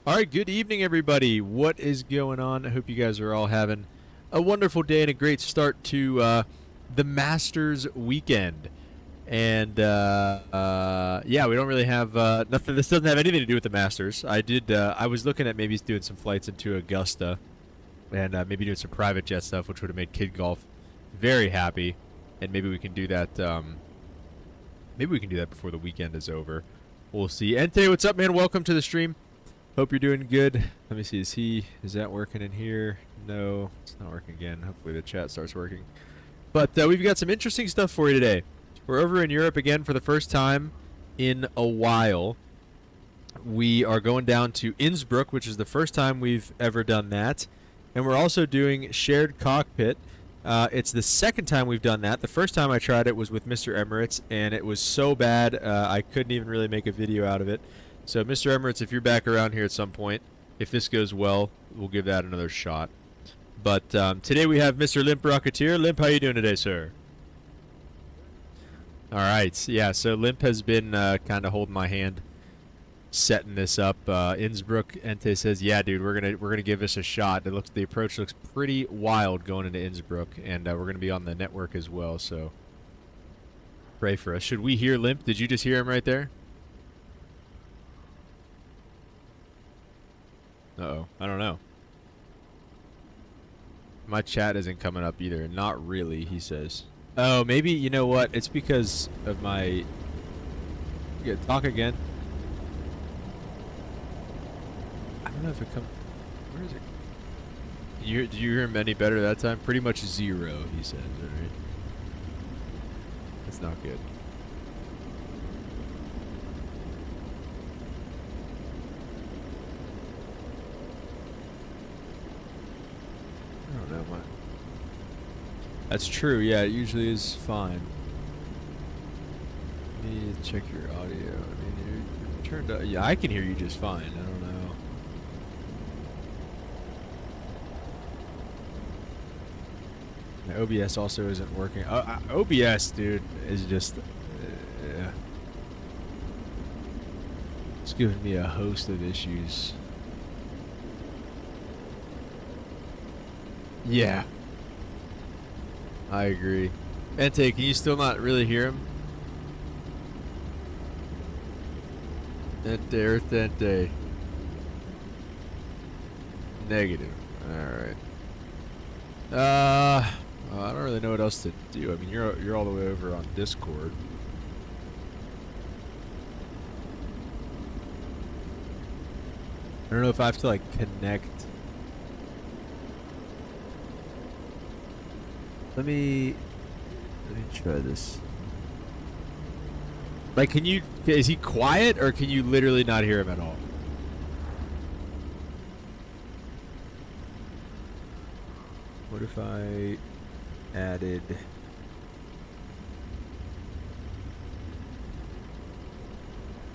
All right, good evening, everybody. What is going on? I hope you guys are all having a wonderful day and a great start to the Masters weekend. And yeah, we don't really have nothing. This doesn't have anything to do with the Masters. I was looking at maybe doing some flights into Augusta and maybe doing some private jet stuff, which would have made Kid Golf very happy. And maybe we can do that. Maybe we can do that before the weekend is over. We'll see. Ente, what's up, man? Welcome to the stream. Hope you're doing good. Let me see. Is that working in here? No, it's not working again. Hopefully the chat starts working. But we've got some interesting stuff for you today. We're over in Europe again for the first time in a while. We are going down to Innsbruck, which is the first time we've ever done that. And we're also doing shared cockpit. It's the second time we've done that. The first time I tried it was with Mr. Emirates, and it was so bad I couldn't even really make a video out of it. So, Mr. Emirates, if you're back around here at some point, if this goes well, we'll give that another shot. But today we have Mr. Limp Rocketeer. Limp, how you doing today, sir? All right. Yeah, so Limp has been kind of holding my hand, setting this up. Innsbruck, Ente says, "Yeah, dude, we're gonna give this a shot." The approach looks pretty wild going into Innsbruck, and we're gonna be on the network as well. So, pray for us. Should we hear Limp? Did you just hear him right there? Uh-oh. I don't know. My chat isn't coming up either. Not really, he says. Oh, maybe, you know what? It's because of my... Yeah, talk again. I don't know if it comes... Where is it? Did you hear him any better that time? Pretty much 0, he says. Alright. That's not good. I don't know, that's true, yeah, it usually is fine. Let me check your audio. I mean, you're turned up. Yeah, I can hear you just fine. I don't know. My OBS also isn't working. OBS, dude, is just... it's giving me a host of issues. Yeah. I agree. Ente, can you still not really hear him? Ente, Earth Ente. Negative. Alright. I don't really know what else to do. I mean, you're all the way over on Discord. I don't know if I have to, like, connect. Let me try this. Like, is he quiet, or can you literally not hear him at all? What if I added...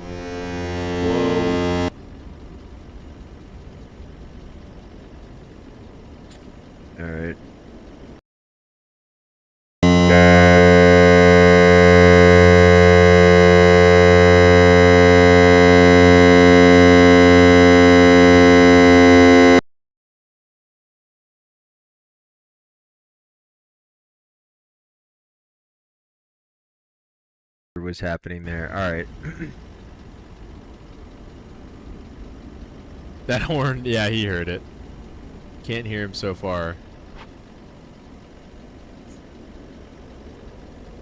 Whoa. Alright. Was happening there. All right. That horn, yeah, he heard it. Can't hear him so far.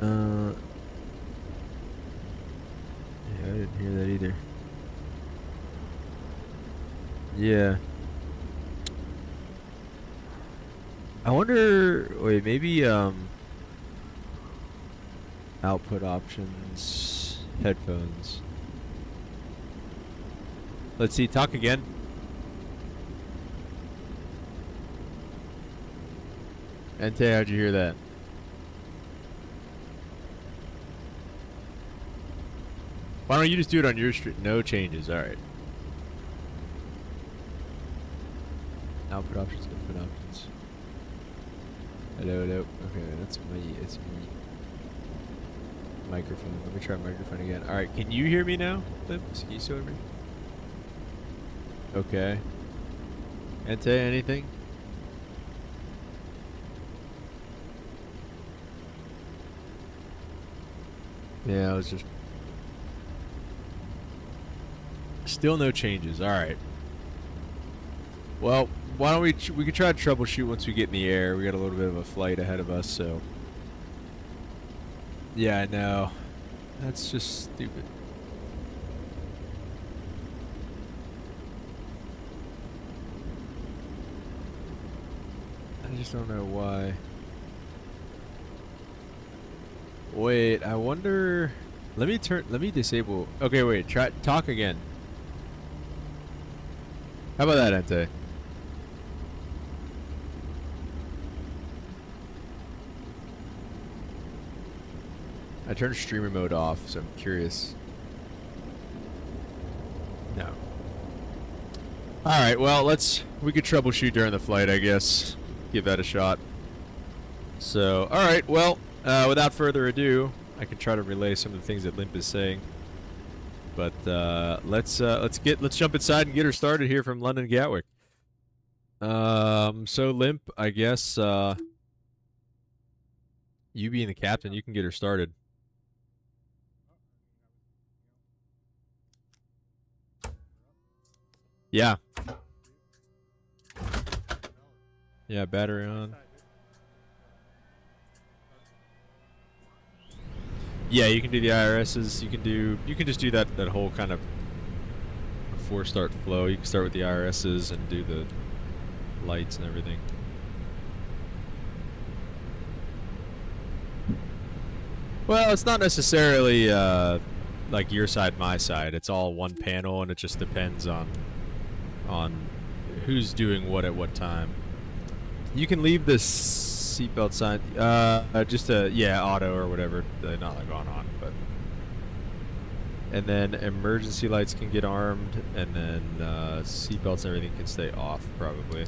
Yeah, I didn't hear that either. Yeah. I wonder, wait, maybe output options, headphones. Let's see, talk again. Ente, how'd you hear that? Why don't you just do it on your stream? No changes, alright. Output options, input options. Hello, hello. Okay, that's me, it's me. Microphone. Let me try microphone again. Alright, can you hear me now? Limp? Can you still hear me? Okay. Ente, anything? Yeah, I was just... Still no changes. All right. Well, why don't we could try to troubleshoot once we get in the air. We got a little bit of a flight ahead of us, so... Yeah, I know. That's just stupid. I just don't know why. Wait, I wonder... Let me disable... Okay, wait, talk again. How about that, Ente? I turned streamer mode off, so I'm curious. No. Alright, well, we could troubleshoot during the flight, I guess. Give that a shot. So, alright, well, without further ado, I can try to relay some of the things that Limp is saying. But, let's jump inside and get her started here from London Gatwick. So Limp, I guess, you being the captain, you can get her started. Yeah. Yeah, battery on. Yeah, you can do the IRSs. You can just do that whole kind of before start flow. You can start with the IRSs and do the lights and everything. Well, it's not necessarily like your side, my side. It's all one panel, and it just depends on who's doing what at what time. You can leave this seatbelt sign, just yeah, auto or whatever. They're not like on, but. And then emergency lights can get armed, and then seatbelts and everything can stay off probably.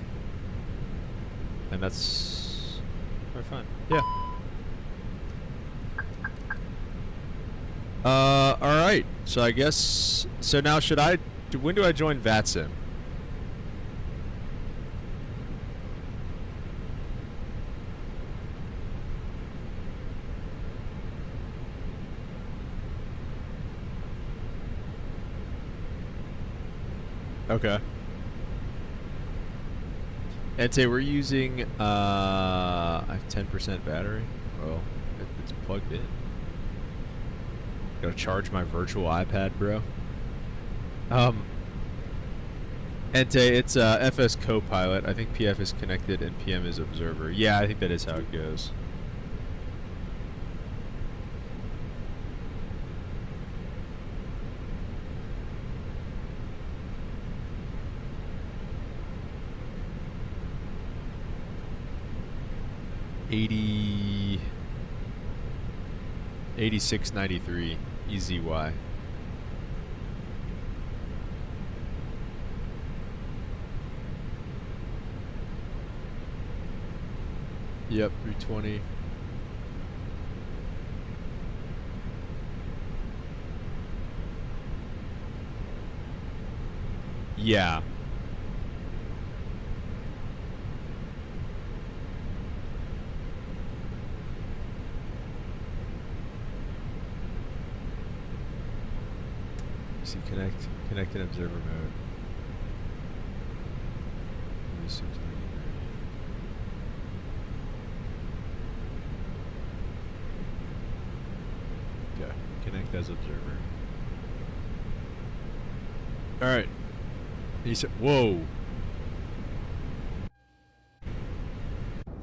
And that's fine. Yeah. All right. So I guess now when do I join VATSIM? Okay. Ente, we're using I have 10% battery. Well, it's plugged in. Gotta charge my virtual iPad, bro. Ente, it's FS Copilot. I think PF is connected and PM is observer. Yeah, I think that is how it goes. $86.93 EZY. Yep, 320. Yeah. See, connect in observer mode. Okay, connect as observer. All right. He said, "Whoa."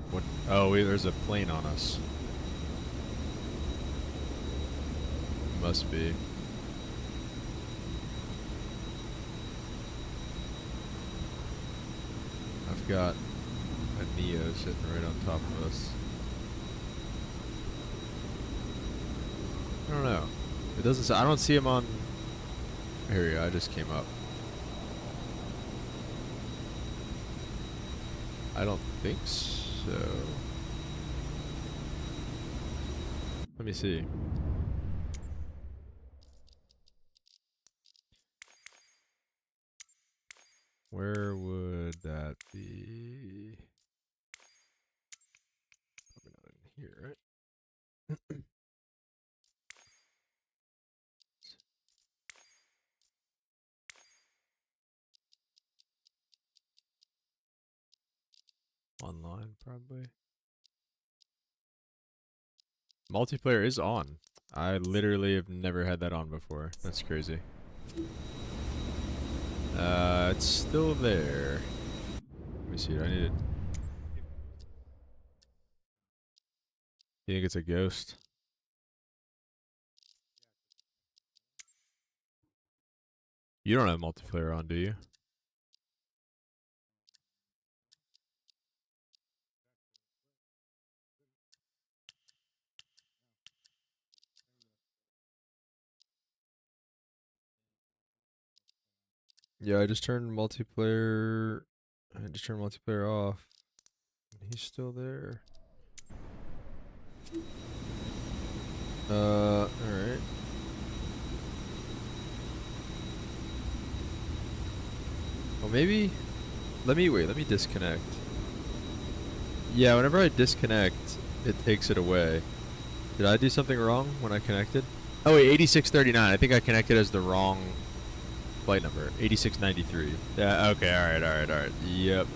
What? Oh, wait, there's a plane on us. Must be. I've got a Neo sitting right on top of us. I don't know. It doesn't. I don't see him on. Here we go. I just came up. I don't think so. Let me see. Where would that be? Probably not in here, right? Online, probably. Multiplayer is on. I literally have never had that on before. That's crazy. It's still there. Let me see. I need it. You think it's a ghost? You don't have multiplayer on, do you? Yeah, I just turned multiplayer. I just turned multiplayer off. He's still there. Alright. Well, maybe. Let me disconnect. Yeah, whenever I disconnect, it takes it away. Did I do something wrong when I connected? Oh wait, 8639. I think I connected as the wrong flight number. 8693. Yeah, okay, alright. Yep.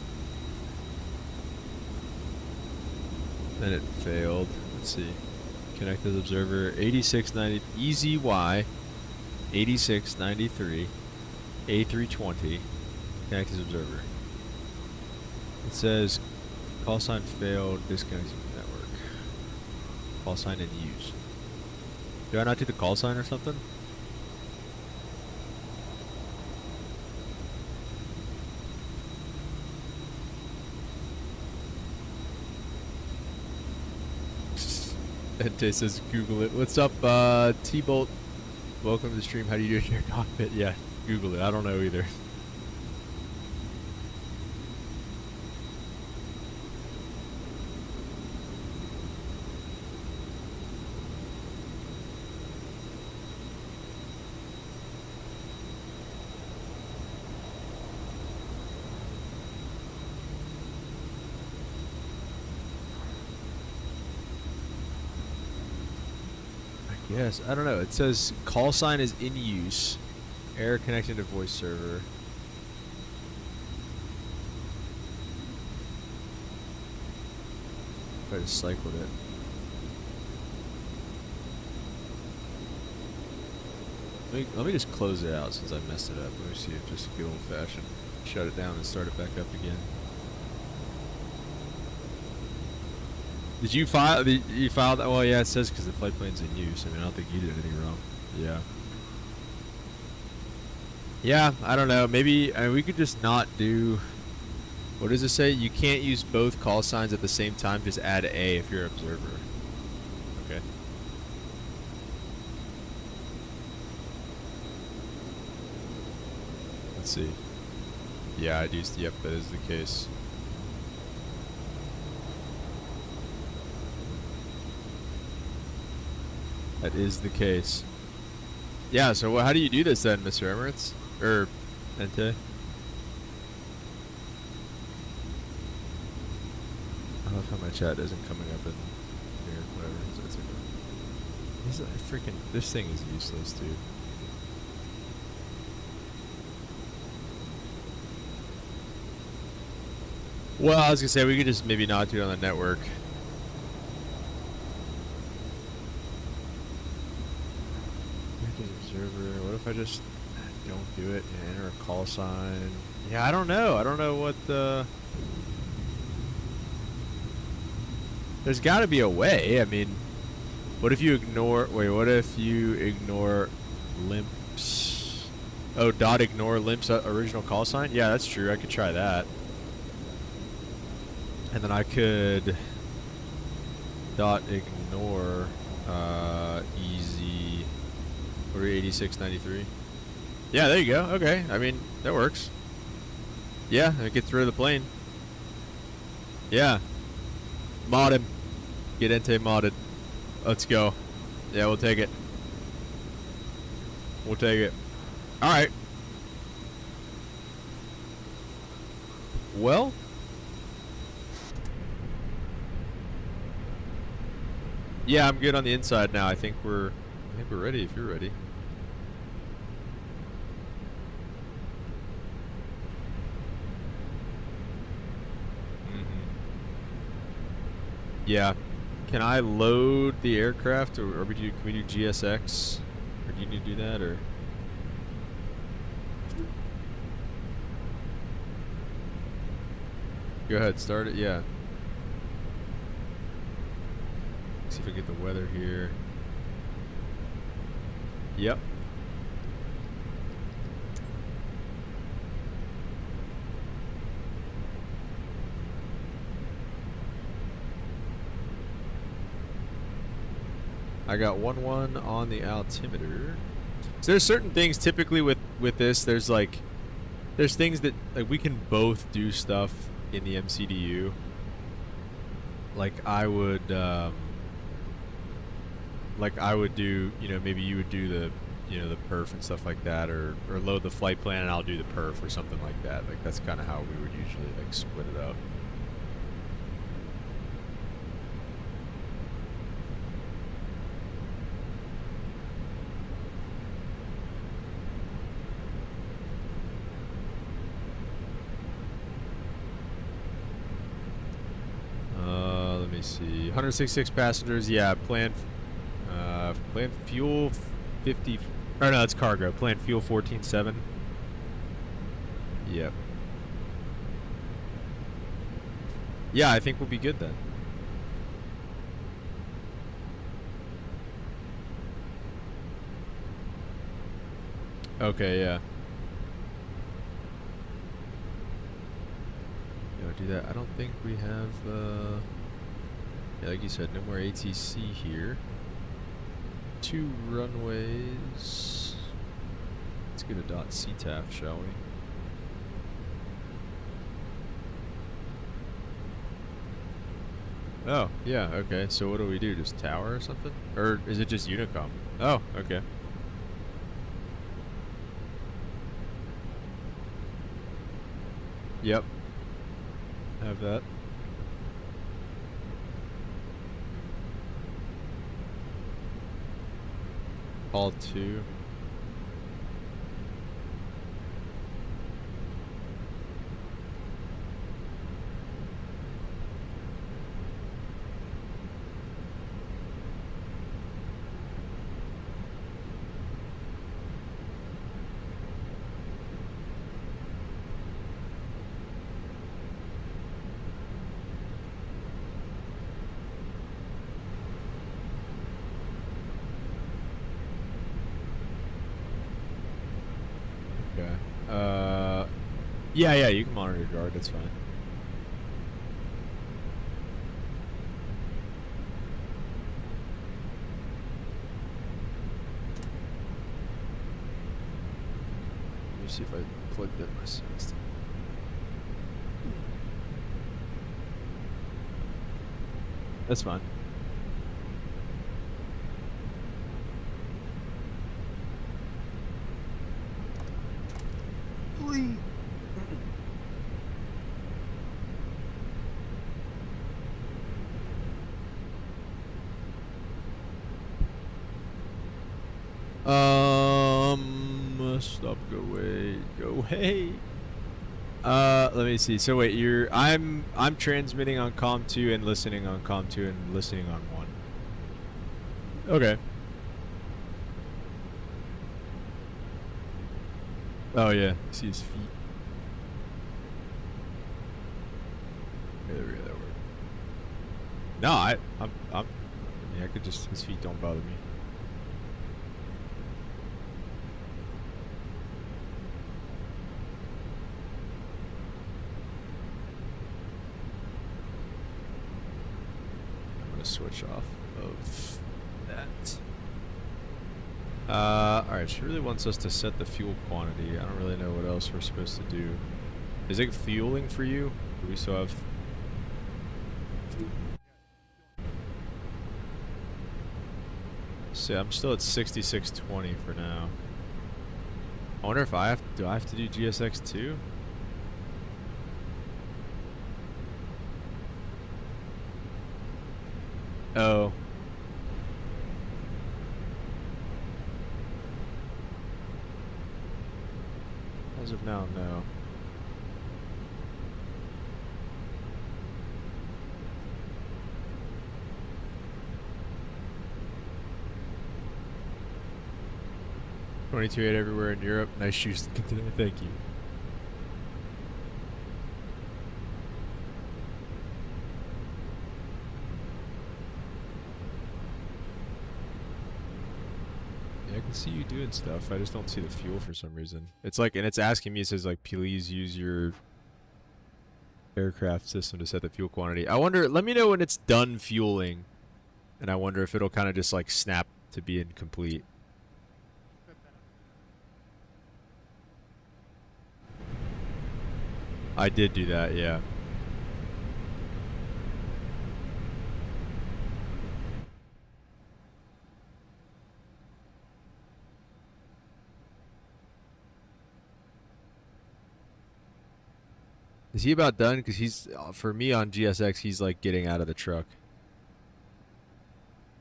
Then it failed. Let's see. Connect as observer. 8690. EZY. 8693. A320. Connect as observer. It says call sign failed. Disconnecting from network. Call sign in use. Do I not do the call sign or something? Ente says Google it. What's up, T-Bolt? Welcome to the stream. How do you do in your cockpit? Yeah, Google it. I don't know either. Yes, I don't know. It says call sign is in use. Error connecting to voice server. I just cycled it. Let me just close it out since I messed it up. Let me see if just good old fashioned shut it down and start it back up again. Did you file? You filed that? Well, yeah, it says because the flight plane's in use. I mean, I don't think you did anything wrong. Yeah. Yeah, I don't know. Maybe we could just not do. What does it say? You can't use both call signs at the same time. Just add A if you're observer. Okay. Let's see. Yeah, I do. Yep, that is the case. That is the case. Yeah, so how do you do this then, Mr. Emirates? Or Ente? I love how my chat isn't coming up in here, whatever. It's okay. He's like freaking, this thing is useless, dude. Well, I was gonna say we could just maybe not do it on the network. Observer. What if I just don't do it and enter a call sign? Yeah, I don't know. I don't know what the. There's got to be a way. I mean, what if you ignore? Wait, what if you ignore limps? Oh, dot ignore limps original call sign? Yeah, that's true. I could try that. And then I could dot ignore easy 8693. Yeah, there you go. Okay, I mean that works. Yeah, it gets rid of the plane. Yeah, mod him. Get Ente modded. Let's go. Yeah, we'll take it. We'll take it. All right. Well, yeah, I'm good on the inside now. I think we're ready if you're ready. Yeah. Can I load the aircraft, or can we do GSX? Or do you need to do that, or? Go ahead, start it, yeah. See if I get the weather here. Yep. I got 1-1 on the altimeter. So there's certain things typically with this. There's things that we can both do stuff in the MCDU. Like I would do, maybe you would do the the perf and stuff like that, or load the flight plan and I'll do the perf or something like that. Like that's kind of how we would usually split it up. Let me see. 166 passengers. Yeah, plan fuel 50. Or no, it's cargo. Plan fuel 14.7. Yep. Yeah, I think we'll be good then. Okay, yeah. Do that. I don't think we have yeah, like you said, no more ATC here. 2 runways. Let's get a .CTAF, shall we? Oh, yeah, okay. So what do we do? Just tower or something? Or is it just Unicom? Oh, okay. Yep. Have that. All 2. Yeah, you can monitor guard, that's fine. Let me see if I plugged in my system. That's fine. Stop, go away. Let me see. So wait, I'm transmitting on COM 2 and listening on COM 2 and listening on 1. Okay. Oh yeah, see his feet. Yeah, there we go, that worked. No, I mean, I could just, his feet don't bother me. Switch off of that. Alright, she really wants us to set the fuel quantity. I don't really know what else we're supposed to do. Is it fueling for you? Do we still have... See, I'm still at 6620 for now. I wonder if do I have to do GSX too? Oh. As of now, no. $22.8 everywhere in Europe. Nice shoes looking today. Thank you. Yeah, I can see you doing stuff. I just don't see the fuel for some reason. It's like, and it's asking me, it says like, please use your aircraft system to set the fuel quantity. I wonder, let me know when it's done fueling. And I wonder if it'll kind of just like snap to being complete. I did do that, yeah. Is he about done? Because he's, for me on GSX, he's like getting out of the truck.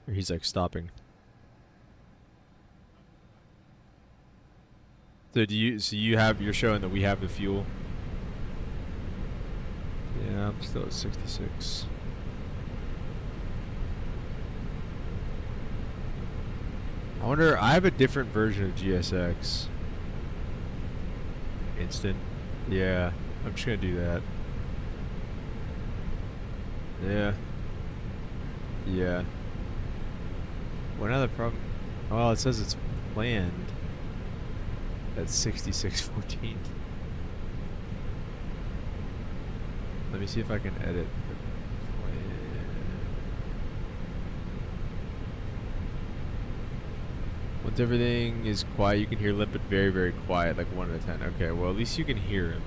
Or he's like stopping. So you're showing that we have the fuel? Yeah, I'm still at 66. I wonder, I have a different version of GSX. Instant. Yeah, I'm just gonna do that. Yeah. Yeah. Well, now the problem... Well, it says it's planned at 66.14. Let me see if I can edit the plan. Once everything is quiet, you can hear Limpet very, very quiet, like 1 out of 10. Okay, well, at least you can hear him.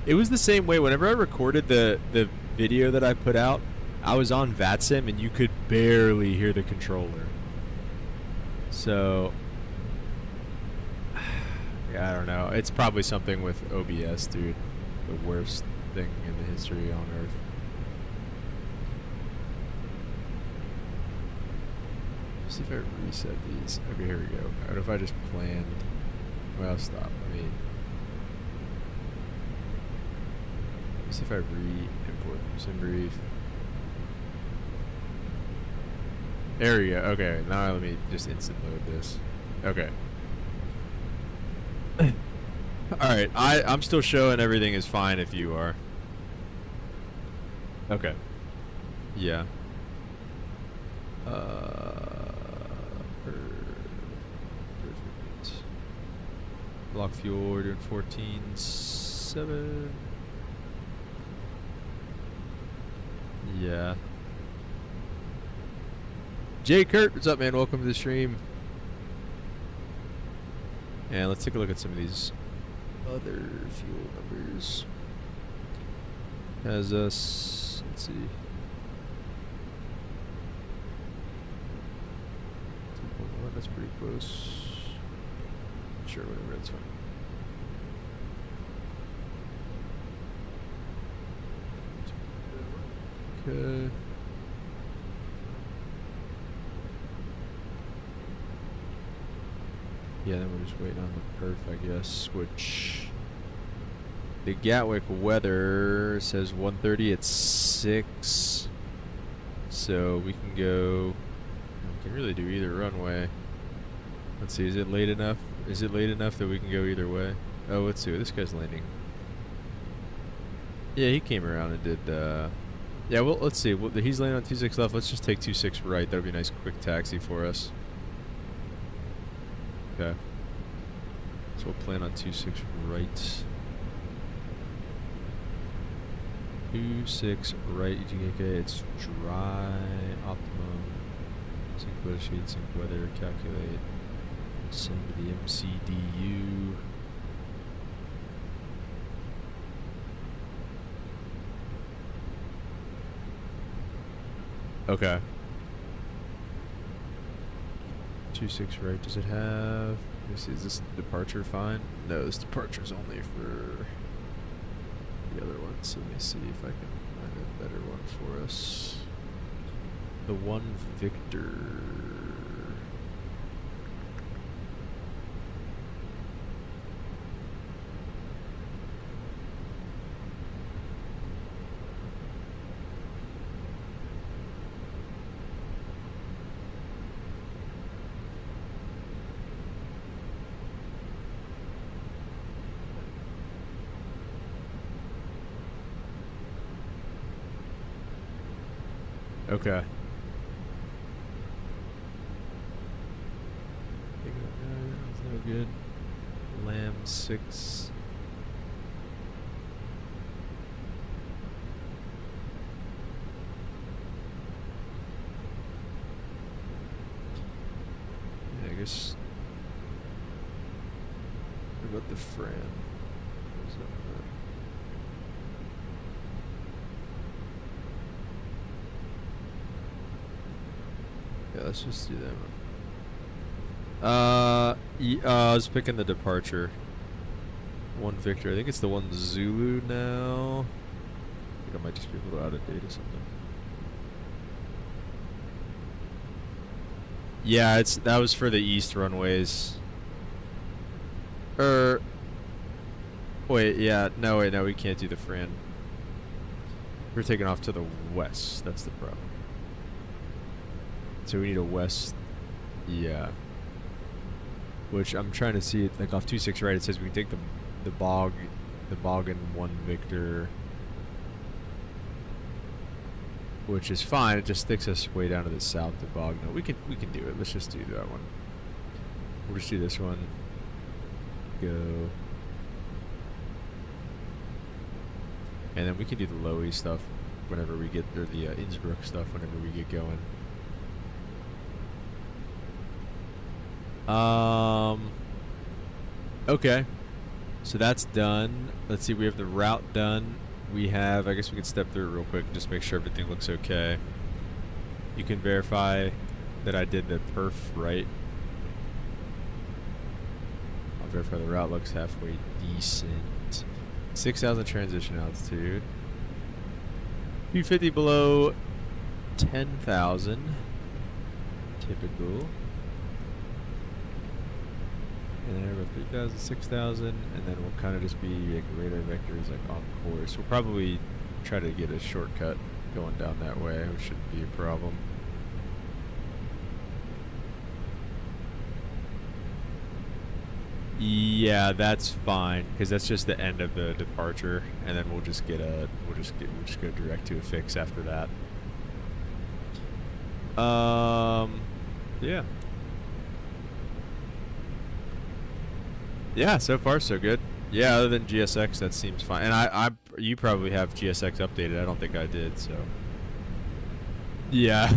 It was the same way whenever I recorded the video that I put out. I was on VATSIM and you could barely hear the controller. So, yeah, I don't know. It's probably something with OBS, dude. The worst thing in the history on Earth. Let's see if I reset these. Okay, here we go. What if I just planned? Well, stop. I mean, let's see if I re-import sim brief. There we go. Okay, now let me just instant load this. Okay. Alright, I'm still showing everything is fine if you are. Okay. Yeah. Perfect. Block fuel, we're doing 14.7. Yeah. Jay Kurt, what's up, man? Welcome to the stream. And let's take a look at some of these other fuel numbers. Has us, let's see. 2.1, that's pretty close. Sure, whatever, that's fine. Okay. Yeah, then we're just waiting on the perf, I guess, which the Gatwick weather says 1:30 at 6. So we can go, we can really do either runway. Let's see, is it late enough? Is it late enough that we can go either way? Oh, let's see, this guy's landing. Yeah, he came around and did, yeah, well, let's see, well, he's landing on 26 left. Let's just take 26 right. That'll be a nice quick taxi for us. Okay. So we'll plan on 26 right. 26 right, EGKK. It's dry, optimum. Sync weather sheet, sync weather, calculate. Send to the MCDU. Okay. 26 right. Does it have? Let me see. Is this departure fine? No, this departure is only for the other one. So let me see if I can find a better one for us. The one Victor. Okay. That's no good. Lamb 6. Yeah, I guess. What about the Fran? What is that? Yeah, let's just do that one. I was picking the departure. One Victor. I think it's the one Zulu now. I think I might just be a little out of date or something. Yeah, that was for the east runways. Wait, yeah, no, we can't do the Fran. We're taking off to the west. That's the problem. So we need a west, yeah. Which I'm trying to see, like off 26 right, it says we can take the Boggin 1 Victor, which is fine. It just sticks us way down to the south to Bogno. We can do it. Let's just do that one. We'll just do this one. Go. And then we can do the Lowy stuff whenever we get, or the Innsbruck stuff whenever we get going. Okay. So that's done. Let's see, we have the route done. We have, I guess we can step through it real quick and just make sure everything looks okay. You can verify that I did the perf right. I'll verify the route looks halfway decent. 6,000 transition altitude. 250 below 10,000. Typical. And then about 3,000, 6,000, and then we'll kind of just be like radar vectors like on course. We'll probably try to get a shortcut going down that way, which shouldn't be a problem. Yeah, that's fine because that's just the end of the departure, and then we'll just go direct to a fix after that. Yeah. Yeah, so far so good. Yeah, other than GSX, that seems fine. And you probably have GSX updated. I don't think I did, so. Yeah.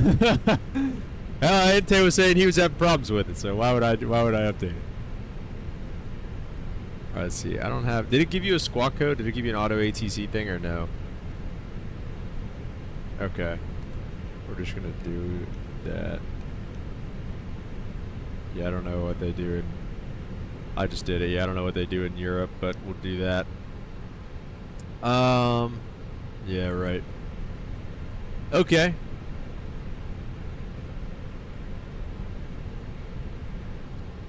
Inte was saying he was having problems with it, so why would I update it? Alright, let's see. I don't have. Did it give you a squawk code? Did it give you an auto ATC thing or no? Okay. We're just gonna do that. Yeah, I don't know what they do in. I just did it. Yeah, I don't know what they do in Europe, but we'll do that. Yeah, right. Okay.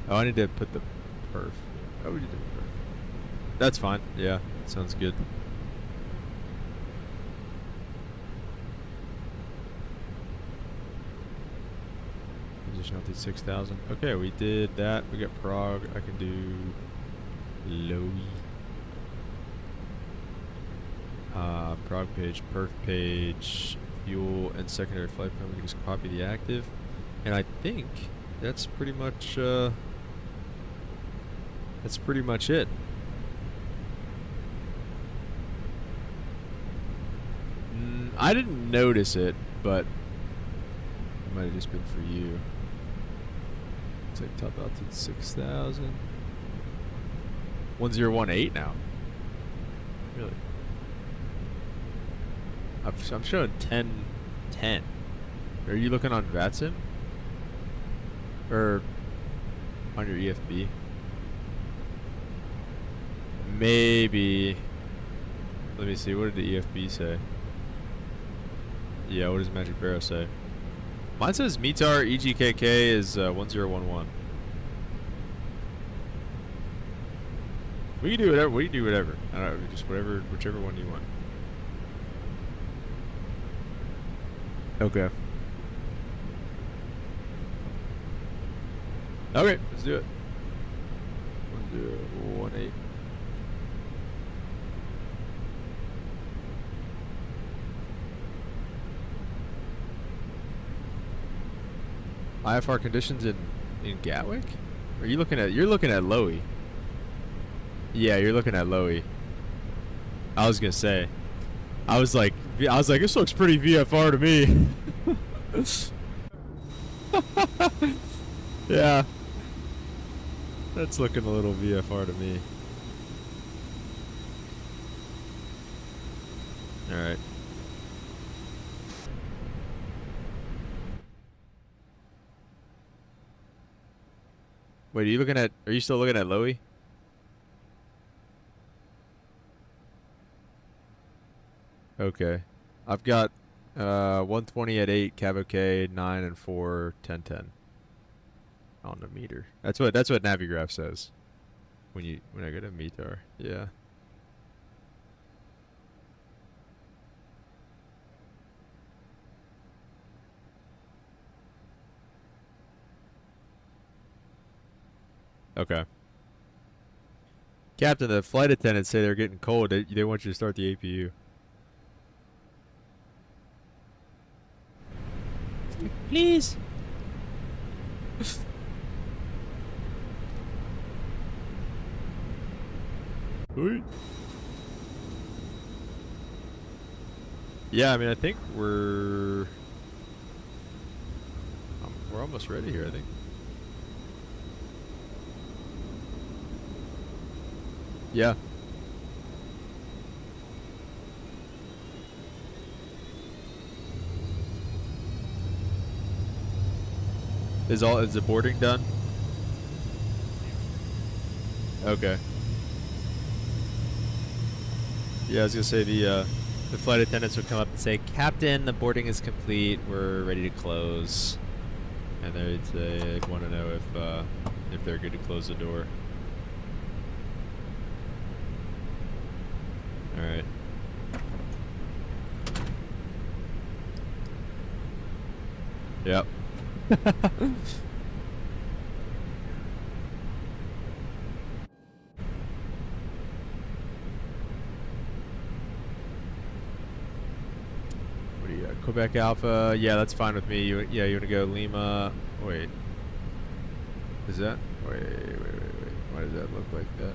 Oh, I need to put the perf. Oh, we did the perf. That's fine. Yeah, sounds good. Position out to 6,000. Okay, we did that. We got Prague. I can do Lowy. Prague page, perf page, fuel, and secondary flight plan. We can just copy the active. And I think that's pretty much it. I didn't notice it, but it might have just been for you. It's like top altitude 6,000. 1018 now. Really? I'm showing 1010. Are you looking on VATSIM? Or on your EFB. Maybe. Let me see. What did the EFB say? Yeah, what does Magic Barrow say? Mine says METAR EGKK is 1011. We can do whatever. We can do whatever. I don't know, just whatever, whichever one you want. Okay. Okay, let's do it. 1018. IFR conditions in Gatwick? Are you looking at? You're looking at LOWI. Yeah, you're looking at LOWI. I was gonna say. I was like, this looks pretty VFR to me. Yeah. That's looking a little VFR to me. All right. Wait, are you still looking at LOWI? Okay. I've got 120 at 8, Cavo K, 9 and 4, 1010 on the meter. That's what Navigraph says when I go to METAR. Yeah. Okay. Captain, the flight attendants say they're getting cold. They want you to start the APU. Please. Yeah, I mean, I think we're almost ready here, I think. Yeah. Is the boarding done? Okay. Yeah, I was gonna say the flight attendants would come up and say, "Captain, the boarding is complete. We're ready to close." And they'd want to know if they're good to close the door. All right. Yep. What do you got? Quebec Alpha. Yeah, that's fine with me. You want to go Lima? Wait. Is that? Wait. Why does that look like that?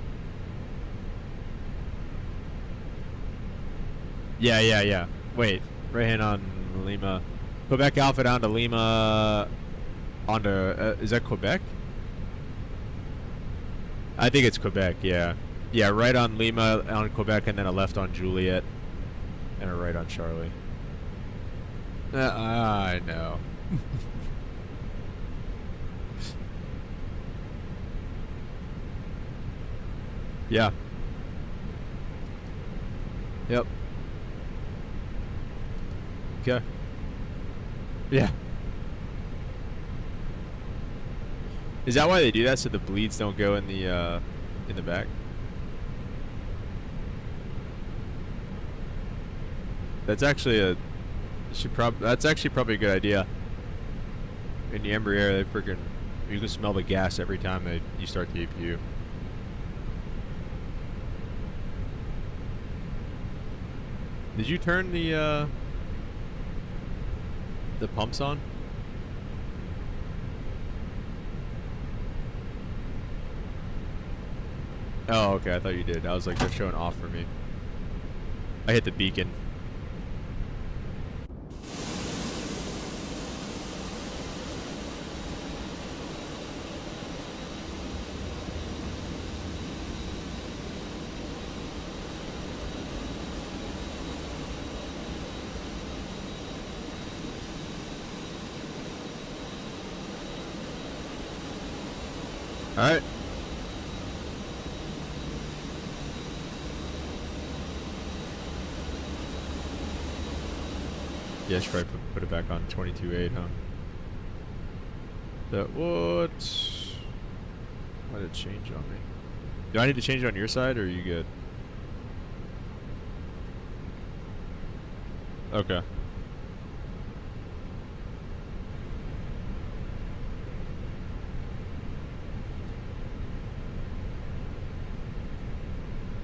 Yeah. Wait. Right hand on Lima. Quebec Alpha down to Lima. Onto is that Quebec? I think it's Quebec. Yeah. Yeah. Right on Lima on Quebec, and then a left on Juliet, and a right on Charlie. I know. Yeah. Yep. Okay. Yeah. Is that why they do that, so the bleeds don't go in the back? That's actually that's actually probably a good idea. In the Embraer, you can smell the gas every time you start the APU. Did you turn the pumps on? Oh, okay. I thought you did. I was like, they're showing off for me. I hit the beacon. All right. Yeah, I should probably put it back on 22.8, huh? That what? Why did it change on me? Do I need to change it on your side, or are you good? Okay.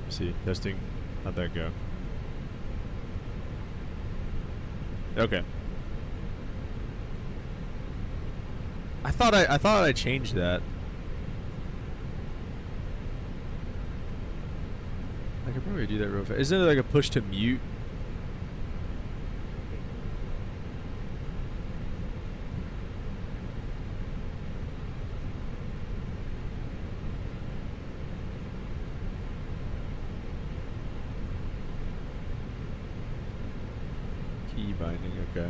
Let's see, testing. How'd that go? Okay. I thought I changed that. I could probably do that real fast. Isn't it like a push to mute? Key binding, okay.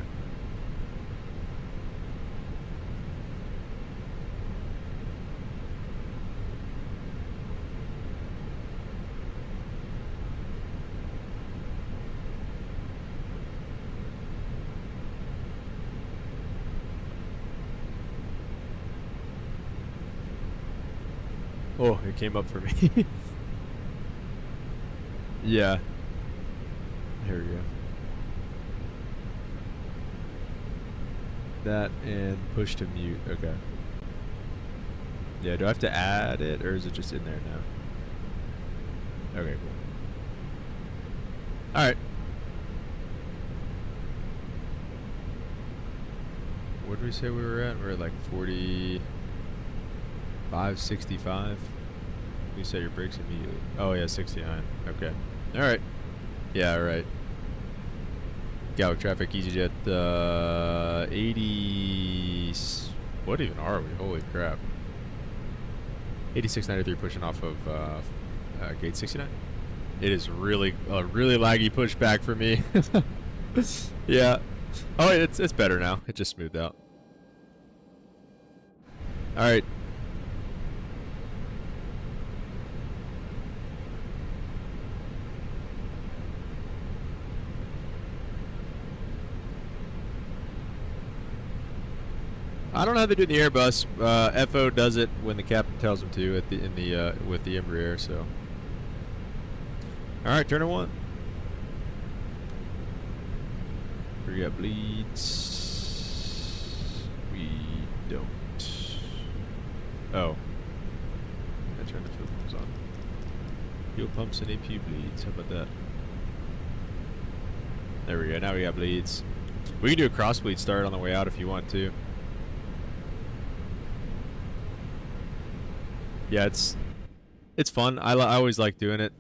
Oh, it came up for me. Yeah. Here we go. That and push to mute. Okay. Yeah, do I have to add it, or is it just in there now? Okay, cool. Alright. What did we say we were at? We're at like 45, 65. You set your brakes immediately. Oh yeah, 69. Okay. Alright. Yeah, alright. Gallic traffic, EasyJet, 80... What even are we? Holy crap. 8693 pushing off of gate 69. It is really a really laggy pushback for me. Yeah. Oh, it's better now. It just smoothed out. All right. I don't know how they do in the Airbus. FO does it when the captain tells them to with the Embraer. So, all right, turn it one. We got bleeds. We don't. Oh, I turned the fuel pumps on. Fuel pumps and APU bleeds. How about that? There we go. Now we got bleeds. We can do a cross bleed start on the way out if you want to. Yeah, it's fun. I always like doing it.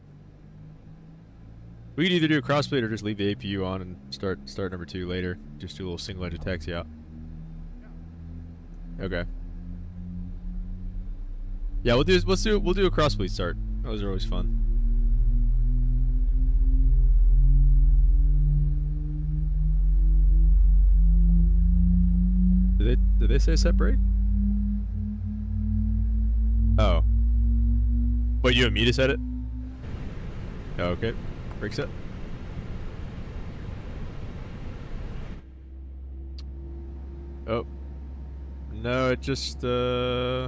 We could either do a cross bleed or just leave the APU on and start number 2 later. Just do a little single engine taxi out. Okay. Yeah, we'll do a cross bleed start. Those are always fun. Did they say set brake? Oh. Wait, you want me to set it? Oh, okay. Brake set. Oh. No, it just, I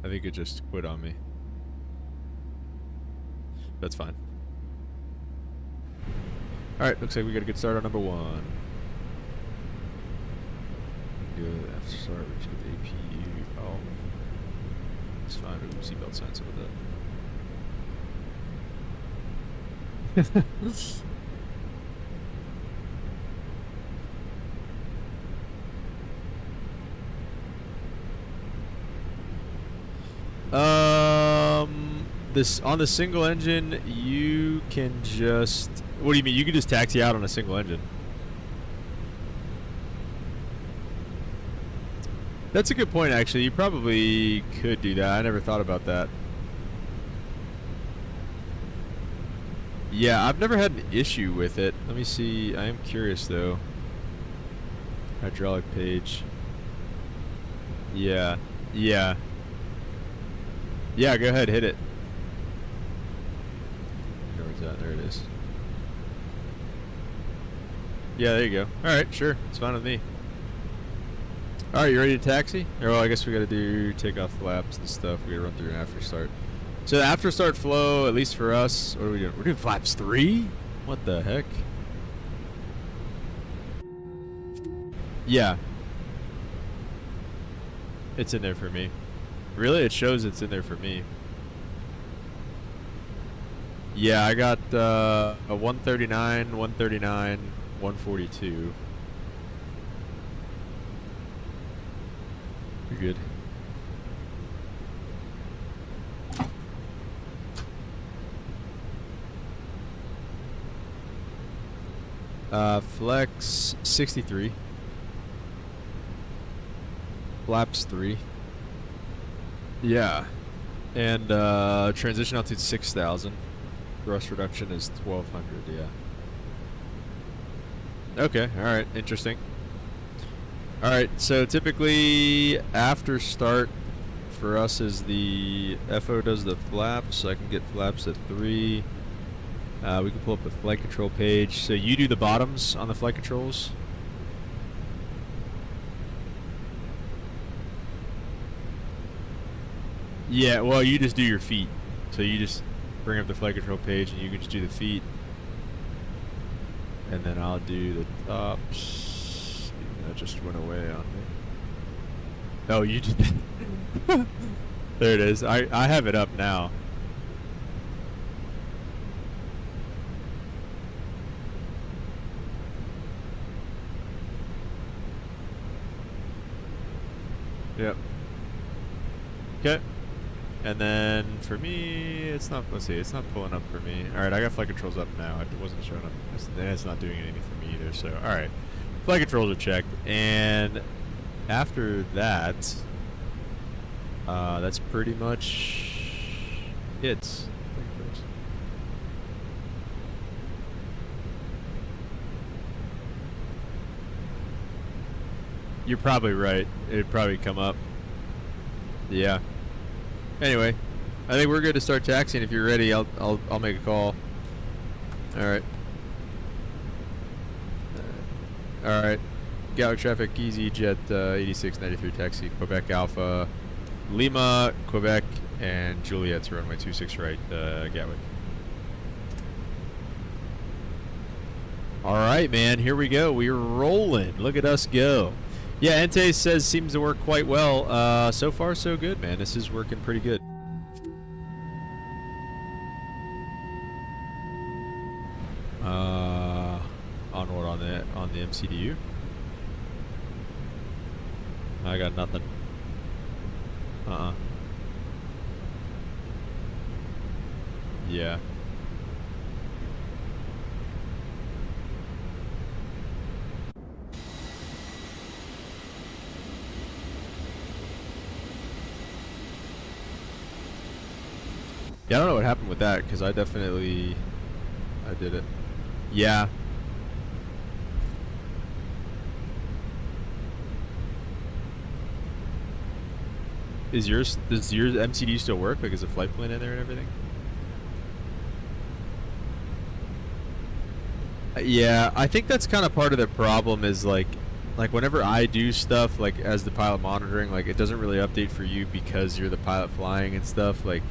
think it just quit on me. That's fine. Alright, looks like we got a good start on number 1. Good. After start, we just get the APU. Oh. It's fine. Ooh, seatbelt signs with that. This on the single engine, you can just. What do you mean? You can just taxi out on a single engine. That's a good point, actually. You probably could do that. I never thought about that. Yeah, I've never had an issue with it. Let me see. I am curious, though. Hydraulic page. Yeah. Yeah. Yeah, go ahead, hit it. Where's that? There it is. Yeah, there you go. Alright, sure. It's fine with me. Alright, you ready to taxi? Or, well, I guess we gotta do takeoff flaps and stuff. We gotta run through an after start. So the after start flow, at least for us, what are we doing? We're doing flaps 3? What the heck? Yeah. It's in there for me. Really? It shows it's in there for me. Yeah, I got a 139, 139, 142. You're good. Flex 63. Flaps 3. Yeah. And transition altitude 6,000. Thrust reduction is 1,200, yeah. Okay, alright, interesting. Alright, so typically after start for us is the FO does the flaps, so I can get flaps at 3. We can pull up the flight control page. So you do the bottoms on the flight controls. Yeah, well, you just do your feet. So you just bring up the flight control page and you can just do the feet. And then I'll do the tops. That just went away on me. Oh, you did that. There it is. I have it up now. Yep. Okay. And then for me, it's not, let's see, it's not pulling up for me. Alright, I got flight controls up now. It wasn't showing up. It's not doing anything for me either, so alright. Flight controls are checked. And after that, that's pretty much it. You're probably right. It'd probably come up. Yeah. Anyway, I think we're good to start taxiing. If you're ready, I'll make a call. All right. All right. Gatwick traffic, easy jet 8693 taxi, Quebec Alpha, Lima, Quebec, and Juliet to runway 26 right, Gatwick. All right, man. Here we go. We're rolling. Look at us go. Yeah, Ente says seems to work quite well. So far, so good, man. This is working pretty good. On what? On the MCDU? I got nothing. Yeah. Yeah, I don't know what happened with that, because I did it. Yeah. Does your MCD still work? Like, is the flight plan in there and everything? Yeah, I think that's kind of part of the problem is like whenever I do stuff, like as the pilot monitoring, like it doesn't really update for you because you're the pilot flying and stuff, like,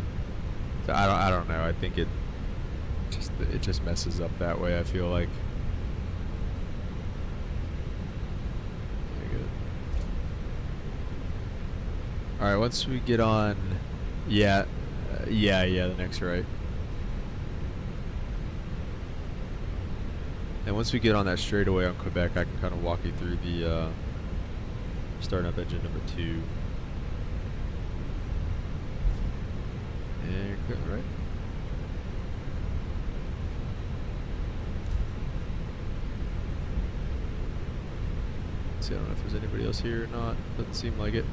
so I don't know. I think it just messes up that way, I feel like. Very good. All right, once we get on, yeah, the next right. And once we get on that straightaway on Quebec, I can kind of walk you through the starting up engine number 2. And clear, right? See, I don't know if there's anybody else here or not. Doesn't seem like it.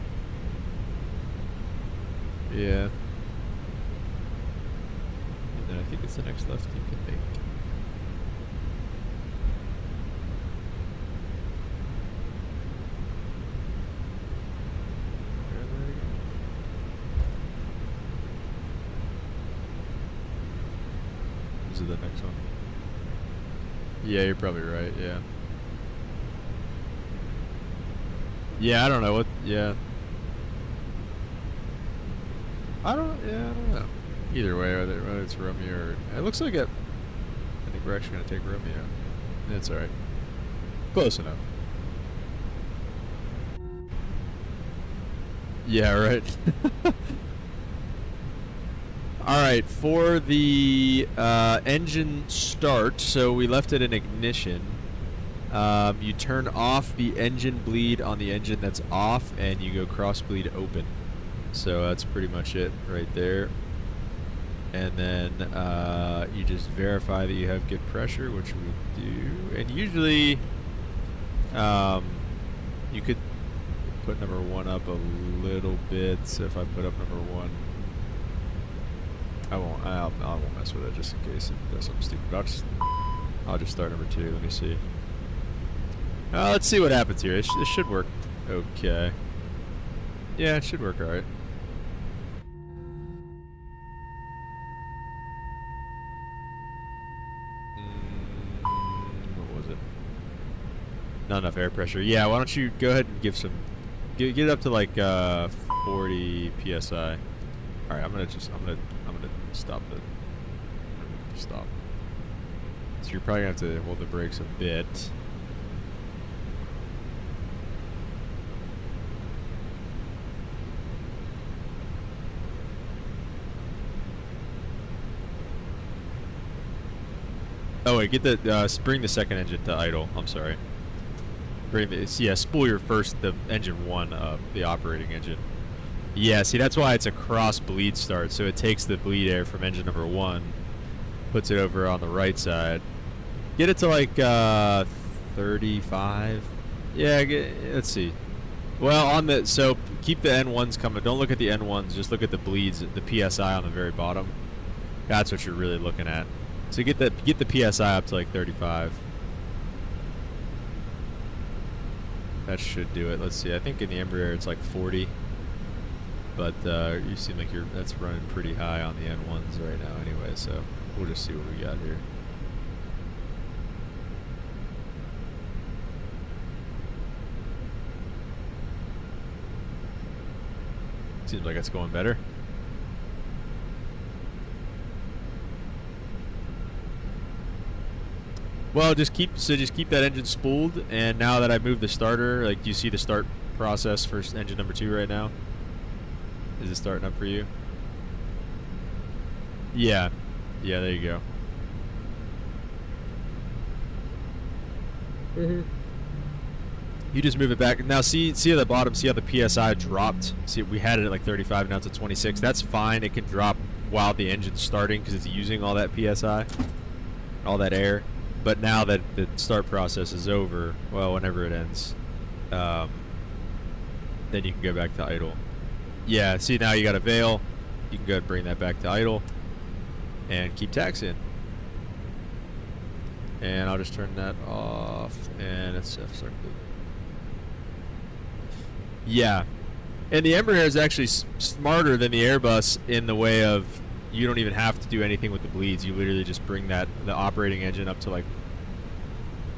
Yeah. And then I think it's the next left you can make. it the next one? Yeah, you're probably right, yeah. Yeah, I don't know what, yeah. I don't know. Either way, whether it's Romeo or, it looks like it, I think we're actually going to take Romeo. That's alright. Close enough. Yeah, right. Alright, for the engine start, so we left it in ignition. You turn off the engine bleed on the engine that's off, and you go cross bleed open. So that's pretty much it right there. And then you just verify that you have good pressure, which we do. And usually you could put number 1 up a little bit. So if I put up number 1, I won't mess with it just in case it does something stupid. I'll just start number 2. Let me see. Let's see what happens here. It should work okay. Yeah, it should work alright. What was it? Not enough air pressure. Yeah, why don't you go ahead and give some, get it up to like 40 psi. All right, I'm gonna stop the stop. So you're probably gonna have to hold the brakes a bit. Oh wait, get the bring the second engine to idle. I'm sorry. Bring this. Yeah, spool the engine 1 up, the operating engine. Yeah, see that's why it's a cross bleed start. So it takes the bleed air from engine number 1, puts it over on the right side. Get it to like 35. Yeah, let's see. Well, so keep the N1s coming. Don't look at the N1s. Just look at the bleeds, the PSI on the very bottom. That's what you're really looking at. So get the PSI up to like 35. That should do it. Let's see. I think in the Embraer it's like 40. But you seem like that's running pretty high on the N1s right now anyway, so we'll just see what we got here. Seems like it's going better. Well, just keep that engine spooled, and now that I moved the starter, like, do you see the start process for engine number 2 right now? Is it starting up for you? Yeah. Yeah, there you go. You just move it back. Now see at the bottom, see how the PSI dropped? See, we had it at like 35, now it's at 26. That's fine. It can drop while the engine's starting because it's using all that PSI, all that air. But now that the start process is over, well, whenever it ends, then you can go back to idle. Yeah, see now you got a veil. You can go ahead and bring that back to idle and keep taxiing. And I'll just turn that off, and it's F-circuit. Yeah, and the Embraer is actually smarter than the Airbus in the way of you don't even have to do anything with the bleeds. You literally just bring the operating engine up to like,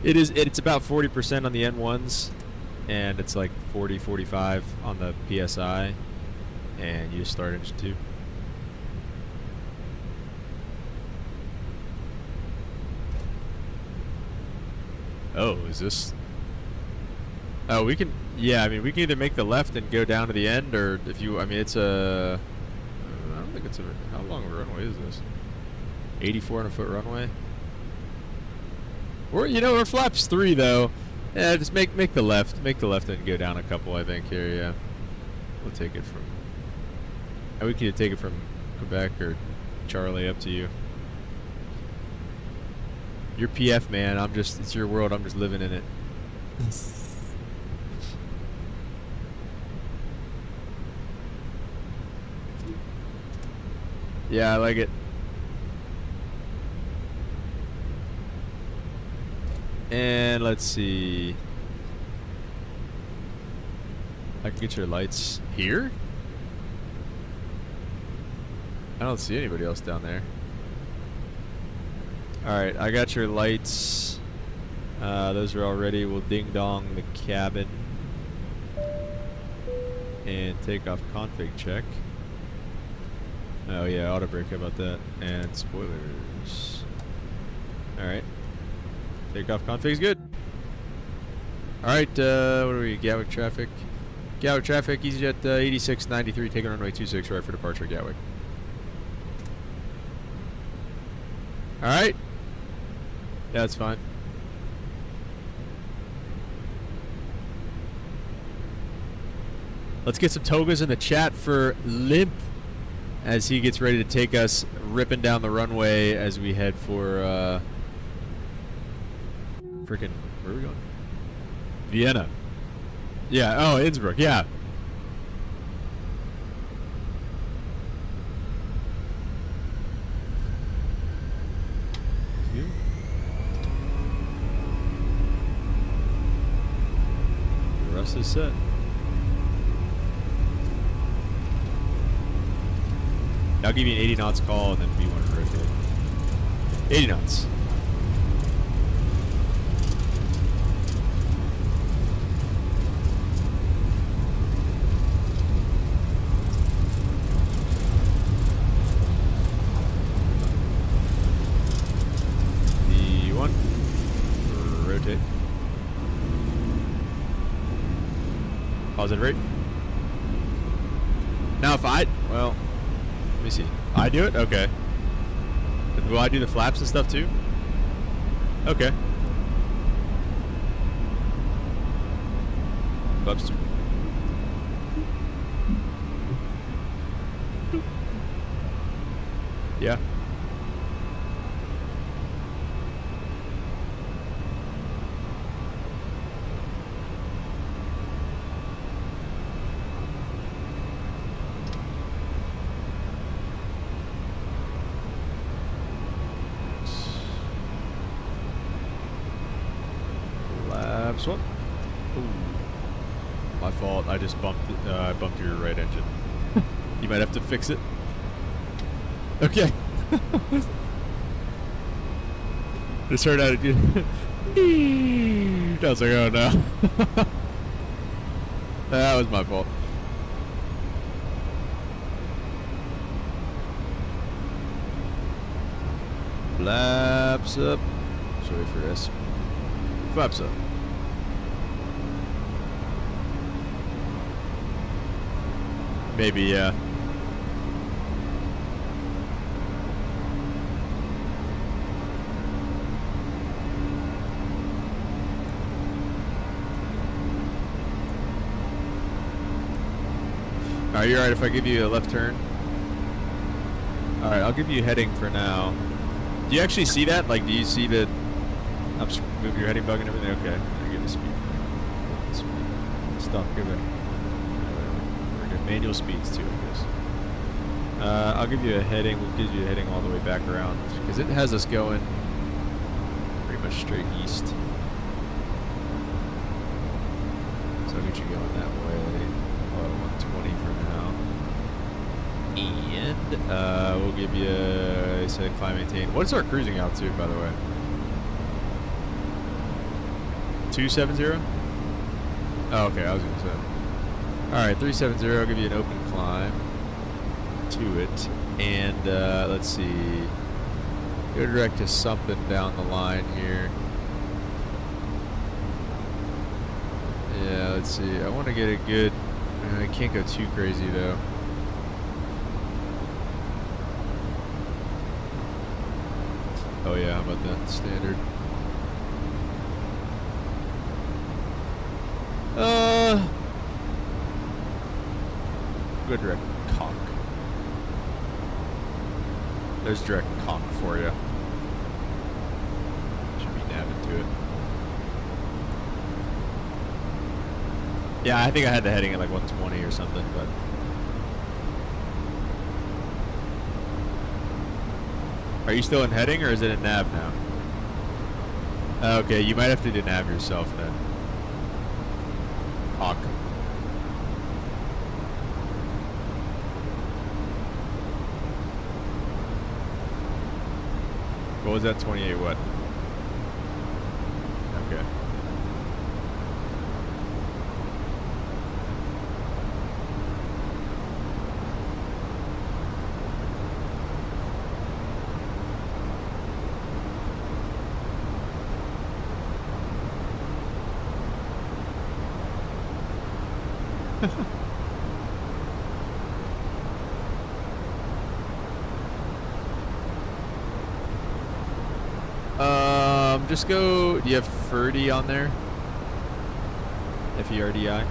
it's about 40% on the N1s, and it's like 40, 45 on the PSI, and you just start engine 2. Oh, is this? Oh, we can. Yeah, I mean, we can either make the left and go down to the end, or if you. I mean, it's a. I don't think it's a. How long of a runway is this? 8,400-foot runway. We're flaps 3 though. Yeah, just make the left. Make the left and go down a couple. I think here. Yeah. We'll take it from. We can either take it from Quebec or Charlie. Up to you. You're PF, man. It's your world. I'm just living in it. Yeah, I like it. And let's see. I can get your lights here? I don't see anybody else down there. Alright, I got your lights. Those are all ready. We'll ding dong the cabin. And take off config check. Oh yeah, auto brake, how about that? And spoilers. Alright. Take off config's good. Alright, what are we? Gatwick traffic. Gatwick traffic, EasyJet 8693, taking runway 26 right for departure, Gatwick. Alright. Yeah, that's fine. Let's get some togas in the chat for Limp as he gets ready to take us ripping down the runway as we head for freaking, where are we going? Vienna. Yeah, oh, Innsbruck, yeah. The rest is set. I'll give you an 80 knots call and then V1 to rotate. 80 knots. V1. Rotate. Positive rate. Now if well, let me see. I do it? Okay. Will I do the flaps and stuff too? Okay. Flaps too. Yeah. One. Ooh. My fault. I just bumped your right engine. You might have to fix it. Okay. Just heard how to do. I was like, oh no. That was my fault. Flaps up. Sorry for this. Flaps up. Maybe, yeah. Are you alright if I give you a left turn? Alright, I'll give you heading for now. Do you actually see that? Like, do you see the... move your heading bug and everything? Okay. I give you speed. Stop, give it. Manual speeds too, I guess. I'll give you a heading. We'll give you a heading all the way back around because it has us going pretty much straight east. So I'll get you going that way. Call it 120 for now. And we'll give you a set climb maintain. What's our cruising altitude, by the way? 270? Oh, okay. I was gonna say. Alright, 370, I'll give you an open climb to it. And, let's see. Go direct to something down the line here. Yeah, let's see. I want to get a good... I can't go too crazy, though. Oh, yeah, how about that? Standard. Go direct cock. There's direct cock for you. Should be nabbing to it. Yeah, I think I had the heading at like 120 or something, but... Are you still in heading or is it in nav now? Okay, you might have to do nav yourself then. Cock. What was that 28 what? Okay. Just go. Do you have Ferdy on there? FERDI.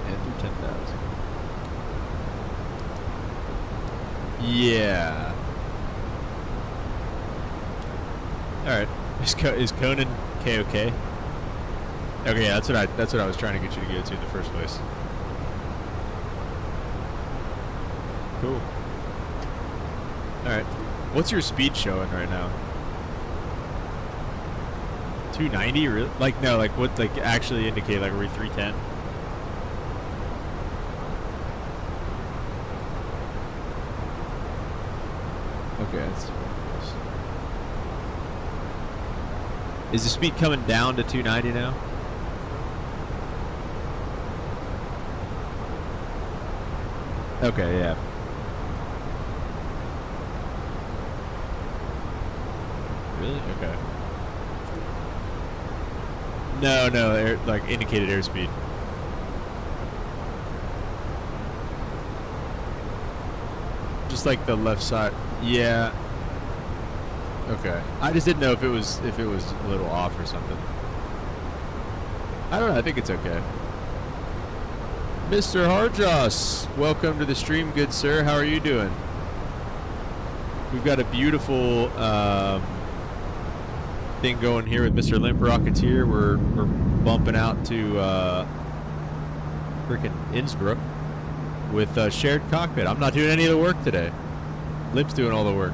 And through 10,000. Yeah. All right. Is Conan KOK? Okay, yeah, that's what I was trying to get you to go to in the first place. Cool. All right. What's your speed showing right now? 290? Really? Like no, like what? Like actually indicate like are we 310? Okay, that's close. Is the speed coming down to 290 now? Okay, yeah. Really? Okay. No, like indicated airspeed. Just like the left side. Yeah. Okay. I just didn't know if it was a little off or something. I don't know. I think it's okay. Mr. Harjoss, welcome to the stream, good sir. How are you doing? We've got a beautiful thing going here with Mr. Limp Rocketeer. We're bumping out to freaking Innsbruck with shared cockpit. I'm not doing any of the work today. Limp's doing all the work.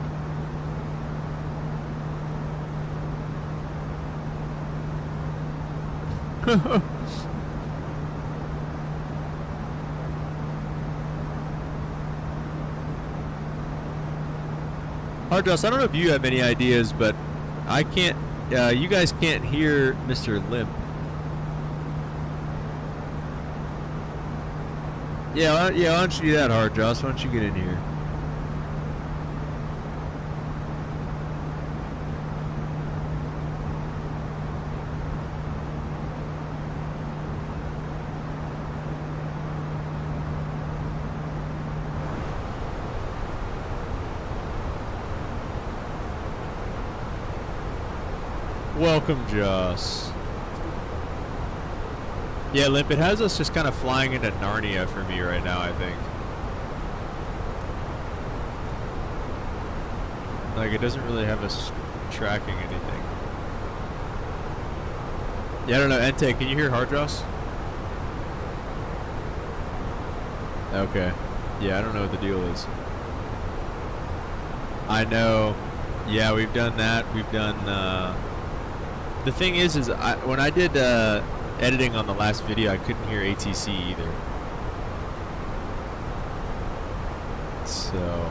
Harjoss, I don't know if you have any ideas, but I can't. You guys can't hear Mr. Limp. Yeah, why don't you do that, Harjoss? Why don't you get in here? Welcome, Joss. Yeah, Limp, it has us just kind of flying into Narnia for me right now, I think. Like, it doesn't really have us tracking anything. Yeah, I don't know. Entei, can you hear Harjoss? Okay. Yeah, I don't know what the deal is. I know. Yeah, we've done that. We've done, the thing is when I did editing on the last video, I couldn't hear ATC either. So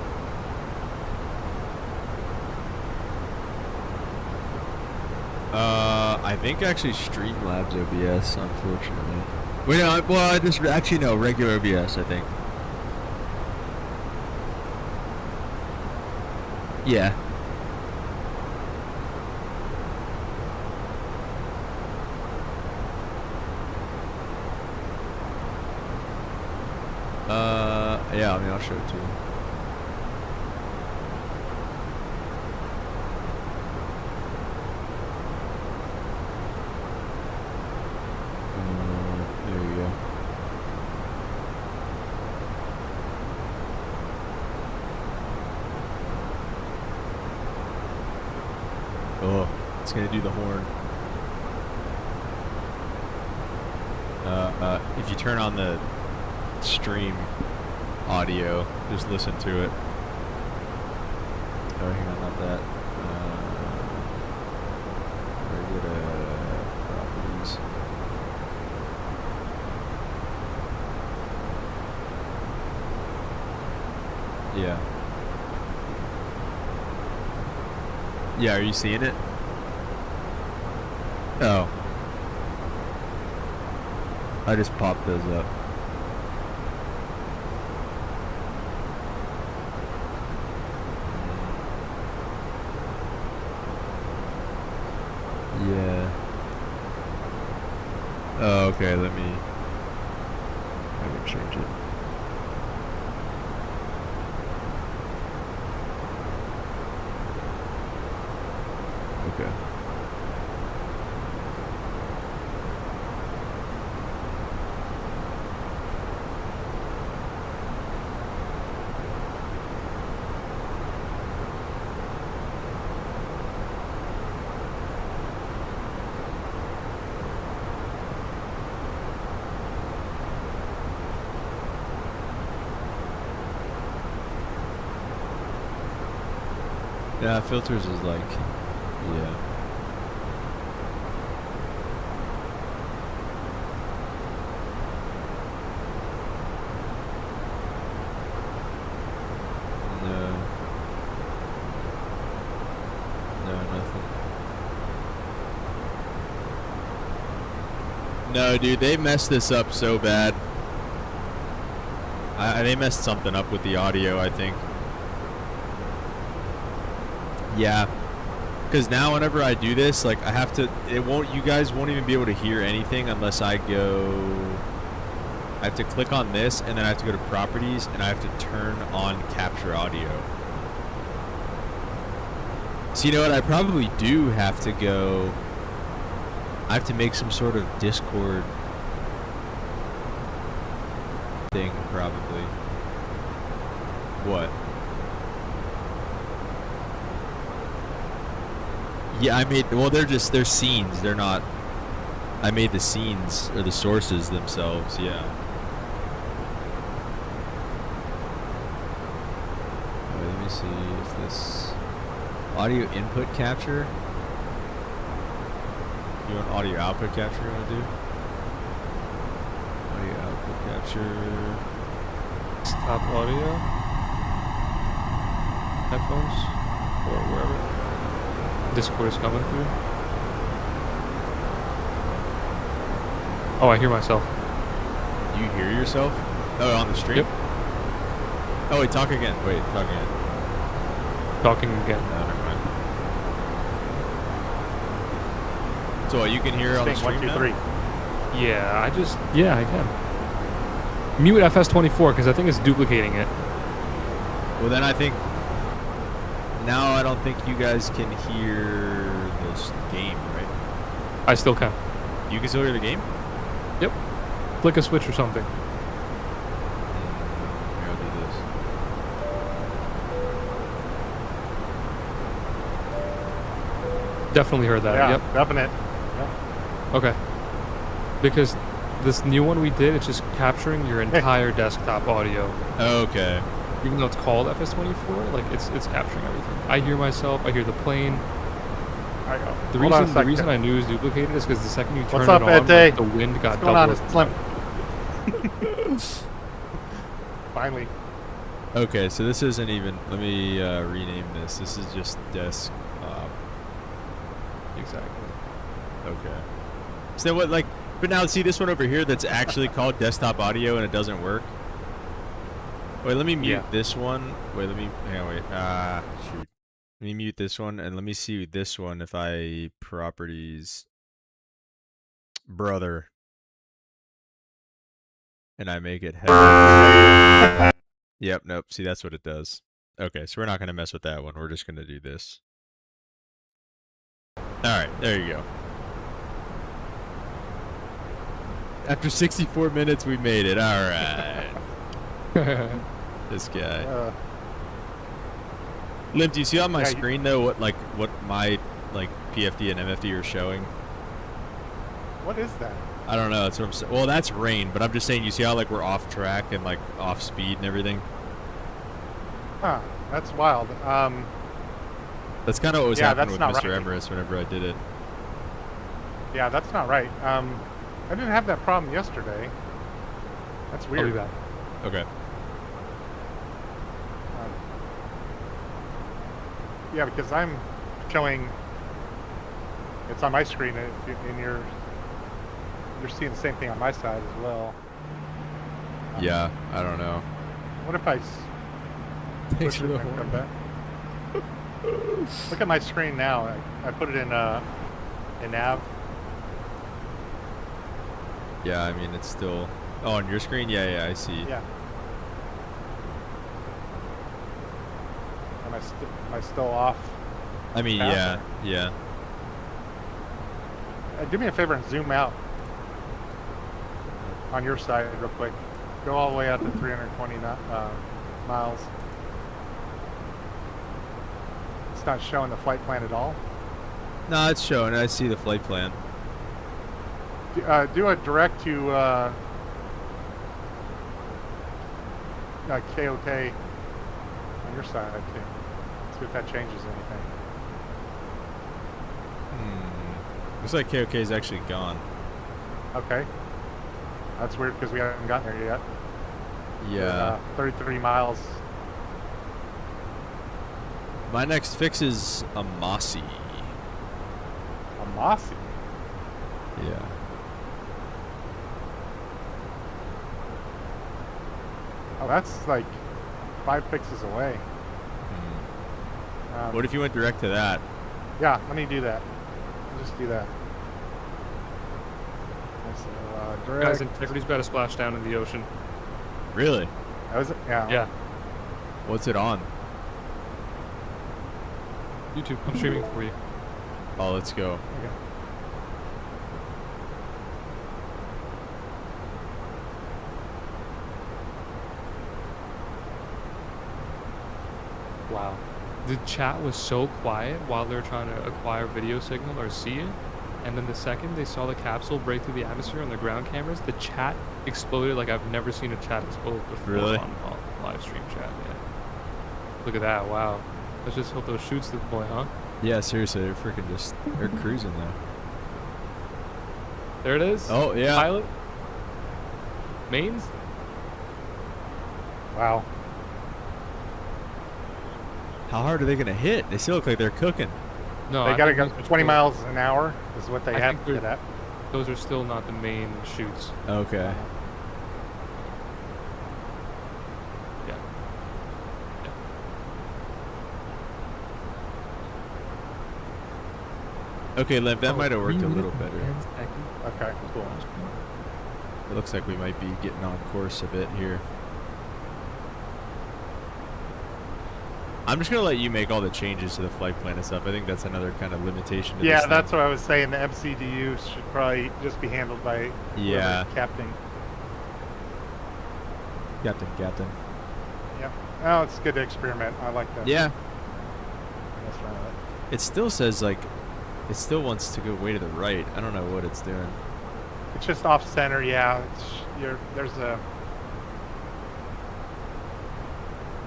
I think actually Streamlabs OBS, unfortunately. Wait, no, well, I just actually no regular OBS, I think. Yeah. Yeah, I mean, I'll show it to you. There you go. Oh, it's gonna do the horn. If you turn on the stream audio, just listen to it. Oh, hang on, not that. Where go to properties? Yeah. Yeah, are you seeing it? Oh. I just popped those up. Yeah. Oh, okay, let me... I can change it. Okay. Yeah, filters is like, yeah. No, nothing. No, dude, they messed this up so bad. They messed something up with the audio, I think. Yeah, because now whenever I do this, like I have to, you guys won't even be able to hear anything unless I have to click on this and then I have to go to properties and I have to turn on capture audio. So you know what, I probably do have to go, I have to make some sort of Discord thing probably. What? Yeah, I made, well, they're scenes. They're not, I made the scenes, or the sources themselves, yeah. Wait, let me see if this, audio input capture? You want audio output capture you want to do? Audio output capture. Stop audio. Headphones, or wherever. Discord is coming through. Oh, I hear myself. You hear yourself? Oh, on the stream? Yep. Oh, wait, talk again. Wait, talk again. Talking again. No, never mind. So what, you can hear on the stream 1, 2, now? 3. Yeah, I can. Mute FS24 because I think it's duplicating it. Well, then I think... Now I don't think you guys can hear this game, right? I still can. You can still hear the game? Yep. Flick a switch or something. Here, I'll do this. Definitely heard that. Yeah, Yep. definite. Yep. Okay. Because this new one we did, it's just capturing your entire desktop audio. Okay. Even though it's called FS24, like it's capturing everything. I hear myself. I hear the plane. The reason I knew it was duplicated is because the second you turn it on, like, the wind got double. What's going on, Slim? Finally. Okay, so this isn't even. Let me rename this. This is just desk. Exactly. Okay. So what, like, but now see this one over here that's actually called desktop audio and it doesn't work. Wait, let me mute this one. Wait, let me. Hang on, wait. Shoot. Let me mute this one and let me see this one if I properties. Brother. And I make it head. Yep, nope. See, that's what it does. Okay, so we're not going to mess with that one. We're just going to do this. Alright, there you go. After 64 minutes, we made it. Alright. This guy. Limp, do you see on my screen though what my PFD and MFD are showing? What is that? I don't know. That's what I'm saying. Well, that's rain, but I'm just saying. You see how like we're off track and like off speed and everything? Huh. That's wild. That's kind of what was happening with Mr. Right. Everest whenever I did it. Yeah, that's not right. I didn't have that problem yesterday. That's weird. I'll be back. Okay. Yeah, because I'm showing. It's on my screen, and you're seeing the same thing on my side as well. Yeah, I don't know. What if I Thanks push it and come back? Look at my screen now. I put it in nav. Yeah, I mean, it's still... Oh, on your screen? Yeah, I see. Yeah. Am I still off? I mean, path? yeah. Do me a favor and zoom out on your side real quick. Go all the way out to 320 miles. It's not showing the flight plan at all. No, it's showing. I see the flight plan. Do a direct to KOK on your side too. See if that changes anything. Looks like KOK is actually gone. Okay. That's weird because we haven't gotten there yet. Yeah. 33 miles. My next fix is a Mossy. A Mossy? Yeah. Oh, that's like 5 fixes away. What if you went direct to that? Yeah, let me do that. I'll just do that. So, direct. Guys, Integrity's about to splash down in the ocean. Really? That was it? Yeah. Yeah. What's it on? YouTube, I'm streaming for you. Oh, let's go. Okay. Wow. The chat was so quiet while they were trying to acquire video signal or see it. And then the second they saw the capsule break through the atmosphere on the ground cameras, the chat exploded like I've never seen a chat explode before. Really? On live stream chat, yeah. Look at that, wow. Let's just hope those shoots the boy, huh? Yeah, seriously, they're freaking they're cruising though. There it is. Oh, yeah. Pilot. Mains. Wow. How hard are they going to hit? They still look like they're cooking. No, They got to go 20 miles an hour is what they I have think to get at. those are still not the main shoots. Okay. Yeah. Okay, Lev, that might have worked a little better. Okay, cool. It looks like we might be getting on course a bit here. I'm just going to let you make all the changes to the flight plan and stuff. I think that's another kind of limitation to Yeah, this that's thing. what I was saying. The MCDU should probably just be handled by captain. Captain. Yep. Oh, it's good to experiment. I like that. Yeah. Mess around with it. It still says, like, it still wants to go way to the right. I don't know what it's doing. It's just off center, yeah. There's a,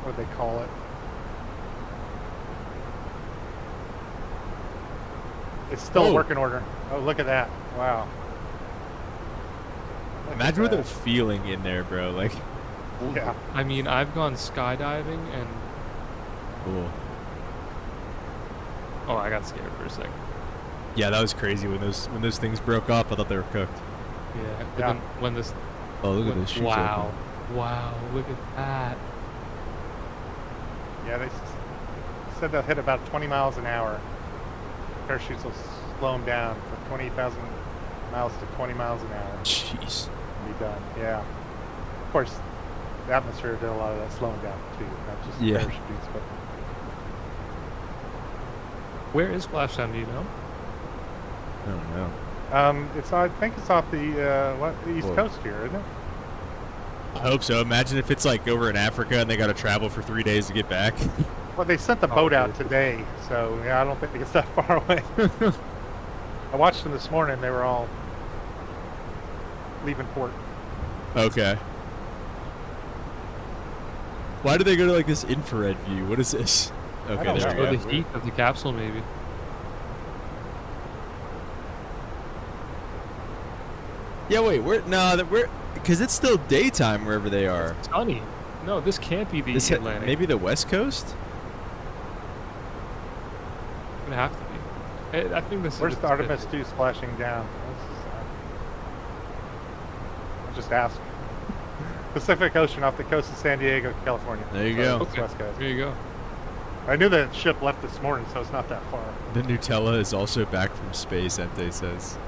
what do they call it? It's still a working order. Oh, look at that. Wow. Imagine what they're feeling in there, bro. Like, yeah. I mean, I've gone skydiving and... Cool. Oh, I got scared for a second. Yeah, that was crazy when those things broke up. I thought they were cooked. Yeah, but then when this... Oh, look at those shoots. Wow. Open. Wow, look at that. Yeah, they said they'll hit about 20 miles an hour. Parachutes will slow them down from 20,000 miles to 20 miles an hour. Jeez. And be done. Yeah. Of course, the atmosphere did a lot of that slowing down too, not just parachutes, but. Where is splashdown? Do you know? I don't know. I think it's off the east coast here, isn't it? I hope so. Imagine if it's like over in Africa and they got to travel for 3 days to get back. Well, they sent the boat out today, so yeah, I don't think it's that far away. I watched them this morning. They were all leaving port. Okay. Why do they go to like this infrared view? What is this? Okay, there Just we go. the heat of the capsule, maybe. Yeah, wait, because it's still daytime wherever they are. It's sunny. No, this can't be the Atlantic. Maybe the West Coast? It'd have to be. I think this Where's is. the Artemis 2 splashing down? I'll just ask. Pacific Ocean off the coast of San Diego, California. There you So go. it's West Coast. There you go. I knew that ship left this morning, so it's not that far. The Nutella is also back from space, Ente says.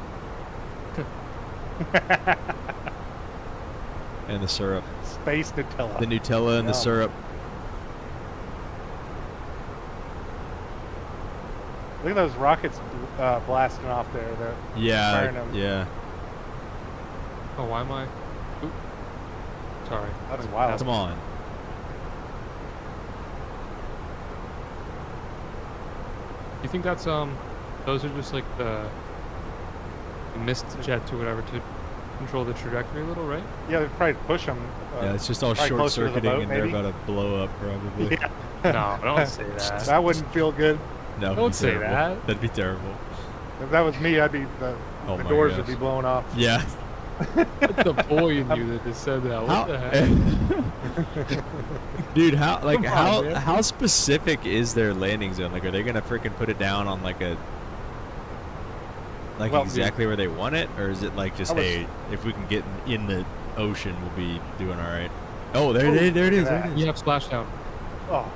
And the syrup. Space Nutella. The Nutella and the Yum. syrup. Look at those rockets blasting off there. They're firing Yeah, them. yeah. Oh, why am I? Oop. Sorry. That's wild. Come on. You think that's those are just like the mist jets or whatever to control the trajectory a little, right? Yeah, they'd probably push them. Yeah, it's just all probably closer to the short-circuiting boat, and they're maybe? about to blow up probably. Yeah. No, don't say that. That wouldn't feel good. That would Don't be say terrible. that. That'd be terrible. If that was me, I'd be the Oh my doors gosh. would be blown off. Yeah. That's the boy in you that just said that. What the heck? Dude, how Come on, man. how specific is their landing zone? Like, are they gonna freaking put it down on like a Well, exactly where they want it, or is it like just I was- hey, if we can get in the ocean, we'll be doing all right? Oh, there it Ooh, is. There it look is. at There that. it is. You have splashdown. Oh.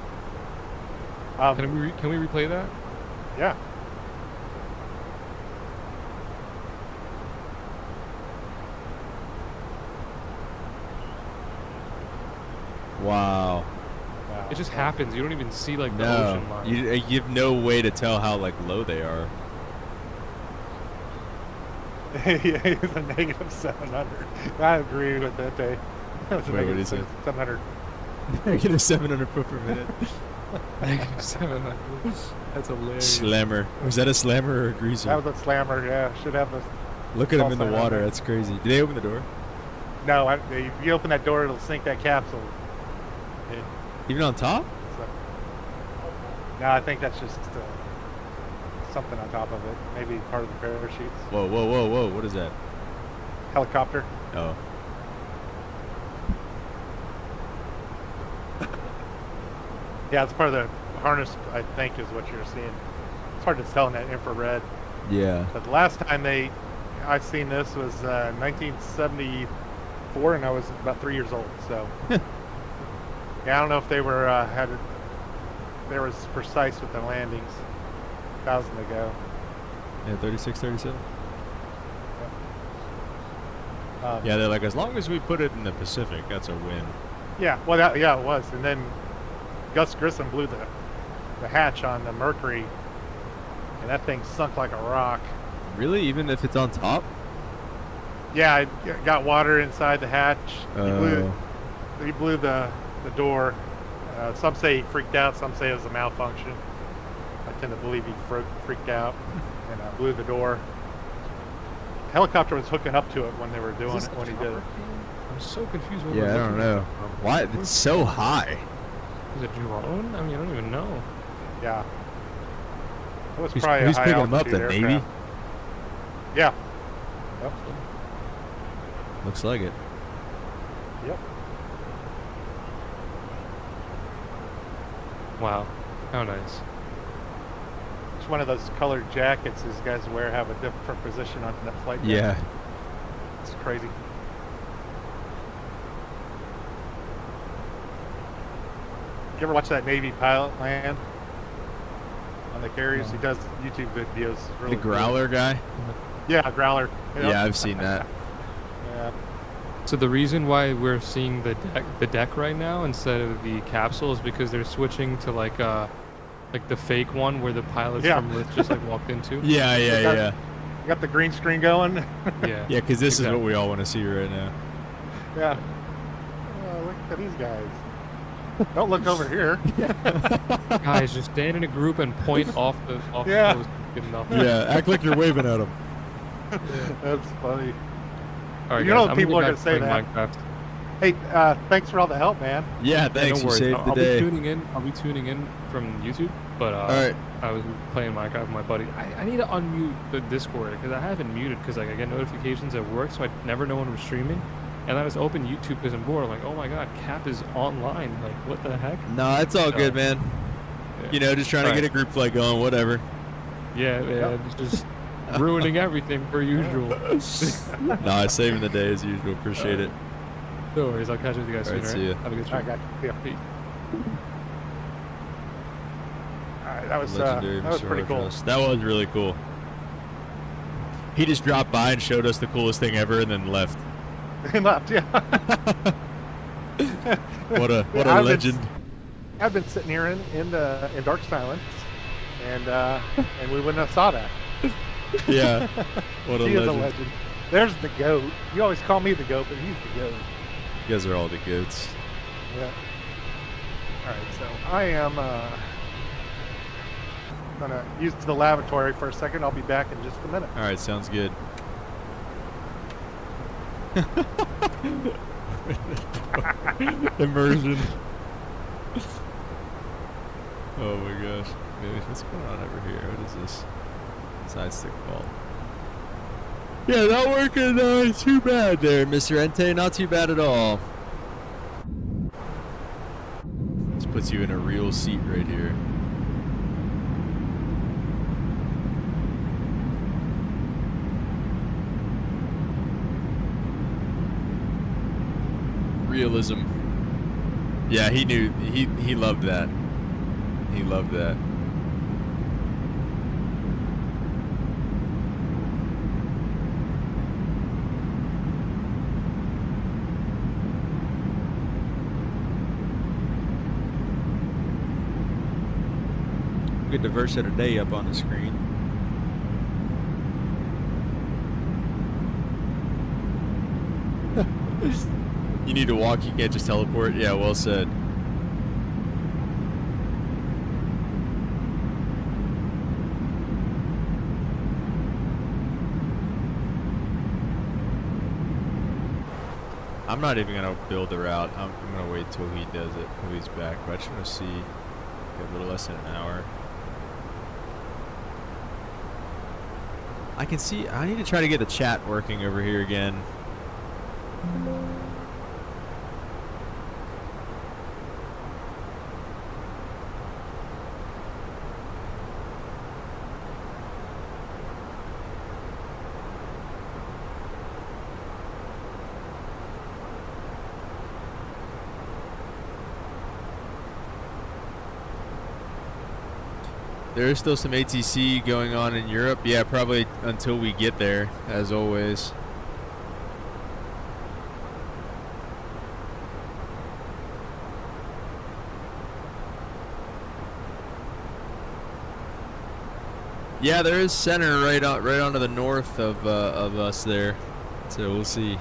Can we replay that? Yeah. Wow. Wow. It just happens. You don't even see like the No, ocean line. you have no way to tell how like low they are. Yeah, it's a negative 700. I agree with that day. That was a Wait, what negative is it? 700. Negative 700 foot per minute. Negative 700. That's hilarious. Slammer. Was that a slammer or a greaser? That was a slammer, yeah. Should have a... Look at him call in the sign on water. there. That's crazy. Did they open the door? No, if you open that door, it'll sink that capsule. Yeah, Even on top? so. No, I think that's just something on top of it. Maybe part of the parachutes. Whoa, whoa, whoa, whoa. What is that? Helicopter. Oh. Yeah, it's part of the harness, I think, is what you're seeing. It's hard to tell in that infrared. Yeah. But the last time I seen this was 1974, and I was about 3 years old. So, yeah, I don't know if they were they were as precise with the landings 1,000 ago. Yeah, 36, 37. Um, Yeah, they're like, as long as we put it in the Pacific, that's a win. Yeah, well, yeah, it was. And then Gus Grissom blew the hatch on the Mercury, and that thing sunk like a rock. Really? Even if it's on top? Yeah, it got water inside the hatch. Oh. He blew the door. Some say he freaked out. Some say it was a malfunction. I tend to believe he freaked out and blew the door. Helicopter was hooking up to it when they were doing Is it, this when the he did it. chopper? I'm so confused. What Yeah, we're I don't looking know. at. Why? It's so high. Is it drone? I mean, I don't even know. Yeah. It was Who's probably a high picking them up? The altitude Navy? aircraft. Yeah. Yep. Looks like it. Yep. Wow, how nice. Each one of those colored jackets these guys wear have a different position on that flight deck. Yeah. It's crazy. You ever watch that Navy pilot land on the carriers? No. He does YouTube videos. Really The cool. Growler guy? Yeah, Growler. Yep. Yeah, I've seen that. Yeah. So the reason why we're seeing the deck right now instead of the capsule is because they're switching to like the fake one where the pilots Yeah. from Lyft just like walked into. Yeah, yeah, got- yeah. You got the green screen going. Yeah. Yeah, because this is Exactly. what we all want to see right now. Yeah. Oh, look at these guys. Don't look over here. Guys, just stand in a group and point off Yeah. the coast. Good enough. Yeah, act like you're waving at them. That's funny. All right, You know guys, I'm people gonna are get gonna back say to that. playing Minecraft. Hey, thanks for all the help, man. Yeah, Yeah, thanks. no You worries. saved the I'll day. be tuning in. I'll be tuning in from YouTube, but All right. I was playing Minecraft with my buddy. I need to unmute the Discord because I haven't muted because like I get notifications at work, so I never know when we're streaming. And I was open YouTube because I'm bored. I'm like, oh my god, Cap is online. Like, what the heck? No, it's all good, man. Yeah. You know, just trying to All get right. a group flight going, whatever. Yeah, man, it's just ruining everything per usual. Nah, saving the day as usual. Appreciate it. No worries, I'll catch up with you guys All right, soon. see ya. Have a good I stream. got you. Yeah. Peace. All right, that was Legendary Mr. pretty cool. Hardress. That was really cool. He just dropped by and showed us the coolest thing ever, and then left. He left, yeah. What a I've legend. I've been sitting here in dark silence, and we wouldn't have saw that. Yeah. What a He is a legend. legend. There's the goat. You always call me the goat, but he's the goat. You guys are all the goats. Yeah. All right, so I am gonna use the lavatory for a second. I'll be back in just a minute. All right, sounds good. Immersion. Oh my gosh. Maybe what's going on over here? What is this? Side stick fault. Yeah, not working too bad there, Mr. Ente. Not too bad at all. This puts you in a real seat right here. Realism. Yeah, he knew. He loved that. He loved that. Get the verse of the day up on the screen. You need to walk, you can't just teleport. Yeah, well said. I'm not even gonna build the route. I'm gonna wait till he does it, till he's back. But I just wanna see a little less than an hour. I can see, I need to try to get the chat working over here again. There is still some ATC going on in Europe. Yeah, probably until we get there, as always. Yeah, there is center right onto the north of us there, so we'll see.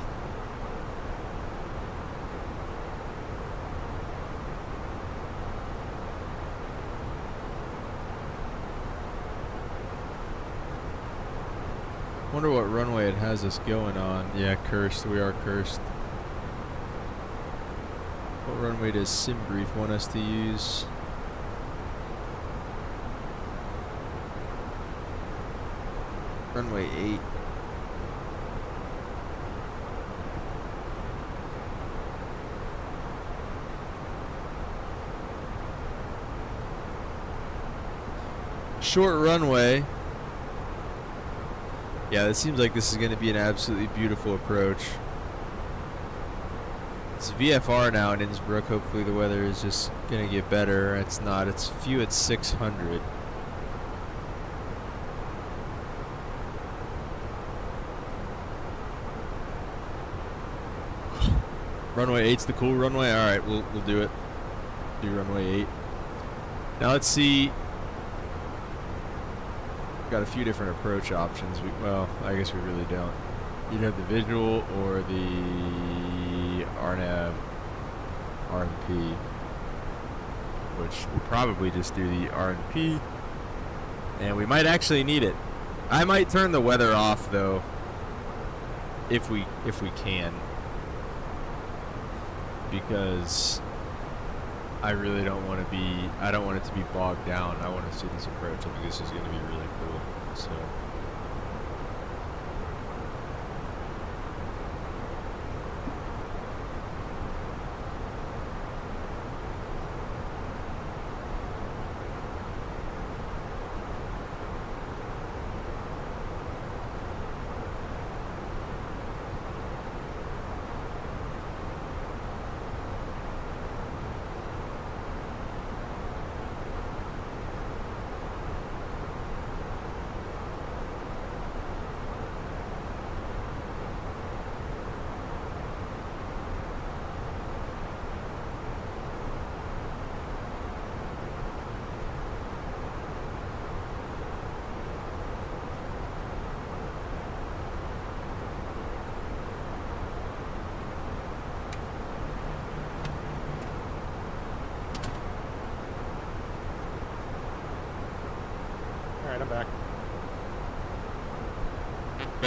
Wonder what runway it has us going on. Yeah, cursed. We are cursed. What runway does SimBrief want us to use? Runway 8. Short runway. Yeah, it seems like this is going to be an absolutely beautiful approach. It's VFR now in Innsbruck. Hopefully the weather is just going to get better. It's not. It's few at 600. Runway 8's the cool runway. All right, we'll do it. Do runway 8. Now let's see. Got a few different approach options. Well, I guess we really don't. You'd have the visual or the RNAV RNP, which we'll probably just do the RNP, and we might actually need it. I might turn the weather off though, if we can, because I really don't want to be. I don't want it to be bogged down. I want to see this approach. I think this is going to be really cool. So.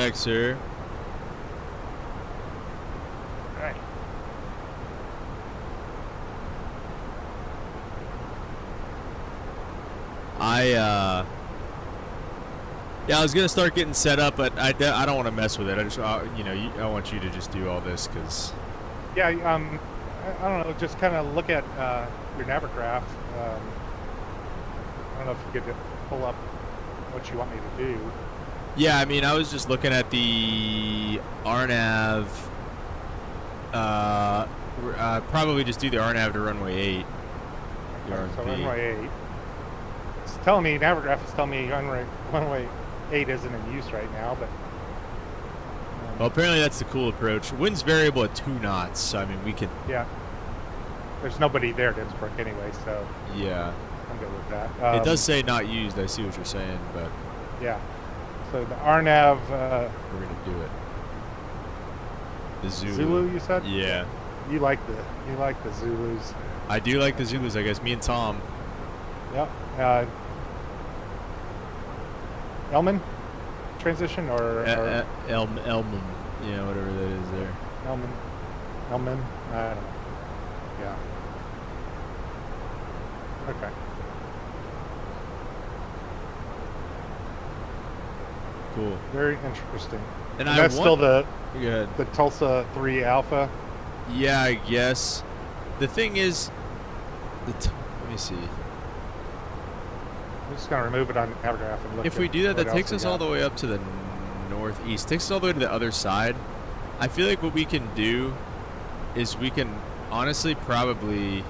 back, sir. All right. Yeah, I was gonna start getting set up, but I don't want to mess with it. I just, you know, I want you to just do all this because. Yeah, I don't know, just kind of look at your Navigraph. I don't know if you could pull up what you want me to do. Yeah, I mean, I was just looking at the RNAV. Probably just do the RNAV to runway 8. Okay, so runway 8. It's telling me, Navigraph is telling me runway 8 isn't in use right now, but. Well, apparently that's the cool approach. Wind's variable at 2 knots, so I mean, we can. Yeah. There's nobody there at Innsbruck anyway, so. Yeah. I'm good with that. It does say not used. I see what you're saying, but. Yeah. So the RNAV. We're gonna do it. The Zulu. Zulu, you said? Yeah. You like the Zulus. I do like the Zulus. I guess me and Tom. Yeah. Elman transition or Elman, you know, whatever that is there. Elman. I don't know. Yeah. Okay. Cool. Very interesting. And that's still the good. The Tulsa 3 Alpha. Yeah, I guess. The thing is, let me see. I'm just gonna remove it on Navigraph and look. If we do that, that takes us all the way up to the northeast. Takes us all the way to the other side. I feel like what we can do is we can honestly probably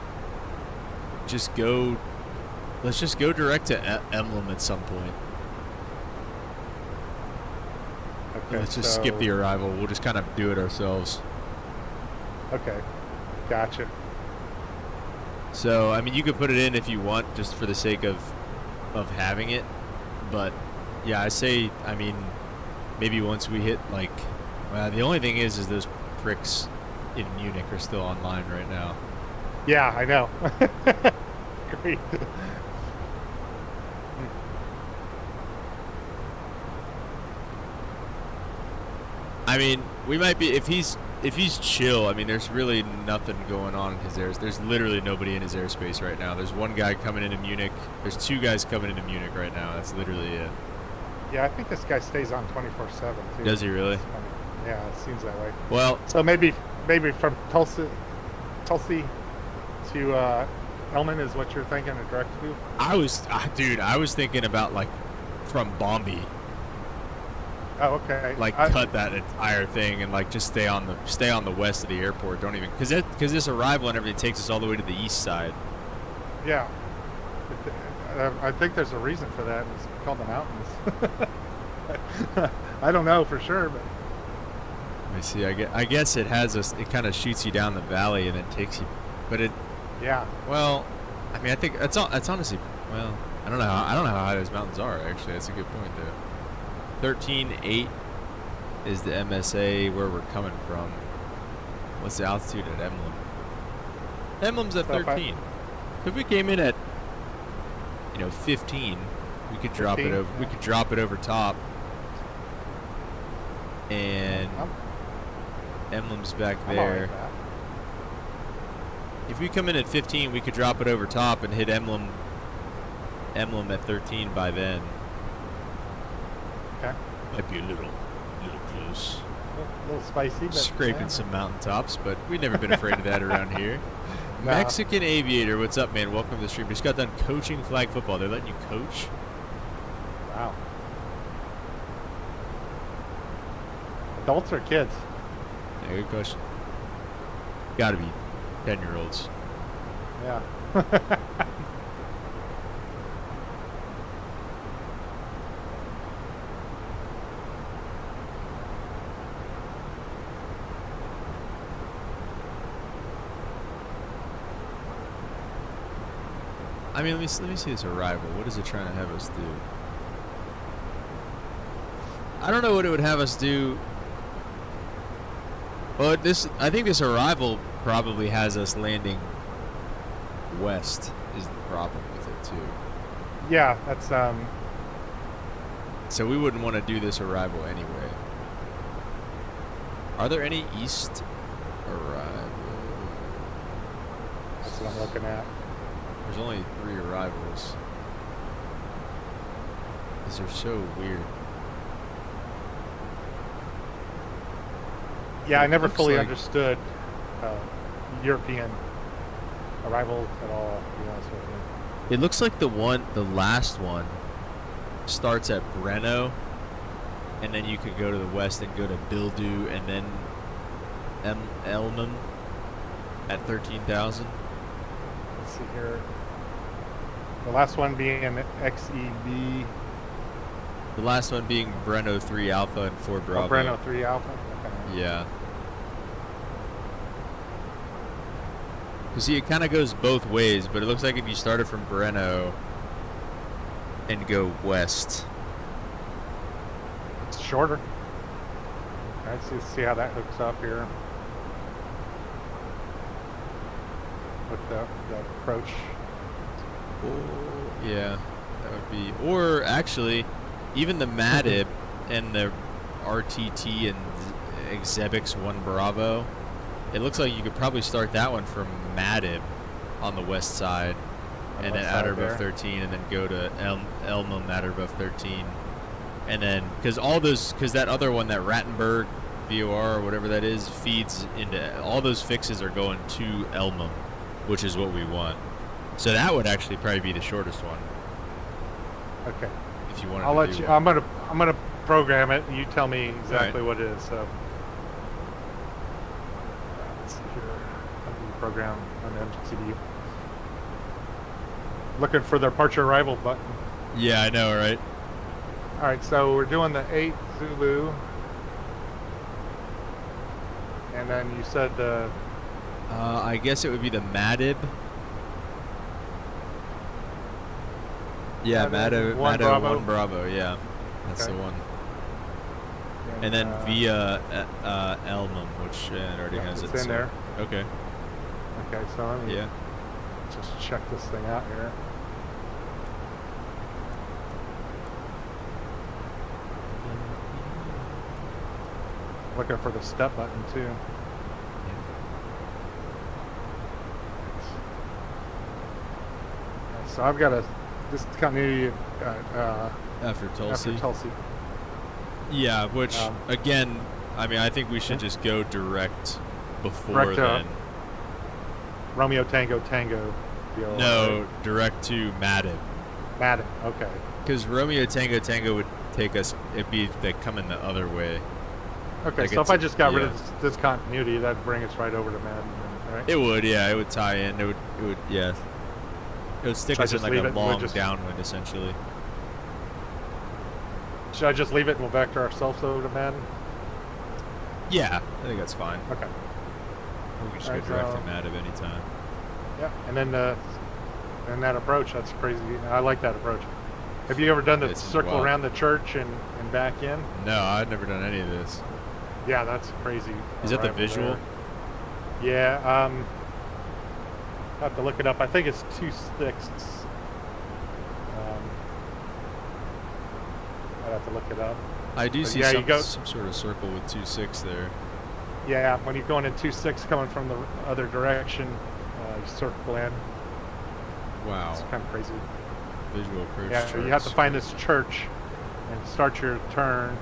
just go. Let's just go direct to Emblem at some point. Okay, let's just skip the arrival. We'll just kind of do it ourselves. Okay, gotcha. So I mean, you could put it in if you want, just for the sake of having it. But yeah, I say, I mean, maybe once we hit like, well, the only thing is those pricks in Munich are still online right now. Yeah, I know. Great. I mean, we might be, if he's chill. I mean, there's really nothing going on in his airspace. There's literally nobody in his airspace right now. There's one guy coming into Munich. There's 2 guys coming into Munich right now. That's literally it. Yeah, I think this guy stays on 24/7 too. Does he really? Yeah, it seems that way. Well, so maybe from Tulsa to Elman is what you're thinking, a direct move? Dude, I was thinking about like from Bombay. Oh, okay. Like cut that entire thing and like just stay on the west of the airport. Don't even because this arrival and everything takes us all the way to the east side. Yeah, I think there's a reason for that. It's called the mountains. I don't know for sure, but let me see. I guess it has us. It kind of shoots you down the valley and then takes you. But it. Yeah. Well, I mean, I think it's honestly. Well, I don't know how high those mountains are. Actually, that's a good point though. 13.8 is the MSA where we're coming from. What's the altitude at Emblem? Emblem's at 13. If we came in at 15, we could drop it over. We could drop it over top, and Emblem's back there. If we come in at 15, we could drop it over top and hit Emblem at 13 by then. Okay. Might be a little close. A little spicy, but scraping some mountaintops, but we've never been afraid of that around here. No. Mexican Aviator, what's up, man? Welcome to the stream. Just got done coaching flag football. They're letting you coach? Wow. Adults or kids? Yeah, good question. Gotta be 10-year-olds. Yeah. I mean, let me see this arrival. What is it trying to have us do? I don't know what it would have us do. Well, I think this arrival probably has us landing west is the problem with it too. Yeah, that's So we wouldn't want to do this arrival anyway. Are there any east arrivals? That's what I'm looking at. There's only 3 arrivals. These are so weird. Yeah, I never Looks fully like- understood European arrivals at all, to be honest with you. It looks like the last one starts at Breno, and then you could go to the west and go to Bildu, and then Elmham at 13,000. Let's see here. The last one being an XEB. The last one being Breno 3 Alpha and 4 Bravo. Breno 3 Alpha. Okay. Yeah. You see, it kind of goes both ways, but it looks like if you started from Breno and go west. It's shorter. All right, so let's see how that hooks up here with the approach. Oh, yeah, that would be. Or actually, even the Madib and the RTT and Xebix 1 Bravo, it looks like you could probably start that one from Madib on the west side, and then outer above 13, and then go to Elmham outer above 13, and then because that other one, that Rattenberg VOR or whatever that is, feeds into all those fixes are going to Elmham, which is what we want. So that would actually probably be the shortest one. Okay. If you wanted I'll to let do you. one. I'm gonna program it, and you tell me exactly what it is. So let's see here. How do you program on MCD? Looking for the departure arrival button. Yeah, I know, right? All right, so we're doing the 8 Zulu, and then you said the. I guess it would be the Madib. Yeah, Madib, Madib 1 Bravo. 1 Bravo, yeah. That's Okay. the one. And then via Elmham, which it already yeah, has it's it. in there. Okay. Okay, so let me Yeah. just check this thing out here. Looking for the step button too. So I've got a discontinuity After Tulsi. after Tulsi. Yeah, which Um, again, I mean, I think we should just go direct before Direct to then. Romeo Tango Tango. deal, No, right? direct to Madib. Madden. Okay. Because Romeo Tango Tango would take us, it'd be like coming the other way. Okay. Like So if it's- I just got rid yeah. of this continuity, that'd bring us right over to Madden, then, right? It would, yeah, it would tie in. It would, yeah. It would stick Should I us in just like leave a it? We'll long just- downwind, essentially. Should I just leave it and we'll vector ourselves over to Madden? Yeah, I think that's fine. Okay. We can just Alright, go direct so- to Madib anytime. Yeah. And then that approach, that's crazy. I like that approach. Have you ever done the It's circle wild. around the church and back in? No, I've never done any of this. Yeah, that's crazy. Is that the arrival visual? there. Yeah. I have to look it up. I think it's 2/6. I'd have to look it up. I do But see yeah, you some, go- some sort of circle with 2.6 there. Yeah, when you're going in 2/6 coming from the other direction, you circle in. Wow. It's kind of crazy. Visual approach. Yeah, you have to find this church and start your turn.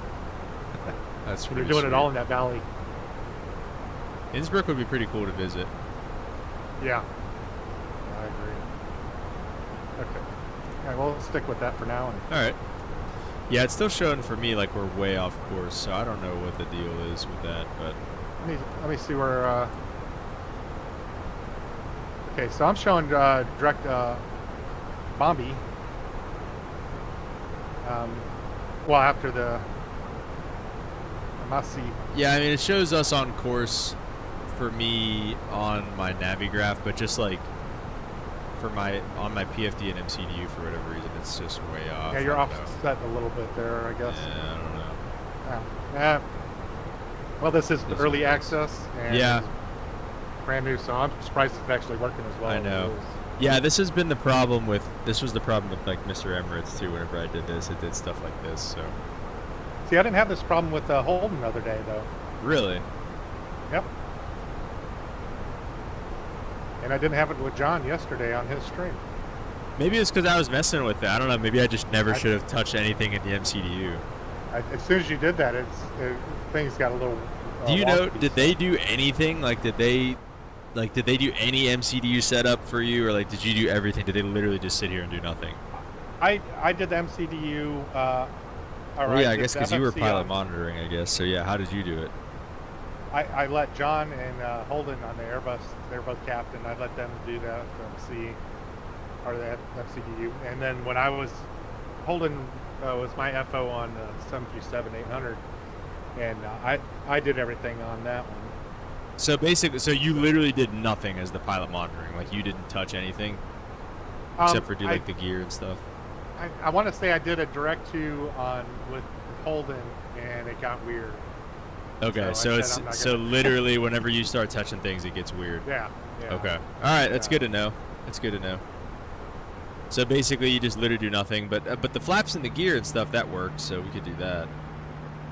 That's You're pretty doing it all sweet. in that valley. Innsbruck would be pretty cool to visit. Yeah. I agree. Okay. All right, well, let's stick with that for now. And All right. Yeah, it's still showing for me like we're way off course, so I don't know what the deal is with that, but let me see where. Okay, so I'm showing direct Bombi. Well, after the Masi. yeah, I mean it shows us on course for me on my Navigraph, but just like for on my PFD and MCDU for whatever reason it's just way off. Yeah, you're I don't know. offset a little bit there, I guess. Yeah, I don't know. Yeah. Well, this is This early is- access and Yeah. brand new, so I'm surprised it's actually working as well. I as it know. is. Yeah, this was the problem with like Mr. Emirates too. Whenever I did this, it did stuff like this. So See, I didn't have this problem with Holden the other day, though. really, Yep. And I didn't have it with John yesterday on his stream. Maybe it's because I was messing with it. I don't know. Maybe I just never should have touched anything in the MCDU. As soon as you did that, things got a little. Do you know? wonky, Did they do anything? Like, did they do any MCDU setup for you, or like, did you do everything? Did they literally just sit here and do nothing? I did the MCDU. Well, yeah, I guess because you were pilot monitoring, I guess. So yeah, how did you do it? I let John and Holden on the Airbus. They're both captain. I let them do that MC or the MCDU. And then when I was Holden was my FO on 737-800, and I did everything on that one. So basically, so you literally did nothing as the pilot monitoring. Like, you didn't touch anything except for do like the gear and stuff. I want to say I did a direct to on with Holden, and it got weird. Okay, so so literally whenever you start touching things, it gets weird. Yeah. Okay. All right, that's good to know. That's good to know. So basically, you just literally do nothing, but the flaps and the gear and stuff that works, so we could do that.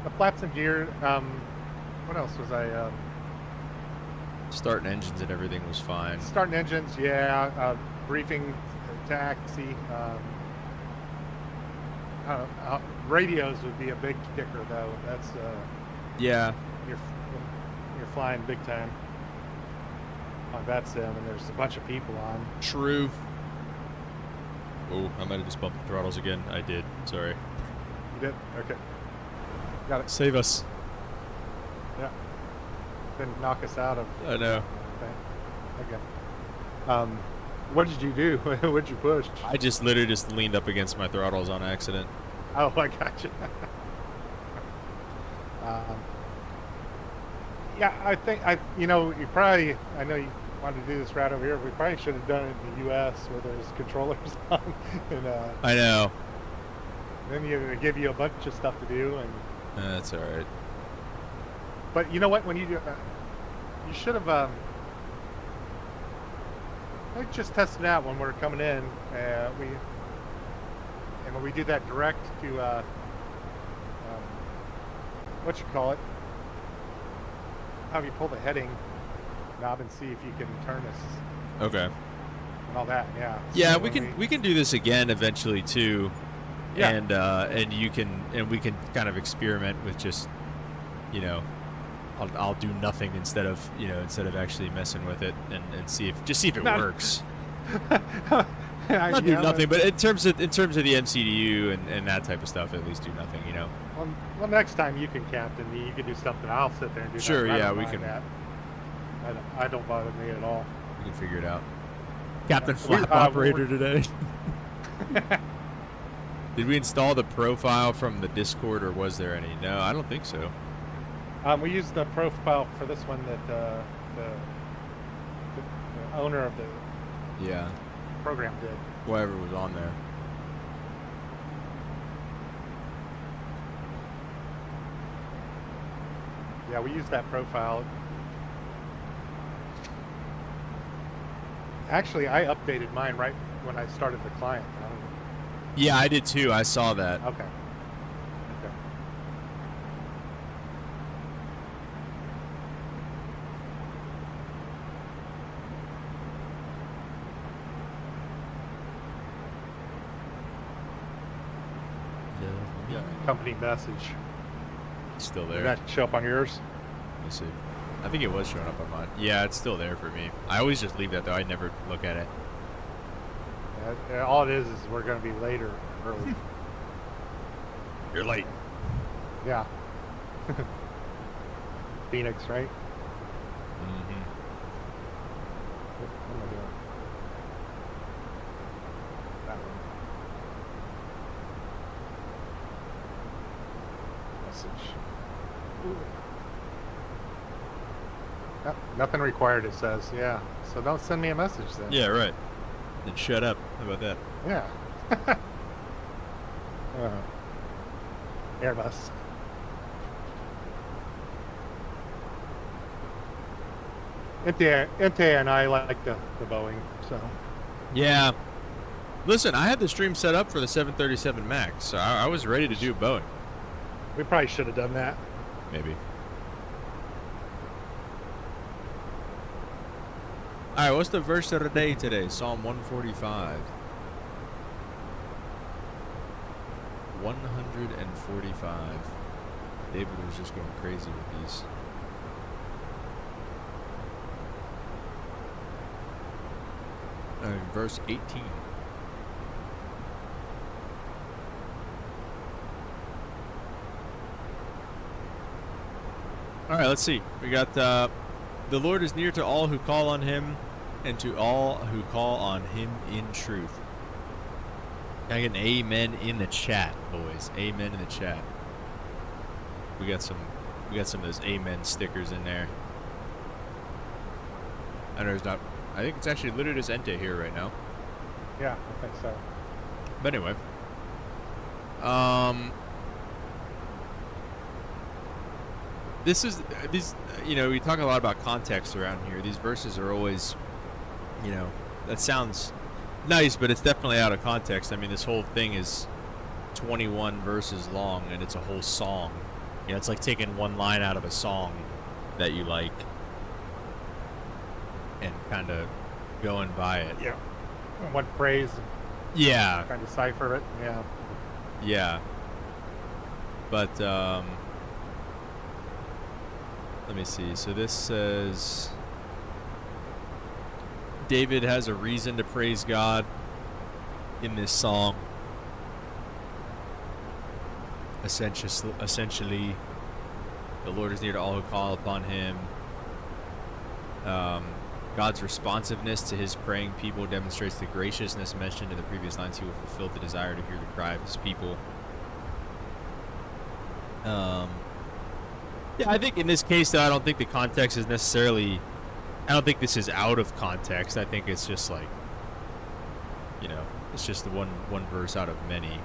The flaps and gear. What else was I? Starting engines and everything was fine. Starting engines, yeah. Briefing, taxi. Radios would be a big kicker, though. That's yeah. You're flying big time on that sim, and there's a bunch of people on. True. Oh, I might have just bumped the throttles again. I did. Sorry. You did? Okay. Got it. Save us. Yeah. Didn't knock us out of. I know. Okay. What did you do? What did you push? I just literally just leaned up against my throttles on accident. Oh, I got you. Yeah, I think you probably, I know you wanted to do this right over here. We probably should have done it in the U.S. where there's controllers on. And, I know. Then they give you a bunch of stuff to do, and. That's all right. But you know what? When you do, you should have. I just tested it out when we're coming in. When we do that direct to what you call it. Have you pull the heading knob and see if you can turn this. Okay. And all that, yeah. Yeah, so we can do this again eventually too. Yeah. And we can kind of experiment with just, I'll do nothing instead of actually messing with it and see if it works. Not do nothing, but in terms of the MCDU and that type of stuff, at least do nothing, Well, next time you can captain me. You can do something. I'll sit there and do. Sure, that. Yeah, we can. That. I don't bother me at all. We can figure it out. Captain Flap operator today. Did we install the profile from the Discord, or was there any? No, I don't think so. We used the profile for this one that the owner of the program did. Whatever was on there. Yeah, we used that profile. Actually, I updated mine right when I started the client. Yeah, I did too. I saw that. Okay. Yeah, company message. It's still there. Did that show up on yours? Let me see. I think it was showing up on mine. Yeah, it's still there for me. I always just leave that though. I never look at it. Yeah, all it is we're going to be later early. You're late. Yeah. Phoenix, right? Mm-hmm. What am I doing? That one. Message. Nothing required, it says. Yeah. So don't send me a message then. Yeah, right. Then shut up. How about that? Yeah. Airbus. Empty and I like the Boeing, so. Yeah. Listen, I had the stream set up for the 737 MAX, so I was ready to do Boeing. We probably should have done that. Maybe. All right, what's the verse of the day today? Psalm 145. 145. David was just going crazy with these. Verse 18. All right, let's see. We got the Lord is near to all who call on him, and to all who call on him in truth. Can I get an amen in the chat, boys? Amen in the chat. We got some of those amen stickers in there. I know there's not. I think it's actually literally just Ente here right now. Yeah, I think so. But anyway, this is these. You know, we talk a lot about context around here. These verses are always, you know, that sounds nice, but it's definitely out of context. I mean, this whole thing is 21 verses long, and it's a whole song. You know, it's like taking one line out of a song that you like and kind of going by it. Yeah. One phrase. Yeah. Kind of decipher it. Yeah. Yeah. But let me see. So this says David has a reason to praise God in this song. Essentially, the Lord is near to all who call upon him. God's responsiveness to his praying people demonstrates the graciousness mentioned in the previous lines. He will fulfill the desire to hear the cry of his people. Yeah, I think in this case, though, I don't think the context is necessarily... I don't think this is out of context. I think it's just like, you know, it's just the one verse out of many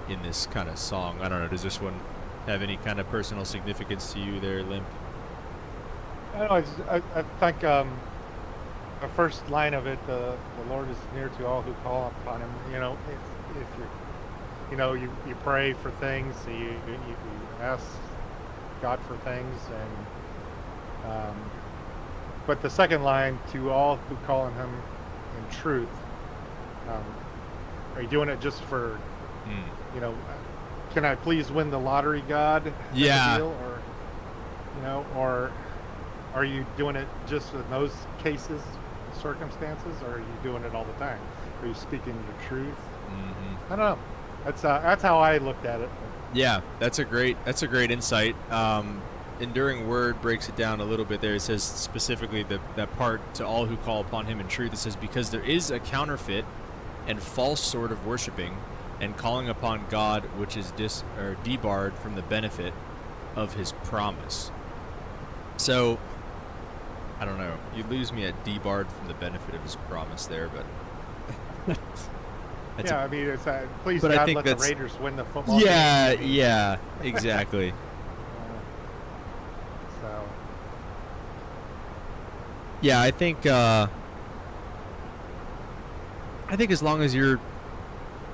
in this kind of song. I don't know. Does this one have any kind of personal significance to you there, Limp? I don't know. I think the first line of it, the Lord is near to all who call upon him. You know, if you're, you know, you pray for things, you ask God for things, and but the second line, to all who call on him in truth. Are you doing it just for, you know, can I please win the lottery, God? Yeah. Deal? Or, you know, or are you doing it just in those cases, circumstances, or are you doing it all the time? Are you speaking your truth? Mm-hmm. I don't know. That's how I looked at it. Yeah, that's a great insight. Enduring Word breaks it down a little bit there. It says specifically that part, to all who call upon him in truth. It says, because there is a counterfeit and false sort of worshiping and calling upon God, which is debarred from the benefit of his promise. So, I don't know. You lose me at debarred from the benefit of his promise there, but... yeah, I mean, it's please but God, I think let the Raiders win the football game. Yeah, exactly. So... Yeah, I think as long as you're,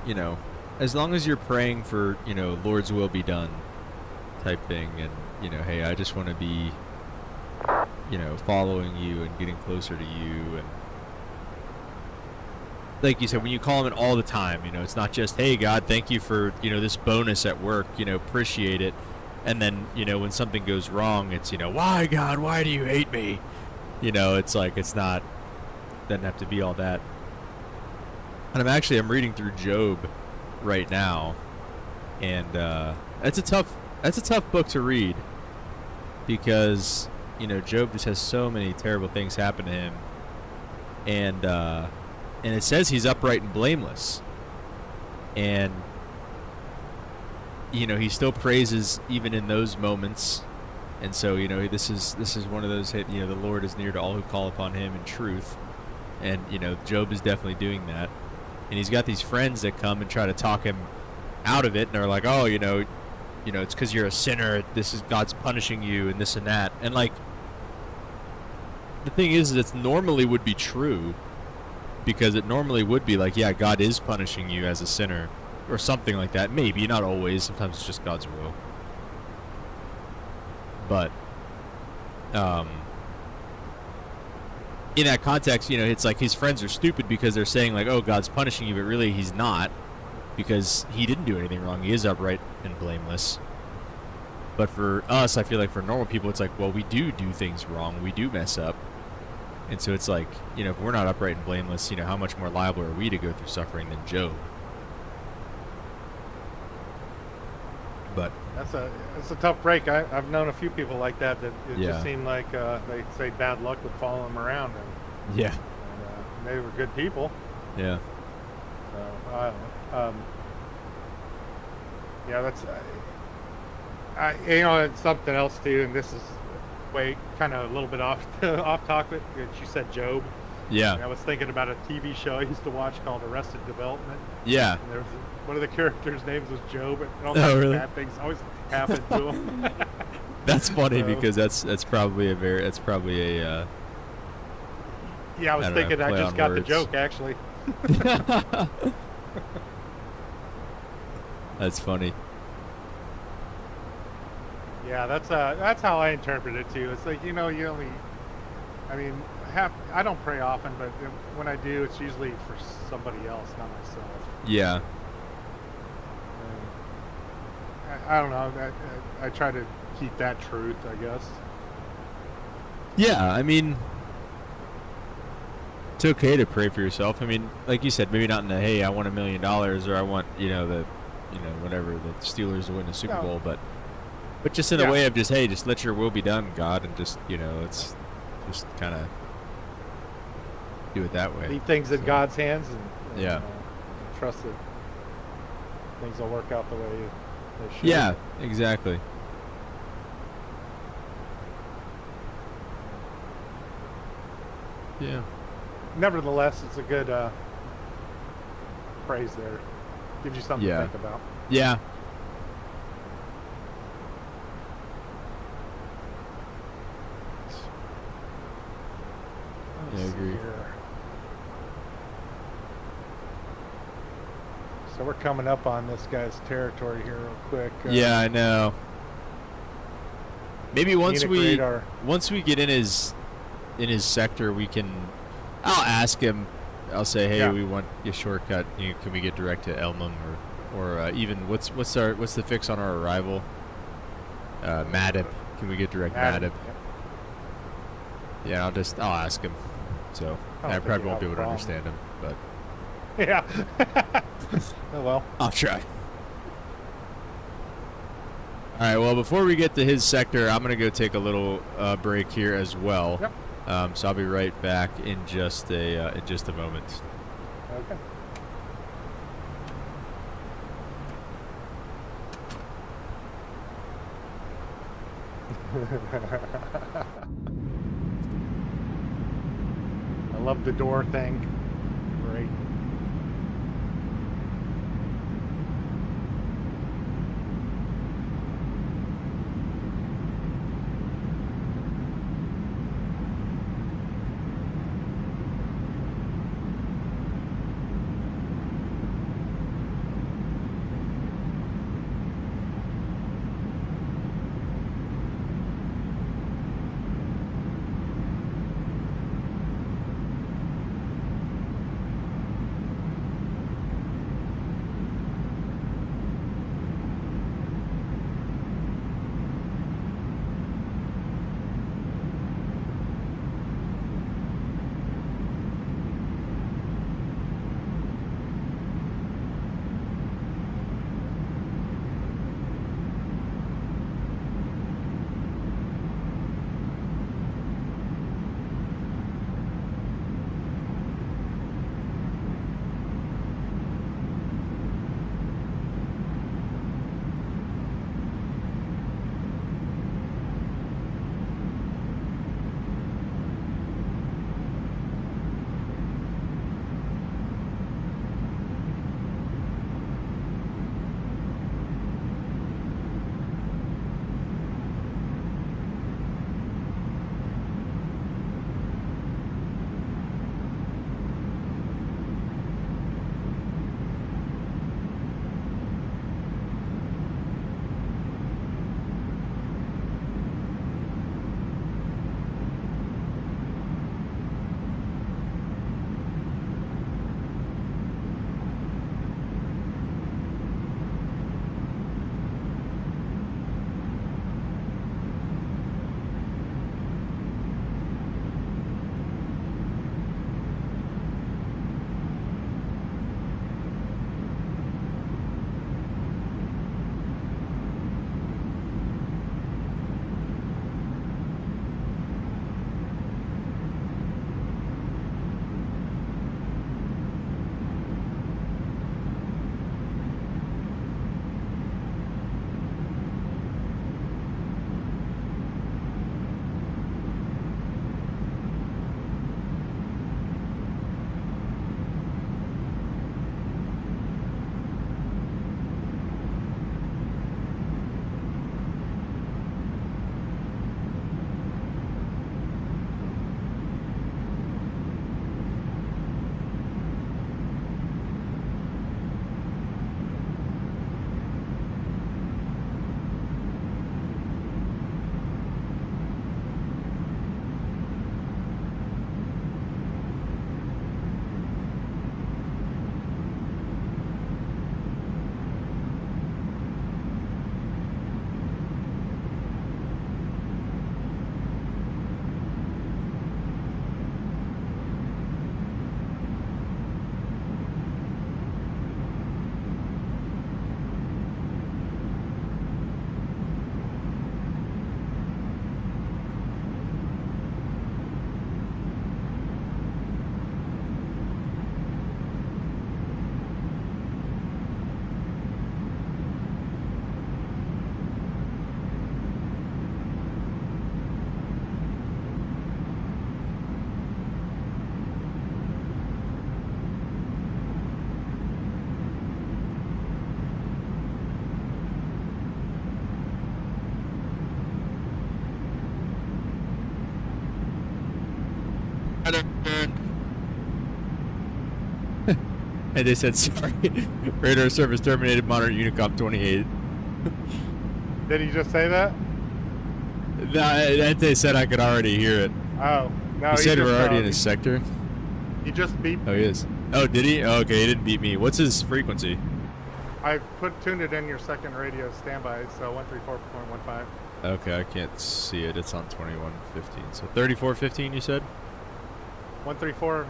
you know, as long as you're praying for, you know, Lord's will be done type thing, and, you know, hey, I just want to be, you know, following you and getting closer to you, and like you said, when you call him it all the time, you know, it's not just, hey, God, thank you for, you know, this bonus at work, you know, appreciate it. And then, you know, when something goes wrong, it's, you know, why, God, why do you hate me? You know, it's like, it's not, doesn't have to be all that. And I'm reading through Job right now, and it's a tough book to read, because, you know, Job just has so many terrible things happen to him, and it says he's upright and blameless, and, you know, he still praises even in those moments. And so, you know, this is one of those, you know, the Lord is near to all who call upon him in truth. And, you know, Job is definitely doing that. And he's got these friends that come and try to talk him out of it, and they're like, oh, you know, it's because you're a sinner, this is God's punishing you, and this and that. And, like, the thing is it normally would be true, because it normally would be like, yeah, God is punishing you as a sinner, or something like that. Maybe, not always. Sometimes it's just God's will. But, in that context, you know, it's like his friends are stupid because they're saying like, oh, God's punishing you, but really he's not, because he didn't do anything wrong. He is upright and blameless. But for us, I feel like for normal people, it's like, well, we do things wrong. We do mess up. And so it's like, you know, if we're not upright and blameless, you know, how much more liable are we to go through suffering than Job? But That's a tough break. I've known a few people like that it Yeah. just seemed like they say bad luck would follow them around, and, yeah, they were good people. yeah, So I don't know. Yeah, that's you know, it's something else too, and this is way kind of a little bit off off topic. You said Job. yeah, And I was thinking about a TV show I used to watch called Arrested Development. yeah. And there was one of the characters' names was Job, and all Oh, kinds really? of bad things always happened to him. That's funny So- because that's probably a Yeah, I was I don't know, thinking I play just on got the words. joke actually. that's funny. Yeah, that's how I interpret it too. It's like, you know, you only, I mean, I don't pray often, but when I do, it's usually for somebody else, not myself. Yeah, I don't know. I try to keep that truth, I guess. yeah. I mean, it's okay to pray for yourself. I mean, like you said, maybe not in the hey, I want $1 million or I want whatever the Steelers to win the Super No. Bowl, but just in the Yeah. way of just hey, just let your will be done, God, and just it's just kind of do it that way. Leave things in So, God's hands, and Yeah. trust that things will work out the way they should. Yeah, exactly. Yeah. Nevertheless, it's a good praise there. Gives you something Yeah. to think about. Yeah. Let's Yeah, I see agree. here. So we're coming up on this guy's territory here real quick. Yeah, I know. Maybe once Munich we radar. get in his sector, we can. I'll ask him. I'll say, hey, Yeah. we want a shortcut. Can we get direct to Elmham or even what's the fix on our arrival? Madib. Can we get direct Madib? Yep. Yeah, I'll ask him. So I don't I think probably you won't be have able a to understand him, but Yeah. Oh well. I'll try. All right. Well, before we get to his sector, I'm gonna go take a little break here as well. Yep. So I'll be right back in just a moment. Okay. I love the door thing. Great. And they said, sorry, radar service terminated, monitor Unicom 28. Did he just say that? That they said I could already hear it. Oh, no. He said just, we're already in his sector. He just beeped. Oh, he is. Oh, did he? Oh, okay, he didn't beat me. What's his frequency? I tuned it in your second radio standby, so 134.15. Okay, I can't see it. It's on 2115. So 3415, you said? 134,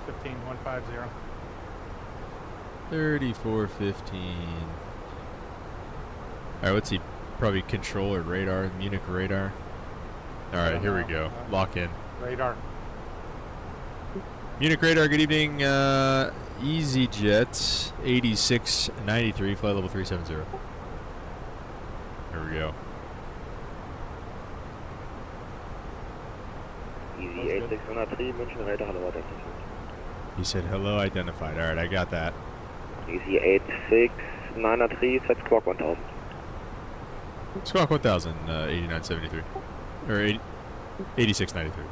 15, 150. 3415. Alright, what's he? Probably controller radar, Munich radar. Alright, here we go. Lock in. Radar. Munich radar, good evening. EasyJet 8693, flight level 370. Here we go. Easy 8693, München radar, hello identified. He said hello identified. Alright, I got that. Easy 8693, set squawk 1000. Squawk 1000, 8973. Or 8693.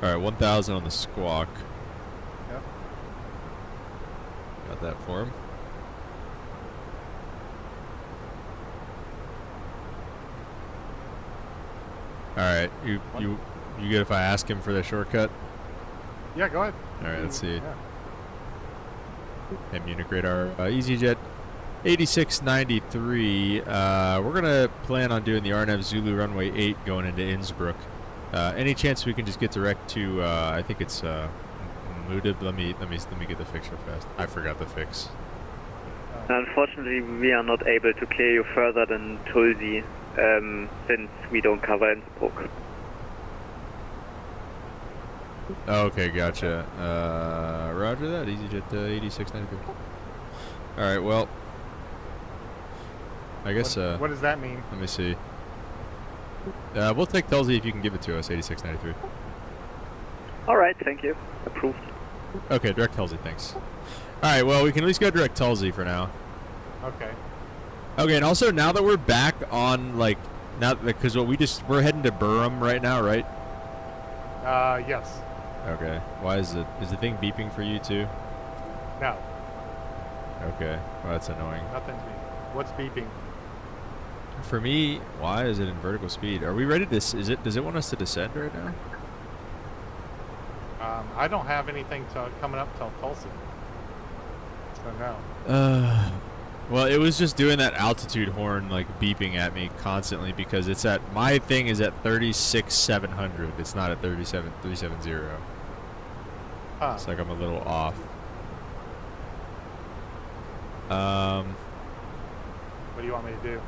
Alright, 1000 on the squawk. Yep. Got that for him. Alright, you good if I ask him for the shortcut? Yeah, go ahead. Alright, let's see. Yeah. And Munich radar, EasyJet 8693. We're gonna plan on doing the RNAV Zulu runway 8 going into Innsbruck. Any chance we can just get direct to? I think it's Mudib. Let me get the fix real fast. I forgot the fix. Unfortunately, we are not able to clear you further than Tulsi, since we don't cover Innsbruck. Okay, gotcha. Roger that. EasyJet 8693. All right. Well, I guess. What does that mean? Let me see. We'll take Tulsi if you can give it to us. 8693. Alright, thank you. Approved. Okay, direct Tulsi. Thanks. All right. Well, we can at least go direct Tulsi for now. Okay. Okay, and also now that we're back on because we're heading to Burham right now, right? Yes. Okay. Why is the thing beeping for you too? No. Okay. Well, that's annoying. Nothing's beeping. What's beeping? For me, why is it in vertical speed? Are we ready to? Does it want us to descend right now? I don't have anything coming up till Tulsi. So no. Well, it was just doing that altitude horn like beeping at me constantly because it's at my thing is at 36,700. It's not at 37,370. Huh. It's like I'm a little off. What do you want me to do?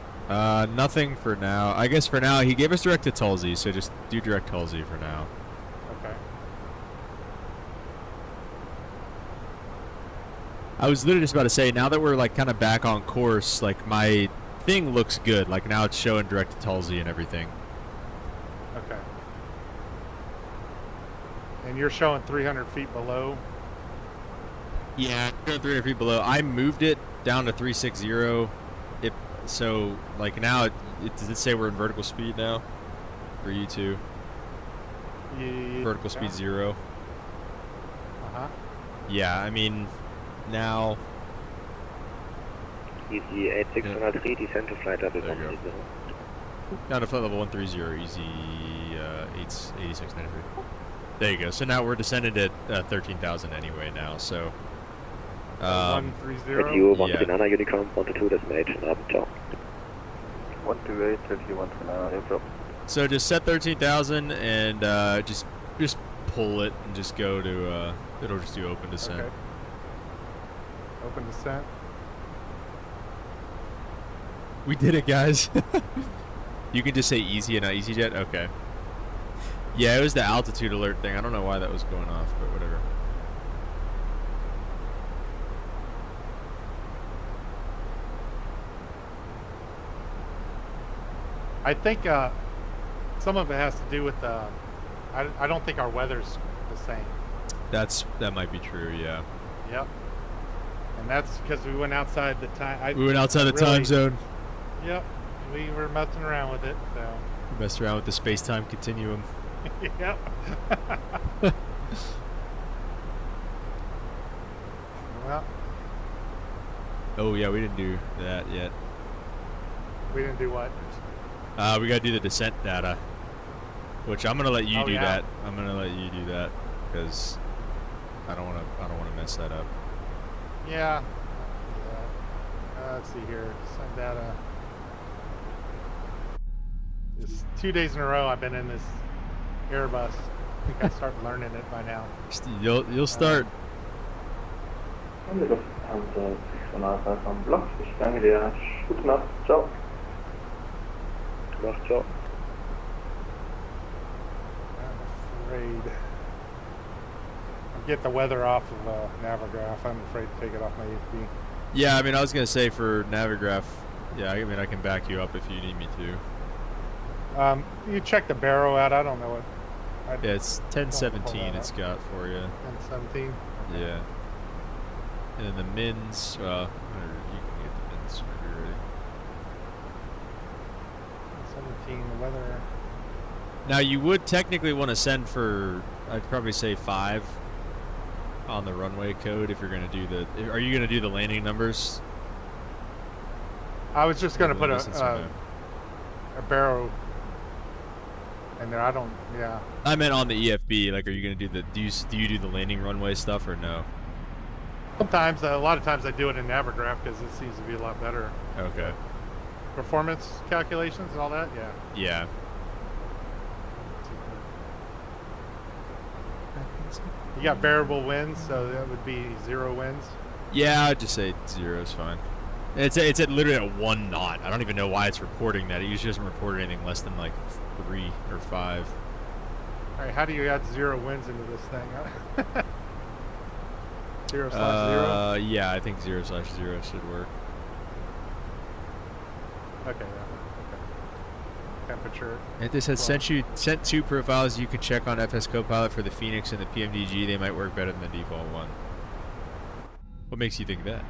Nothing for now. I guess for now he gave us direct to Tulsi, so just do direct Tulsi for now. Okay. I was literally just about to say, now that we're like kind of back on course, like my thing looks good. Like now it's showing direct to Tulsi and everything. Okay. And you're showing 300 feet below. Yeah, 300 feet below. I moved it down to 360. So like now, does it say we're in vertical speed now? For you two? Yeah. Vertical speed 0. Uh-huh. Yeah, I mean, now. Easy 8693, descend to flight level There you 130. Down to flight level 130, easy 8693. There you go. So now we're descended at 13,000 anyway now, so. 130. At you, 1 yeah. banana unicorn, 122 destination, Abenteuer. 128, 51 for now, April. So just set 13,000 and just pull it and just go to, it'll just do open descent. Okay. Open descent. We did it, guys. You can just say easy and not EasyJet? Okay. Yeah, it was the altitude alert thing. I don't know why that was going off, but whatever. I think some of it has to do with I don't think our weather's the same. That might be true, yeah. Yep. And that's because we went outside the time. We went outside the time zone. Yep. We were messing around with it, so. We messed around with the space-time continuum. Yep. Oh yeah, we didn't do that yet. We didn't do what? We gotta do the descent data, which I'm gonna let you Oh, do yeah. that. I'm gonna let you do that because I don't wanna mess that up. Yeah. Let's see here. Send data. It's 2 days in a row I've been in this Airbus. I think I start learning it by now. You'll start. Und die Lufthansa 603 vom Block, ich danke dir. Gute Nacht, ciao. Mach, ciao. I'm afraid. I'll get the weather off of Navigraph. I'm afraid to take it off my EFB. Yeah, I mean, I was gonna say for Navigraph. Yeah, I mean, I can back you up if you need me to. You check the barrow out. I don't know what. Yeah, it's Pull 1017. that It's up. got for you. 1017. Yeah. And then the mins. You can get the mins whenever you're ready. 17. The weather. Now you would technically want to send for, I'd probably say 5 on the runway code if you're going to do the. Are you going to do the landing numbers? I was just going to put Distance or no? a barrow in there. I don't. Yeah. I meant on the EFB. Like, are you going to do the? Do you do the landing runway stuff or no? Sometimes, a lot of times, I do it in Navigraph because it seems to be a lot better. Okay. Performance calculations and all that. Yeah. Yeah. You got variable winds, so that would be 0 winds. Yeah, I'd just say 0 is fine. It's at literally at 1 knot. I don't even know why it's reporting that. It usually doesn't report anything less than like 3 or 5. All right, how do you add 0 winds into this thing? 0/0. Yeah, I think 0/0 should work. Okay. Okay. Temperature. And this has sent 2 profiles you can check on FS Copilot for the FENIX and the PMDG. They might work better than the default one. What makes you think that?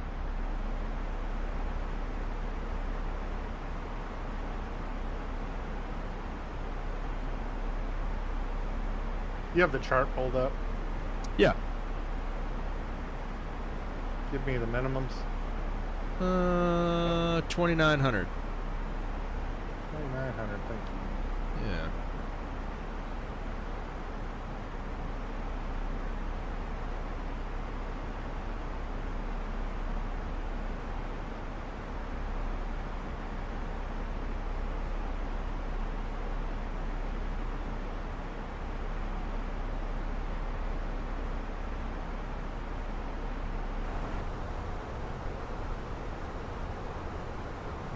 You have the chart pulled up. Yeah. Give me the minimums. 2,900. 2,900. Thank you. Yeah.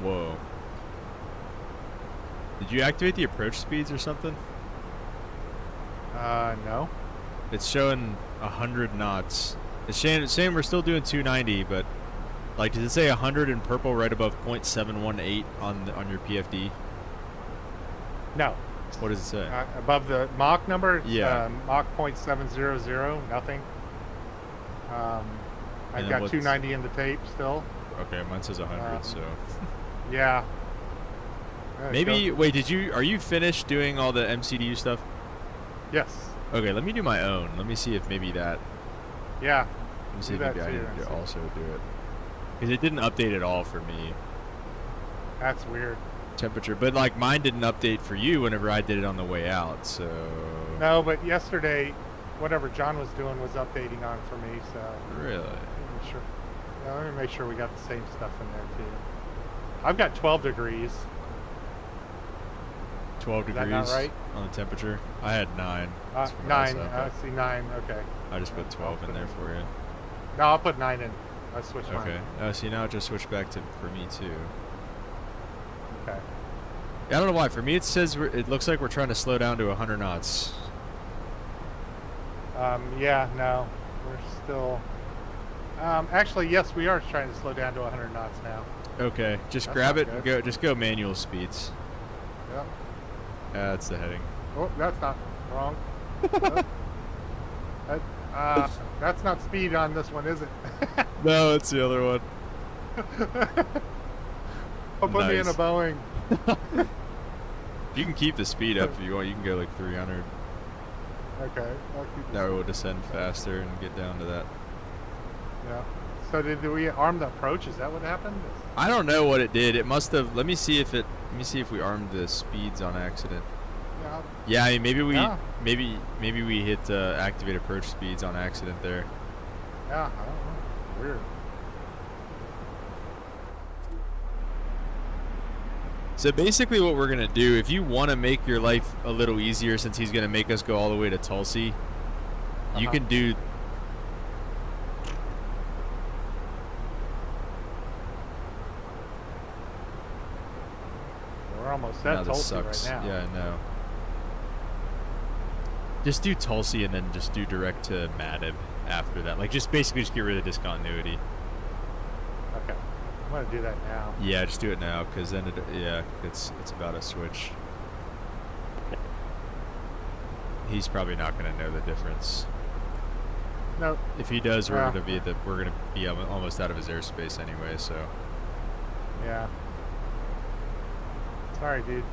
Whoa. Did you activate the approach speeds or something? No. It's showing 100 knots. It's saying we're still doing 290, but like, does it say 100 in purple right above 0.718 on your PFD? No. What does it say? Above the Mach number, it's, Yeah. Mach 0.700, nothing. I've then got what's- 290 in the tape still. Okay, mine says 100, so Yeah. maybe. Wait, are you finished doing all the MCDU stuff? Yes. Okay, let me do my own. Let me see if maybe that. Yeah. Let me see Do if that maybe I too, need and to see. also do it because it didn't update at all for me. That's weird. Temperature, but like mine didn't update for you whenever I did it on the way out. So No, but yesterday, whatever John was doing was updating on for me. So really, let me sure. Yeah, let me make sure we got the same stuff in there too. I've got 12 degrees. 12 Is that degrees not right? on the temperature. I had 9. That's what I 9. said, I but see 9. Okay. I just put 12 in there for you. No, I'll put 9 in. I switched mine. Okay. Oh, see, now it just switched back to for me too. Okay. I don't know why. For me, it says it looks like we're trying to slow down to 100 knots. Yeah, no, we're still. Actually, yes, we are trying to slow down to 100 knots now. Okay, just That's grab not it and good. go. Just go manual speeds. Yep. That's the heading. Oh, that's not wrong. That's not speed on this one, is it? No, it's the other one. Oh, put me in a Nice. Boeing. You can keep the speed up if you want. You can go like 300. Okay. I'll keep That way we'll descend faster and get down to that. Yeah. So did we arm the approach? Is that what happened? I don't know what it did. It must have. Let me see if we armed the speeds on accident. Yeah. Yeah, I mean maybe we Yeah. maybe we hit activate approach speeds on accident there. Yeah, I don't know. Weird. So basically what we're gonna do, if you want to make your life a little easier, since he's gonna make us go all the way to Tulsi, you can do. We're almost No, at this Tulsi sucks. right now. Yeah, I know. Just do Tulsi and then just do direct to Madib after that. Like, just basically just get rid of discontinuity. Okay. I'm gonna do that now. Yeah, just do it now, because then it's about a switch. He's probably not going to know the difference. No. If he does, Yeah. we're gonna be almost out of his airspace anyway. So Yeah. Sorry, dude.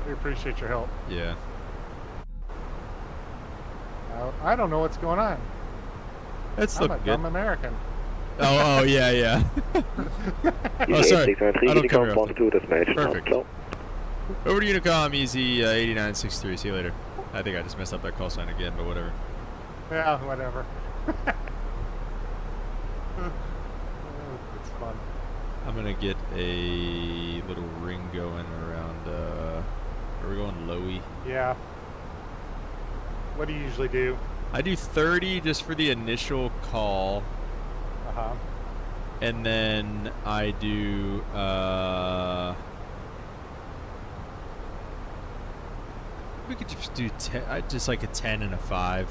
We appreciate your help. yeah. I don't know what's going on. That's I'm a looking good. dumb American. Oh, yeah, yeah. Oh, sorry. I don't cover up. Perfect. Over to Unicom, easy 8963. See you later. I think I just messed up that call sign again, but whatever. Yeah, whatever. It's fun. I'm gonna get a little ring going around. Are we going Lowy? Yeah. What do you usually do? I do 30 just for the initial call, Uh-huh. and then I do we could just do 10. I just like a 10 and a 5.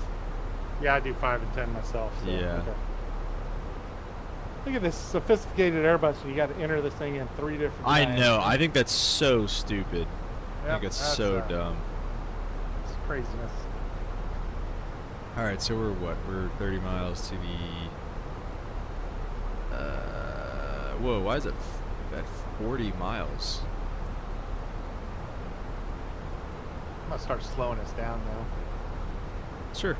Yeah, I do 5 and 10 myself. So, Yeah. okay. Look at this sophisticated Airbus. You got to enter this thing in 3 different I times. know. I think that's so stupid. I Yep, think it's that's, so dumb. It's craziness. All right, so we're what? We're 30 miles to the. Whoa! Why is it at 40 miles? I'm gonna start slowing us down though. Sure.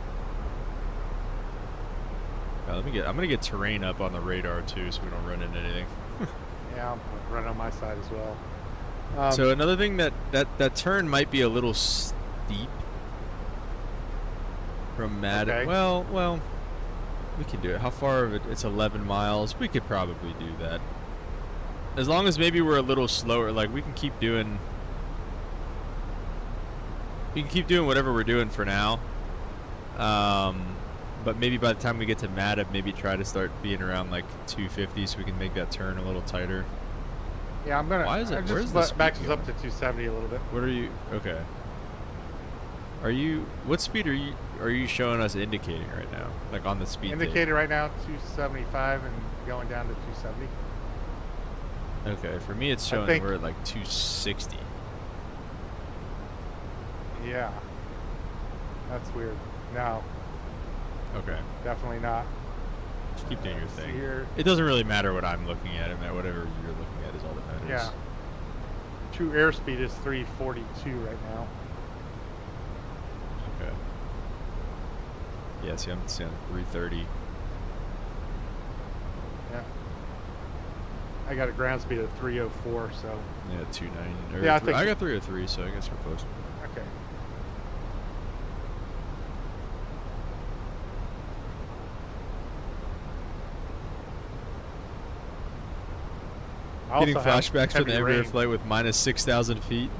I'm gonna get terrain up on the radar too, so we don't run into anything. Yeah, I'm running on my side as well. So another thing that turn might be a little steep from Mad. Okay. Well, we can do it. How far of it? It's 11 miles. We could probably do that. As long as maybe we're a little slower, like we can keep doing. We can keep doing whatever we're doing for now. But maybe by the time we get to Madab, maybe try to start being around like 250 so we can make that turn a little tighter. yeah, I'm gonna. Why is it- I just where's the speed back us up going? to 270 a little bit. What are you? Okay. Are you? What speed are you showing us indicating right now? Like on the speed tape? Indicator right now 275 and going down to 270. Okay, for me it's I showing think- we're at like 260. Yeah. That's weird. No, Okay, definitely not. just keep doing your Let's see thing. here. It doesn't really matter what I'm looking at. It matter whatever you're looking at is all that matters. Yeah. True airspeed is 342 right now. Okay. Yeah, see, I'm seeing 330. Yeah. I got a ground speed of 304, so Yeah, 290. Yeah, I think- I got 303, so I guess we're close. okay. I Getting also have flashbacks from the heavy Embraer rain. flight with minus 6,000 feet.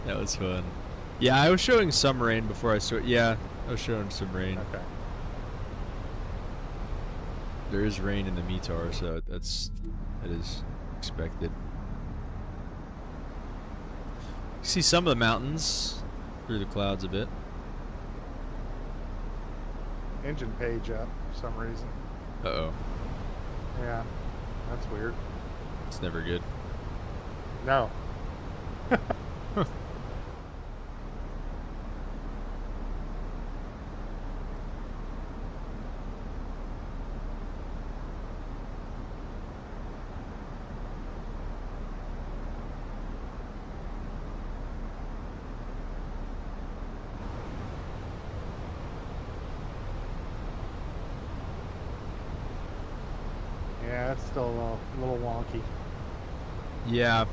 That was fun. Yeah, I was showing some rain before I started. Yeah, I was showing some rain. Okay. There is rain in the METAR, so that is expected. You see some of the mountains through the clouds a bit. Engine page up for some reason. Uh-oh. Yeah. That's weird. It's never good. No. that's still a little wonky. Yeah.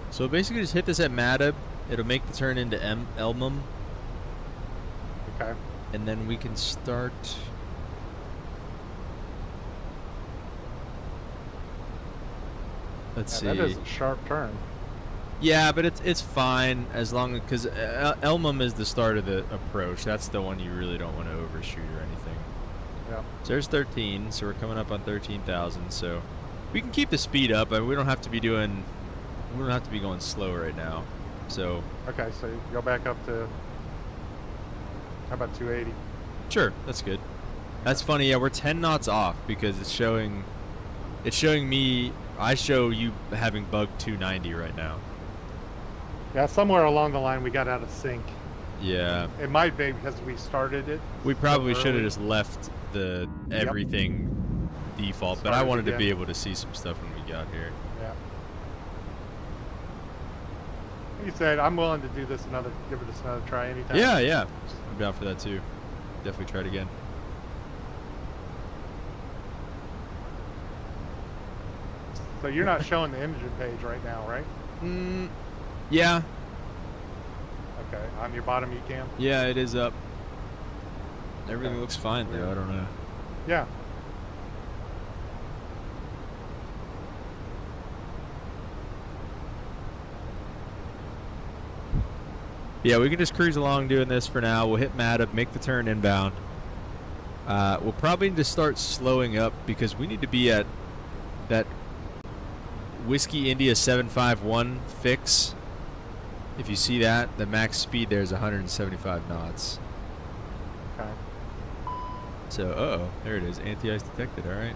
So basically just hit this at Madab. It'll make the turn into Elmham. Okay. And then we can start... Let's see. That is a sharp turn. Yeah, but it's fine as long as... Because Elmham is the start of the approach. That's the one you really don't want to overshoot or anything. Yeah. So there's 13, so we're coming up on 13,000. So we can keep the speed up. I mean, we don't have to be doing... We don't have to be going slow right now. So... Okay, so you go back up to... How about 280? Sure, that's good. That's funny. Yeah, we're 10 knots off because it's showing me... I show you having bug 290 right now. Yeah, somewhere along the line we got out of sync. Yeah. It might be because we started it. We probably so should have early. just left the everything default, but I Started wanted to again. be able to see some stuff when we got here. Yeah. You said I'm willing to do this give it another try anytime. Yeah, yeah. I'm down for that too. Definitely try it again. So you're not showing the imaging page right now, right? Yeah. Okay. On your bottom you can? Yeah, it is up. Everything Okay. looks fine though. I don't know. Yeah. Yeah, we can just cruise along doing this for now. We'll hit Madab, make the turn inbound. We'll probably need to start slowing up because we need to be at that Whiskey India 751 fix. If you see that, the max speed there is 175 knots. Okay. So, uh-oh, there it is. Anti-ice detected, all right.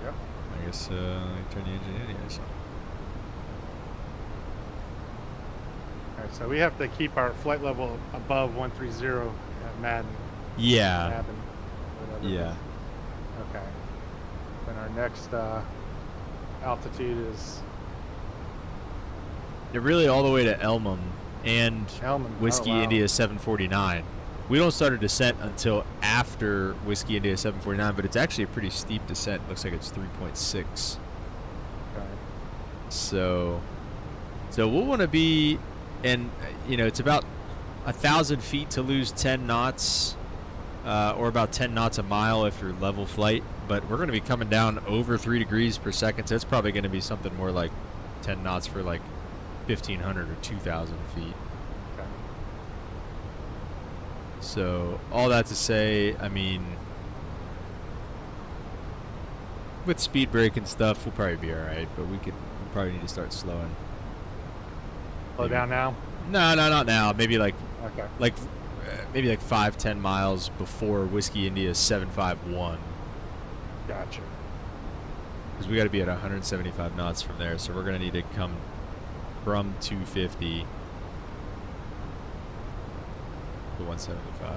Yep. I guess, turn the engine anti-ice on. All right, so we have to keep our flight level above 130 at Madden. Yeah. Madden, whatever it Yeah. is. Okay. Then our next altitude is They're really all the way to Elmham and Elmham. Whiskey Oh, wow. India 749. We don't start a descent until after Whiskey India 749, but it's actually a pretty steep descent. Looks like it's 3.6. Okay. So we'll want to be, and you know, it's about 1,000 feet to lose 10 knots, or about 10 knots a mile if you're level flight. But we're going to be coming down over 3 degrees per second, so it's probably going to be something more like 10 knots for like 1,500 or 2,000 feet. Okay. So all that to say, I mean, with speed brake and stuff, we'll probably be all right. But we probably need to start slowing. Slow down now. No, not now. Maybe like Okay. maybe like 5-10 miles before Whiskey India 751, Gotcha. because we got to be at 175 knots from there. So we're gonna need to come from 250 to 175.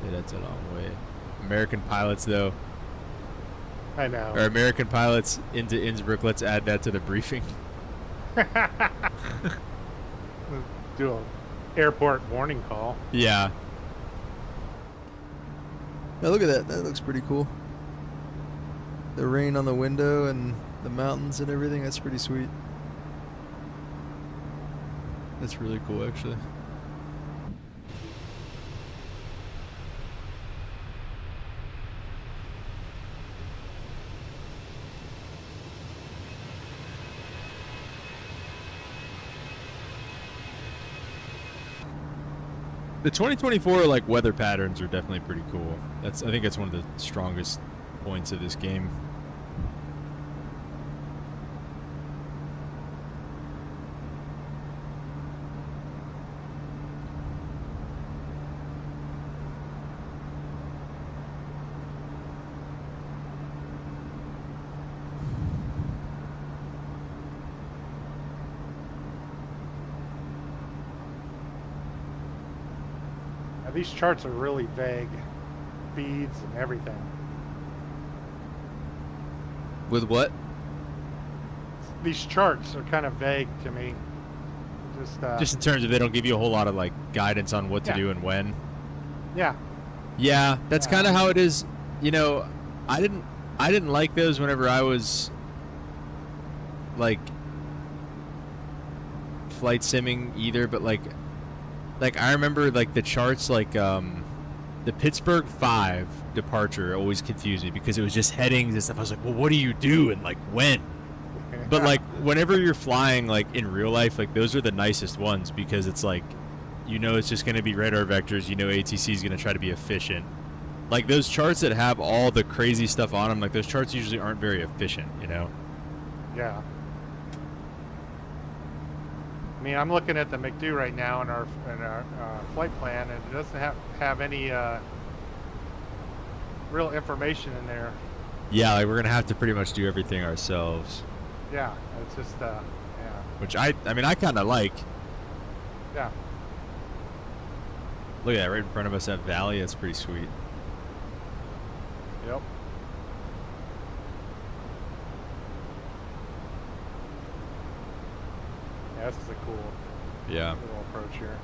Yeah, that's a long way. American pilots, though, I know. or American pilots into Innsbruck. Let's add that to the briefing. Do a airport warning call. Yeah. Now look at that. That looks pretty cool. The rain on the window and the mountains and everything. That's pretty sweet. That's really cool, actually. The 2024 like weather patterns are definitely pretty cool. I think that's one of the strongest points of this game. Now, these charts are really vague. Speeds and everything. With what? these charts are kind of vague to me. Just in terms of they don't give you a whole lot of like guidance on what to do and when. Yeah. Yeah, that's kind of how it is. You know, I didn't like those whenever I was like flight simming either, but like I remember like the charts like the Pittsburgh 5 departure always confused me because it was just headings and stuff. I was like, well, what do you do and like when? But like whenever you're flying like in real life, like those are the nicest ones because it's like, you know, it's just going to be radar vectors. You know, ATC is going to try to be efficient. Like those charts that have all the crazy stuff on them, like those charts usually aren't very efficient, you know? Yeah. I mean, I'm looking at the McDo right now in our flight plan, and it doesn't have any real information in there. Yeah, like we're gonna have to pretty much do everything ourselves. Yeah, it's just yeah. Which I mean, I kind of like. Yeah. Look at that right in front of us, that valley. That's pretty sweet. Yep. Yeah, this is a cool Yeah. little approach here.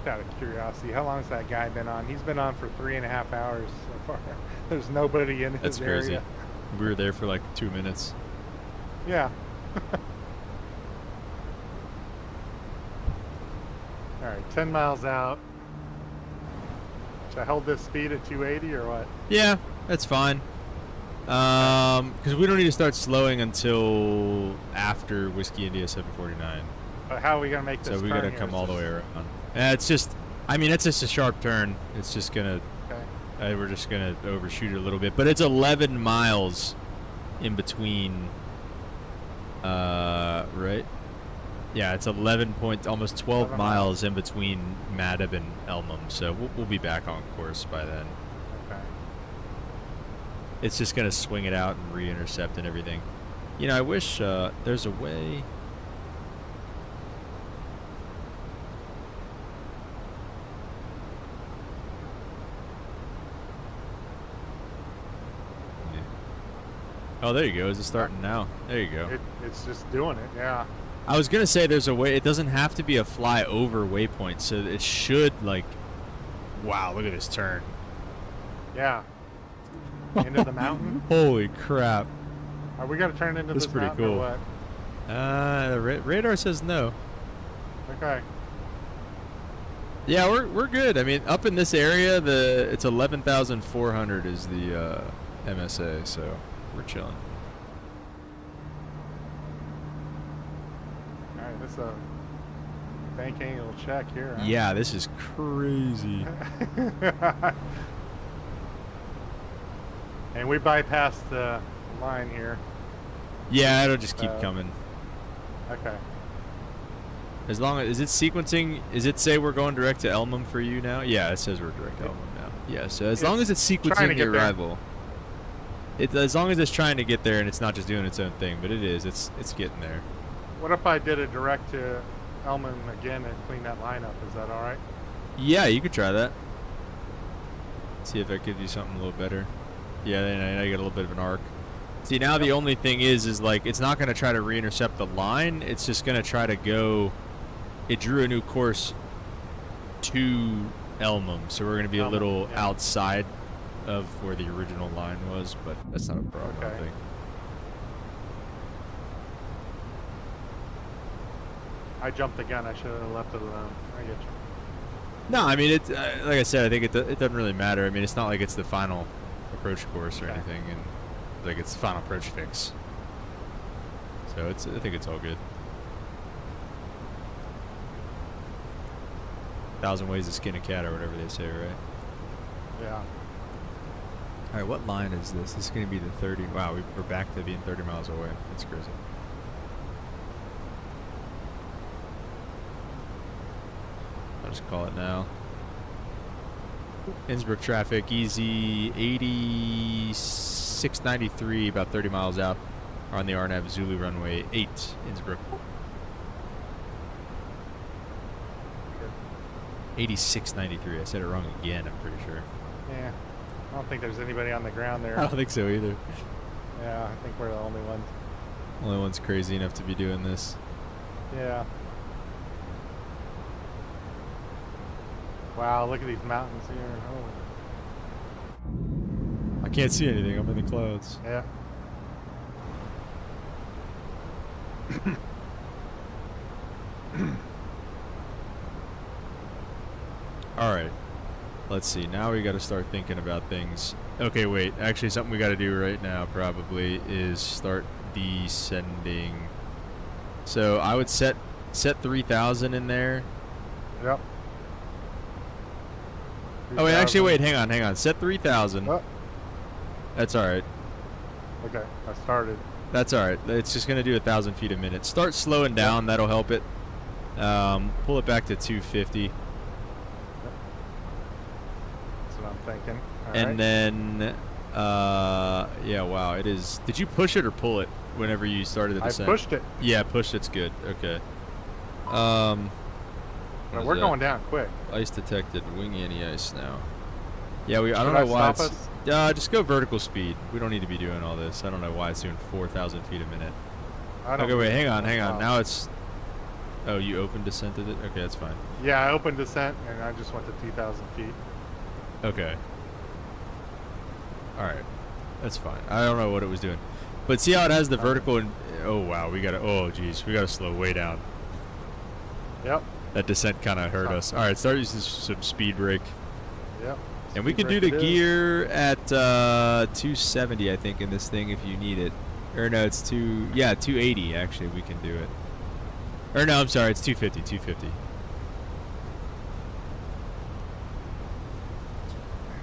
Out of curiosity, how long has that guy been on? He's been on for 3.5 hours so far. There's nobody in his area. That's crazy. We were there for like 2 minutes. Yeah. All right, 10 miles out. Should I hold this speed at 280 or what? Yeah, that's fine. Because we don't need to start slowing until after Whiskey India 749. But how are we gonna make this? So we turn gotta here? come all the way around. It's just, I mean, it's just a sharp turn. It's just gonna, we're just gonna overshoot it a little bit. But it's 11 miles in between, right? Yeah, it's 11 point, almost 12 miles in between Madab and Elmham. So we'll be back on course by then. Okay. It's just gonna swing it out and re-intercept and everything. You know, I wish there's a way. Oh, there you go. Is it starting now? There you go. It's just doing it, yeah. I was going to say there's a way. It doesn't have to be a fly over waypoint, so it should, like... Wow, look at this turn. Yeah. Into the mountain? Holy crap. Are we going to turn into That's this pretty mountain cool. or what? The radar says no. Okay. Yeah, we're good. I mean, up in this area, it's 11,400 is the MSA, so... We're chilling. All right, this is a bank angle check here. Huh? Yeah, this is crazy. And we bypassed the line here. Yeah, it'll just keep coming. Okay. As long as, is it sequencing? Is it say we're going direct to Elmham for you now? Yeah, it says we're direct to Elmham now. Yeah, so as long as it's sequencing the arrival. As long as it's trying to get there and it's not just doing its own thing, but it is. It's getting there. What if I did a direct to Elmham again and clean that line up? Is that all right? Yeah, you could try that. See if that gives you something a little better. Yeah, now you got a little bit of an arc. See, now the only thing is like it's not going to try to re-intercept the line. It's just going to try to go. It drew a new course to Elmham, so we're going to be a little outside of where the original line was, but that's not a problem, I think. I jumped the gun. I should have left it alone. I get you. No, I mean, like I said, I think it doesn't really matter. I mean, it's not like it's the final approach course or anything, and like it's the final approach fix. So I think it's all good. 1,000 ways to skin a cat or whatever they say, right? Yeah. All right, what line is this? This is going to be the 30. Wow, we're back to being 30 miles away. That's crazy. I'll just call it now. Innsbruck traffic, easy 8693, about 30 miles out. Are on the RNAV Zulu runway 8, Innsbruck. 8693. I said it wrong again, I'm pretty sure. Yeah. I don't think there's anybody on the ground there. I don't think so either. Yeah, I think we're the only ones. Only one's crazy enough to be doing this. Yeah. Wow, look at these mountains here. Oh. I can't see anything. I'm in the clouds. Yeah. All right. Let's see. Now we got to start thinking about things. Okay, wait. Actually, something we got to do right now probably is start descending. So I would set 3,000 in there. Yep. Oh wait, actually, wait. Hang on. Set 3,000. Oh. That's all right. Okay, I started. That's all right. It's just gonna do 1,000 feet a minute. Start slowing down. That'll help it. Pull it back to 250. That's what I'm thinking. All And right. then, yeah, wow, it is. Did you push it or pull it whenever you started the I descent? pushed it. Yeah, pushed it's good. Okay. But what we're is going that? down quick. Ice detected. Wing anti-ice now. Yeah, I don't Should know why stop it's. us? Just go vertical speed. We don't need to be doing all this. I don't know why it's doing 4,000 feet a minute. I don't Okay, wait, think hang on. so. Now it's. Oh, you open descented it? Okay, that's fine. Yeah, I opened descent and I just went to 2,000 feet. Okay. Alright. That's fine. I don't know what it was doing. But see how it has the vertical and oh wow, we gotta we gotta slow way down. Yep. That descent kinda hurt us. Alright, start using some speed brake. Yep. And we Speed can do brake the it is. gear at 270 I think in this thing if you need it. Or no, it's 280 actually we can do it. Or no, I'm sorry, it's 250.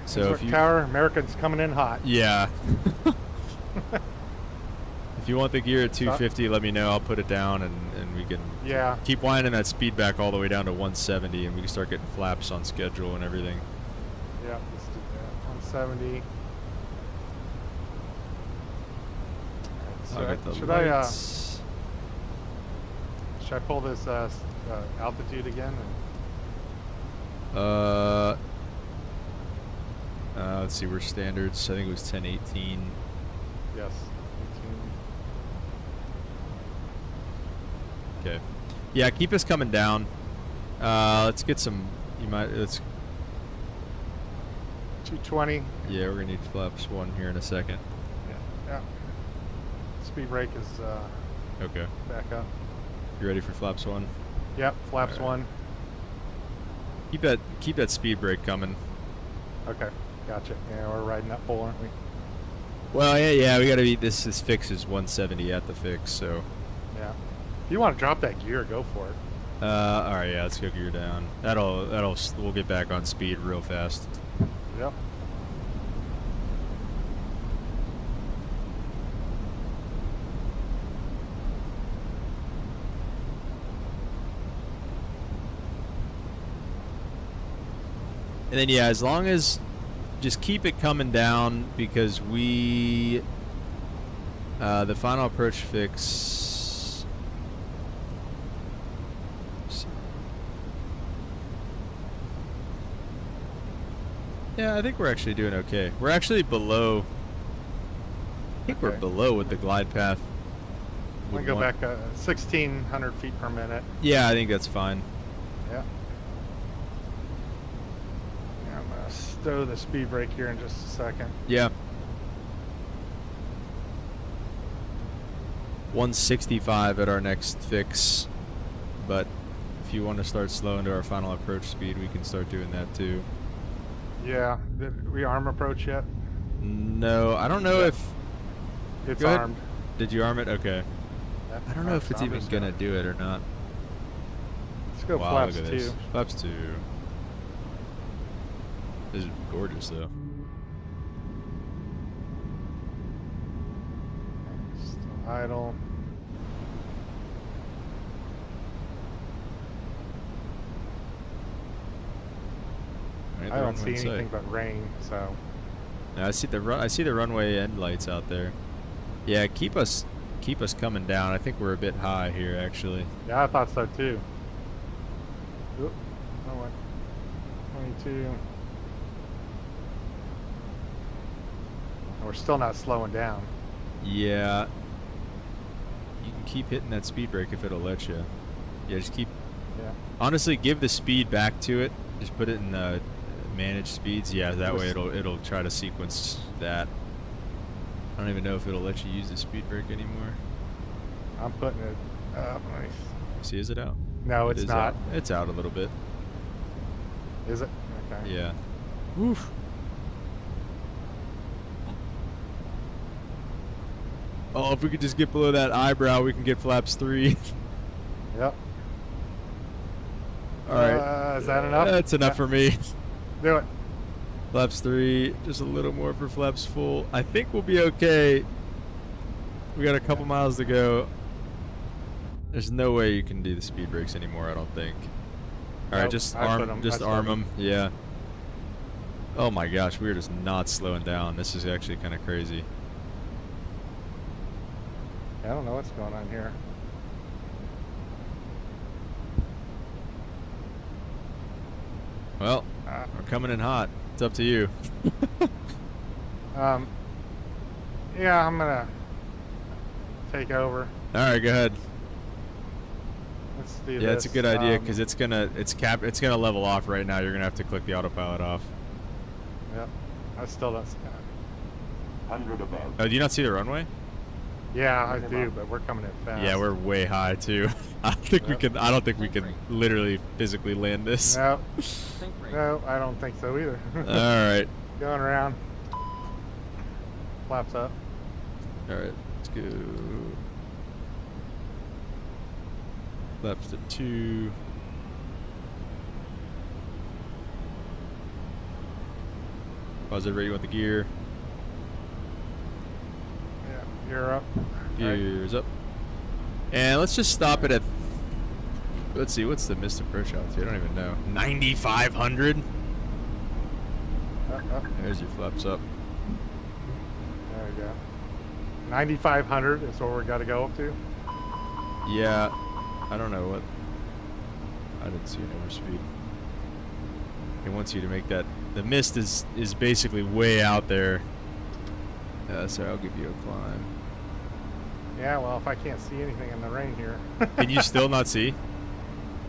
So Innsbruck if you Tower, Americans coming in hot. yeah. If you want the gear at 250, let me know. I'll put it down and we can Yeah. keep winding that speed back all the way down to 170 and we can start getting flaps on schedule and everything. Yeah, let's do that. 170. I got the Should lights. should I pull this altitude again? Let's see, we're standards. I think it was 1018. Yes. 18. Okay. Yeah, keep us coming down. Let's get some. Let's. 220. Yeah, we're gonna need flaps 1 here in a second. Yeah. Speed brake is Okay. back up. You ready for flaps 1? Yep. Flaps All right. 1. Keep that speed brake coming. Okay. Gotcha. Yeah, we're riding that pole, aren't we? Well, yeah, we gotta be. This fix is 170 at the fix, so. Yeah. If you want to drop that gear, go for it. All right, yeah, let's go gear down. We'll get back on speed real fast. Yep. And then yeah, as long as just keep it coming down because we the final approach fix. Yeah, I think we're actually doing okay. We're actually below. I think we're Okay. below what the glide path I'm would going to go want. back 1,600 feet per minute. Yeah, I think that's fine. Yeah. Yeah, I'm going to stow the speed brake here in just a second. Yeah. 165 at our next fix, but if you want to start slowing to our final approach speed, we can start doing that too. Yeah. Did we arm approach yet? No, I don't know if. It's Go ahead. armed. Did you arm it? Okay. Yeah, I don't know if it's I'm even just gonna do it or not. Let's go Wow, flaps look at 2. this. Flaps 2. This is gorgeous though. Still idle. Alright, I the don't see runway in anything sight. but rain, so No, I see the runway end lights out there. Yeah, keep us coming down. I think we're a bit high here actually. yeah, I thought so too. Oop, no way. 2. We're still not slowing down. Yeah. You can keep hitting that speed brake if it'll let you. Yeah, just keep... Yeah. Honestly, give the speed back to it. Just put it in manage speeds. Yeah, that way it'll try to sequence that. I don't even know if it'll let you use the speed brake anymore. I'm putting it up. Nice. See, is it out? No, It it's is not. out. It's out a little bit. Is it? Okay. Yeah. Oof. Oh, if we could just get below that eyebrow, we can get flaps 3. Yep. All right. Is that enough? That's enough for me. Do it. Flaps 3, just a little more for flaps full. I think we'll be okay. We got a couple miles to go. There's no way you can do the speed brakes anymore, I don't think. All right, Nope, just I put arm 'em. arm them. Yeah. Oh my gosh, we are just not slowing down. This is actually kind of crazy. I don't know what's going on here. Well, we're coming in hot. It's up to you. Yeah, I'm gonna take over. All right, go ahead. Let's do this. Yeah, it's a good idea because it's gonna level off right now. You're gonna have to click the autopilot off. Yep. I still don't. 100 above. Oh, do you not see the runway? Yeah, I do, but we're coming in fast. Yeah, we're way high too. I don't think we can. I don't think we can literally physically land this. No. No, I don't think so either. All right. Going around. Flaps up. All right. Let's go. Flaps to 2. Positive rate, you want the gear. Yeah, you're up. Gears up. And let's just stop it at, let's see, what's the missed approach altitude? I don't even know. 9,500? Up. There's your flaps up. There we go. 9,500 is where we got to go up to. Yeah. I don't know what. I didn't see an overspeed. It wants you to make that. The mist is basically way out there. So I'll give you a climb. Yeah, well, if I can't see anything in the rain here. Can you still not see?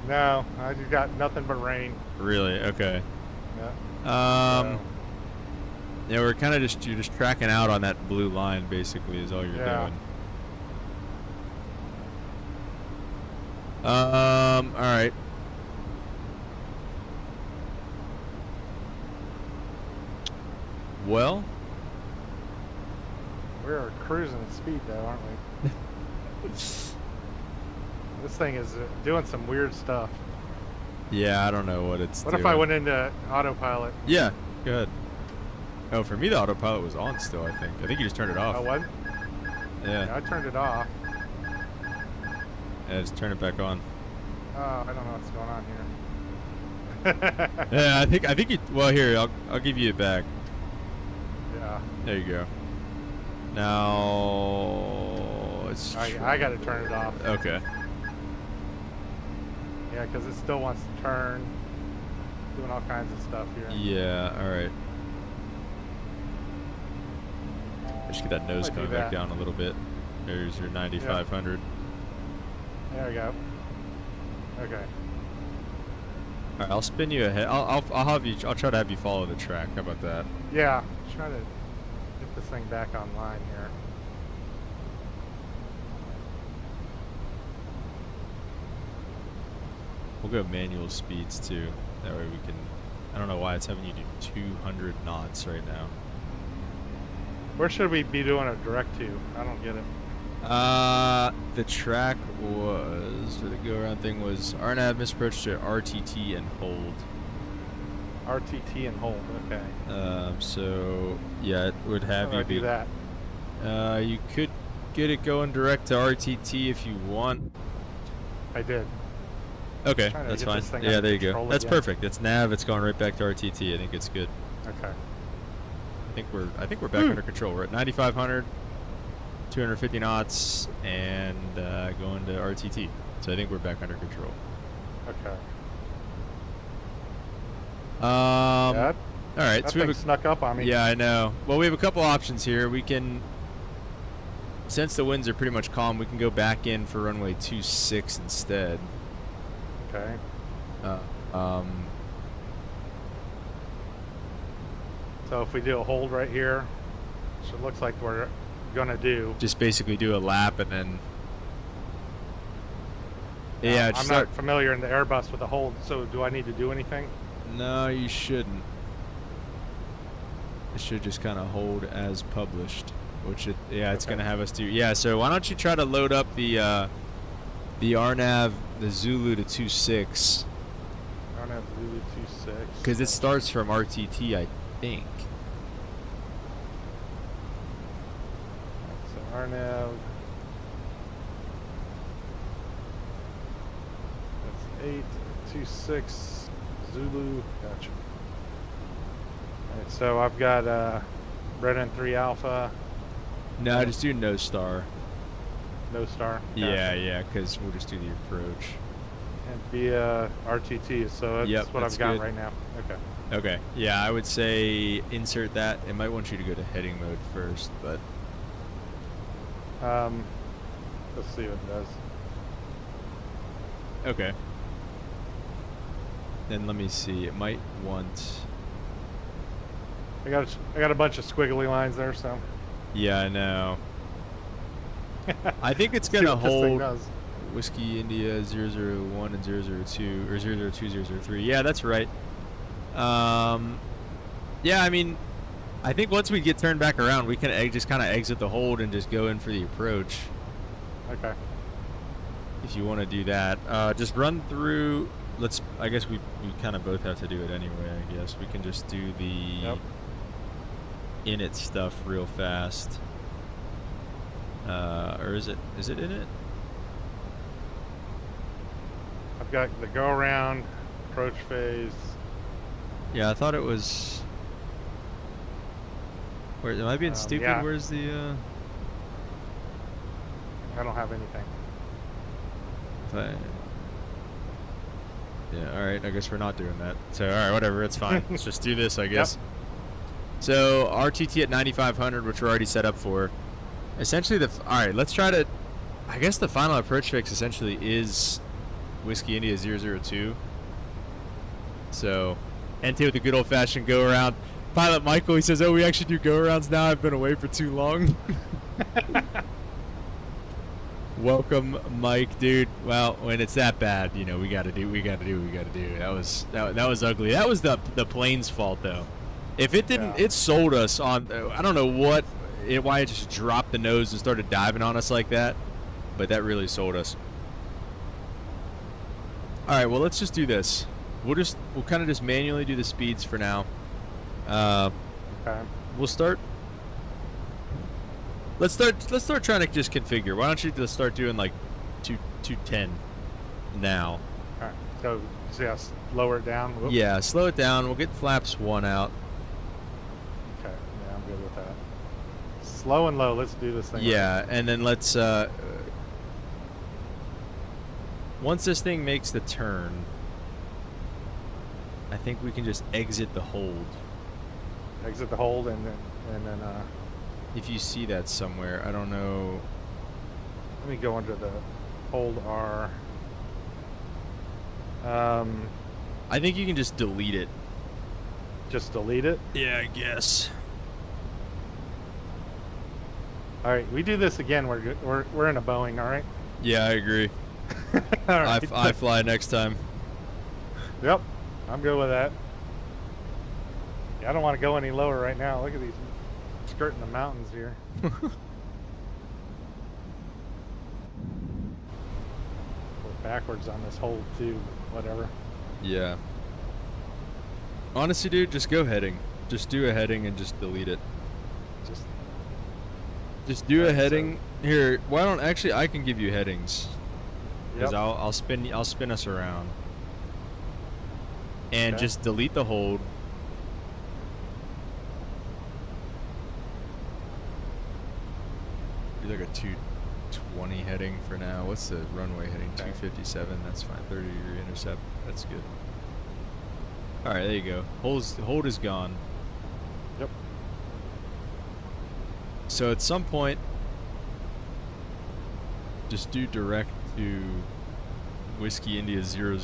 No, I just got nothing but rain. Really? Okay. Yeah. Yeah, we're kind of you're just tracking out on that blue line, basically, is all you're doing. All right. Well, We're cruising at speed, though, aren't we? This thing is doing some weird stuff. yeah, I don't know what it's What doing. if I went into autopilot? Yeah, go ahead. Oh, for me, the autopilot was on still, I think. I think you just turned it off. Oh, what? Yeah. Yeah, I turned it off. Yeah, just turn it back on. Oh, I don't know what's going on here. Yeah, I think you. Well, here, I'll give you it back. Yeah. There you go. Now it's. I got to turn it off. Okay. Yeah, because it still wants to turn. Doing all kinds of stuff here. Yeah. All right. Just get that nose Might do coming back that. down a little bit. There's your 9,500. There we go. Okay. All right, I'll spin you ahead. I'll have you. I'll try to have you follow the track. How about that? Yeah. Try to get this thing back online here. We'll go manual speeds too. That way we can. I don't know why it's having you do 200 knots right now. Where should we be doing a direct to? I don't get it. The track was, or the go-around thing was RNAV misapproach to RTT and hold. RTT and hold. Okay. So yeah, it would have How you do I do be. that? You could get it going direct to RTT if you want. I did. Okay, Trying to that's get fine. this thing Yeah, under there you go. control That's again. perfect. It's nav. It's going right back to RTT. I think it's good. Okay. I think we're back under control. We're at 9,500, 250 knots, and going to RTT. So I think we're back under control. Okay. That, all right, that so we thing have snuck up on me. yeah, I know. Well, we have a couple options here. We can, since the winds are pretty much calm, we can go back in for runway 26 instead. Okay. So if we do a hold right here, which it looks like we're gonna do. Just basically do a lap and then. Yeah, I'm just not familiar in the Airbus with a hold, so do I need to do anything? No, you shouldn't. It should just kind of hold as published, which it's Okay. gonna have us do. Yeah, so why don't you try to load up the RNAV, the Zulu to 26, I don't have Zulu 26. because it starts from RTT, I think. So RNAV. That's 826 Zulu. Gotcha. Alright, so I've got Brennan 3 Alpha, No, just do no star. no star. Yeah, yeah, because we'll just do the approach. And via RTT, so that's Yep, what that's I've got good. right now. Okay. Okay, yeah, I would say insert that. It might want you to go to heading mode first, but Let's see what it does. okay. Then let me see. It might want. I got a bunch of squiggly lines there, so. Yeah, I know. I think it's See gonna what this thing hold does. Whiskey India 001 and 002 or 002 003. Yeah, that's right. Yeah, I mean, I think once we get turned back around, we can just kind of exit the hold and just go in for the approach. Okay. If you want to do that, just run through. I guess we kind of both have to do it anyway. I guess we can just do the init stuff real fast. Or is it init? I've got the go around, approach phase. Yeah, I thought it was. Where am I being stupid? Yeah. Where's the? I don't have anything. Yeah, all right. I guess we're not doing that. So, all right, whatever. It's fine. Let's just do this, I guess. So, RTT at 9,500, which we're already set up for. Essentially, all right, let's try to. I guess the final approach fix essentially is Whiskey India 002. So, NT with the good old-fashioned go-around. Pilot Michael, he says, "Oh, we actually do go-arounds now. I've been away for too long." Welcome, Mike, dude. Well, when it's that bad, you know, we gotta do what we gotta do. That was ugly. That was the plane's fault, though. If it didn't, Yeah. it sold us on. I don't know why it just dropped the nose and started diving on us like that, but that really sold us. All right, well, let's just do this. We'll kind of just manually do the speeds for now. Okay. We'll start. Let's start trying to just configure. Why don't you just start doing like 210 now? All right. So, yeah, lower it down. Whoop. Yeah, slow it down. We'll get flaps 1 out. Okay. Yeah, I'm good with that. Slow and low. Let's do this thing. Yeah, and then let's once this thing makes the turn, I think we can just exit the hold. Exit the hold and then If you see that somewhere, I don't know. let me go under the hold R. I think you can just delete it. Just delete it. Yeah, I guess. All right, we do this again. We're good. We're in a Boeing. All right. Yeah, I agree. All right. I fly next time. Yep, I'm good with that. Yeah, I don't want to go any lower right now. Look at these skirting the mountains here. We're backwards on this hold too. Whatever. Yeah. Honestly, dude, just go heading. Just do a heading and just delete it. Just do a Alright, heading. Here, why don't actually I can give you headings. Because Yep. I'll spin us around. And Okay. just delete the hold. Do like a 220 heading for now. What's the runway heading? Okay. 257. That's fine. 30-degree intercept. That's good. All right, there you go. Hold is gone. Yep. So at some point, just do direct to Whiskey India 002.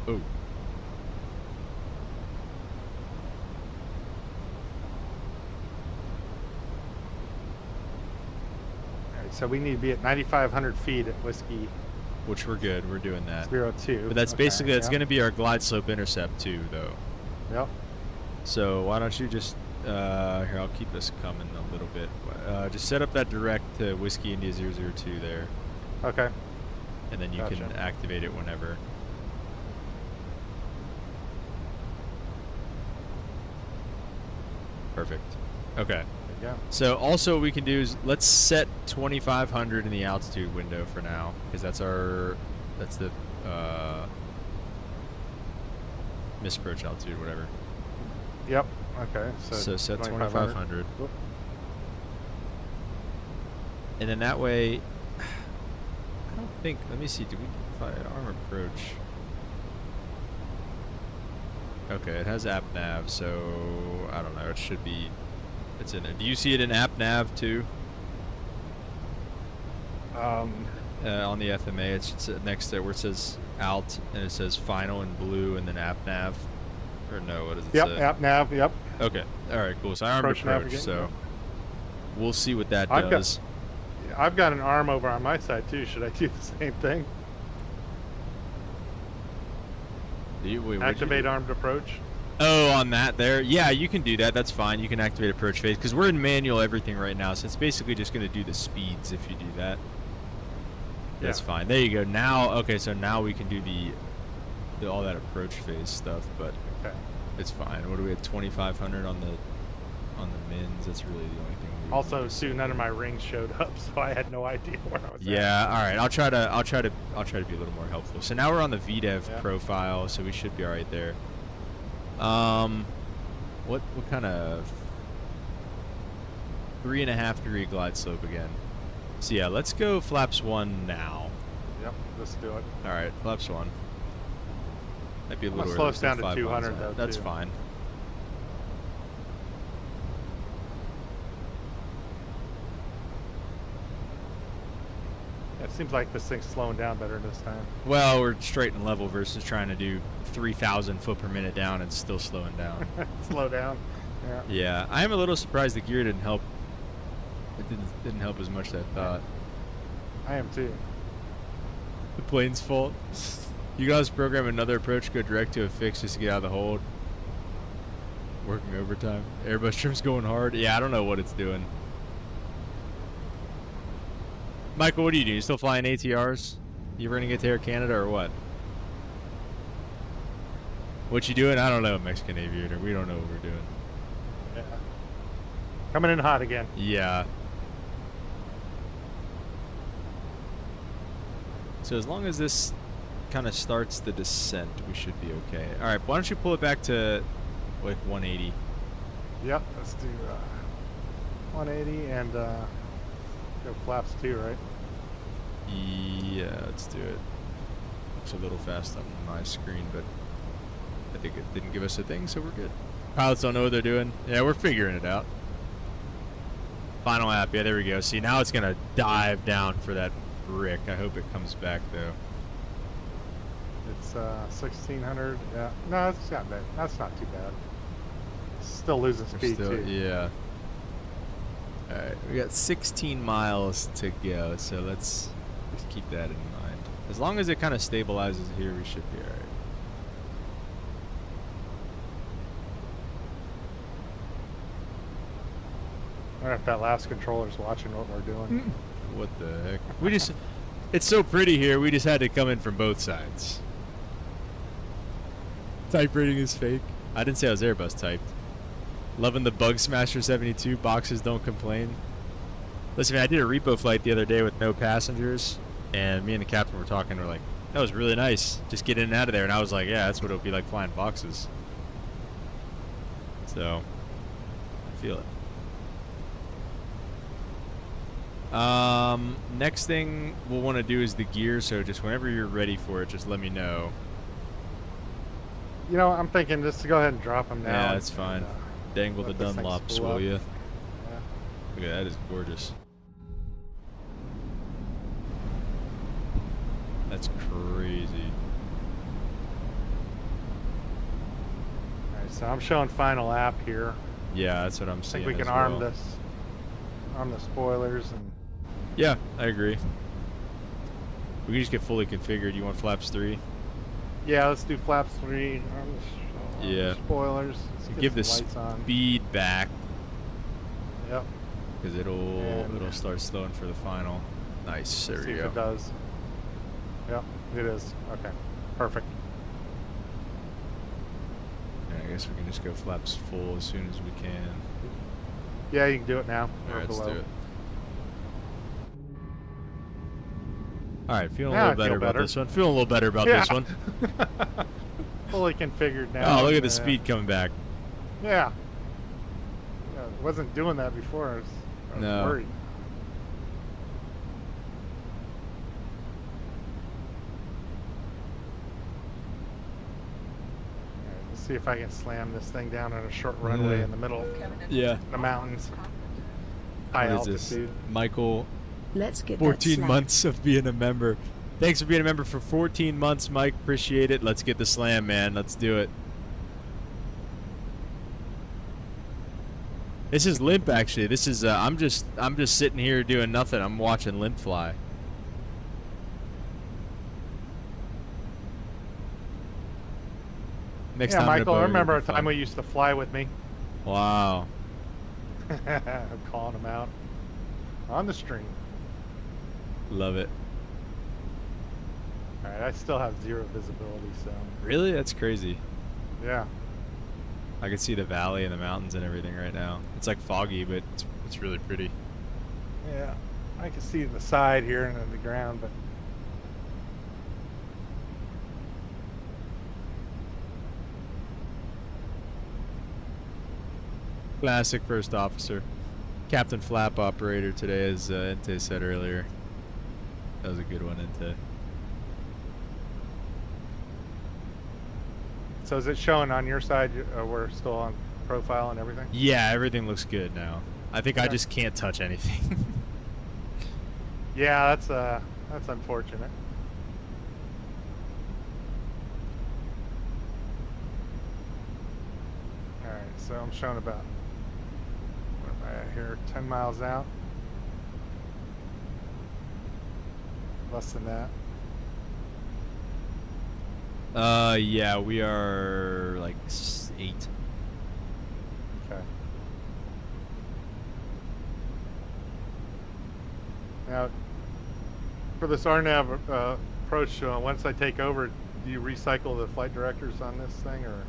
Oh. All right, so we need to be at 9,500 feet at Whiskey Which we're good. We're doing that. 02. But that's Okay, basically, that's yeah. going to be our glide slope intercept too, though. Yep. So why don't you just, here, I'll keep this coming a little bit. Just set up that direct to Whiskey India 002 there, Okay. and then you can Gotcha. activate it whenever. Perfect. Okay. There you go. So also what we can do is let's set 2,500 in the altitude window for now, because that's the misapproach altitude, whatever. Yep. Okay. So set 2,500. 2,500. Whoop. And then that way, I don't think, let me see, do we fly arm approach? Okay, it has app nav, so I don't know, it should be, it's in it. Do you see it in app nav too? On the FMA, it's next there where it says alt and it says final in blue and then app nav. Or no, what does it Yep. say? App nav. Yep. Okay, alright, cool. So I armed Approach approach, navigate, so yep. we'll see what that I've got- does. I've got an arm over on my side too. Should I do the same thing? Wait, what'd you Activate do? armed approach. Oh, on that there? Yeah, you can do that. That's fine. You can activate approach phase because we're in manual everything right now, so it's basically just going to do the speeds if you do that. That's Yeah. fine. There you go. Now, okay, so now we can do the all that approach phase stuff, but Okay. it's fine. What do we have? 2,500 on the mins. That's really the only thing. We Also, need to too, set. none of my rings showed up, so I had no idea where I was. Yeah. All right. I'll try to be a little more helpful. So now we're on the VDEV Yeah. profile, so we should be all right there. What kind of 3.5 degree glide slope again? So yeah, let's go flaps 1 now. Yep. Let's do it. All right, flaps 1. Might be a I'm little gonna slow early, us so down to 5 miles 200 out. though, That's too. fine. It seems like this thing's slowing down better this time. Well, we're straight and level versus trying to do 3,000 foot per minute down and still slowing down. Slow down. Yeah. Yeah, I am a little surprised the gear didn't help. It didn't help as much as I thought. I am too. The plane's fault. You guys program another approach, go direct to a fix just to get out of the hold. Working overtime. Airbus trim's going hard. Yeah, I don't know what it's doing. Michael, what do you do? You still flying ATRs? You ever gonna get to Air Canada or what? What you doing? I don't know, Mexican Aviator. We don't know what we're doing. Yeah. Coming in hot again. Yeah. So as long as this kind of starts the descent, we should be okay. All right, why don't you pull it back to like 180? Yep. Let's do 180 and go flaps 2, right? Yeah, let's do it. Looks a little fast on my screen, but I think it didn't give us a thing, so we're good. Pilots don't know what they're doing. Yeah, we're figuring it out. Final app. Yeah, there we go. See, now it's going to dive down for that brick. I hope it comes back, though. It's 1600. Yeah. No, it's not bad. That's not too bad. Still losing We're speed still, too. yeah. All right, we got 16 miles to go, so let's just keep that in mind. As long as it kind of stabilizes here, we should be all right. I wonder if that last controller's watching what we're doing. What the heck? We just, it's so pretty here, we just had to come in from both sides. Type rating is fake. I didn't say I was Airbus typed. Loving the Bug Smasher 72, boxes don't complain. Listen, man, I did a repo flight the other day with no passengers, and me and the captain were talking, we're like, that was really nice. Just get in and out of there. And I was like, yeah, that's what it would be like flying boxes. So, I feel it. Next thing we'll want to do is the gear, so just whenever you're ready for it, just let me know. You know, I'm thinking just to go ahead and drop them now. Yeah, that's fine. Dangle the let this thing Dunlops, spool will up. you? Yeah. Look at that, is gorgeous. That's crazy. All right, so I'm showing final lap here. Yeah, that's what I'm I seeing. think we can as arm well. the spoilers and. Yeah, I agree. We can just get fully configured. You want flaps 3? Yeah, let's do flaps 3. Arm Yeah. the spoilers. Let's Give the some lights on. speed back, Yep. because it'll start slowing for the final. Nice. There See we if go. it does. Yep, it is. Okay, perfect. Yeah, I guess we can just go flaps full as soon as we can. Yeah, you can do it now. All or right, let's below. do it. All right, feeling Now a I little better feel about better. this one. Feeling a little better about Yeah. this one. Fully configured now. Oh, look at the Yeah. speed coming back. Yeah. Yeah, it wasn't doing that before. I was No. worried. Alright, let's see if I can slam this thing down on a short runway Yeah. in the middle of Yeah. the mountains. High What is this? altitude. Michael, Let's get 14 that months of being a member. Thanks for being a member for 14 months, Mike. Appreciate it. Let's get the slam, man. Let's do it. This is limp, actually. This is I'm just sitting here doing nothing. I'm watching limp fly. Next Yeah, time in Michael, I boat, remember a it'll be time fun. we used to fly with me. Wow. I'm calling them out on the stream. Love it. Alright, I still have 0 visibility, so Really? That's crazy. yeah. I can see the valley and the mountains and everything right now. It's like foggy, but it's really pretty. Yeah. I can see the side here and then the ground, but Classic first officer. Captain Flap operator today, as Ente said earlier. That was a good one, Ente. so is it showing on your side we're still on profile and everything? Yeah, everything looks good now. I think I Okay. just can't touch anything. Yeah, that's unfortunate. Alright, so I'm showing about, what am I at here, 10 miles out? Less than that. Yeah, we are like 8. Okay. Now, for this RNAV approach, once I take over, do you recycle the flight directors on this thing, or?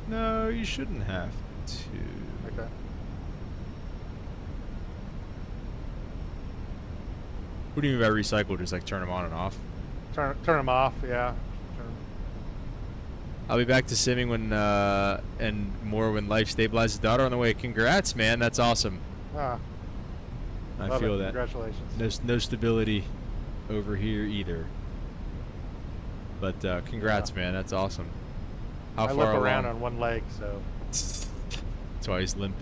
No, you shouldn't have to. Okay. What do you mean by recycle? Just like turn them on and off? Turn them off, yeah. I'll be back to simming when and more when life stabilizes. Daughter on the way. Congrats, man. That's awesome. Ah, I love feel it. that. Congratulations. No stability over here either. But congrats, Yeah. man. That's awesome. How I far limp around along? on one leg, so. That's why he's limp.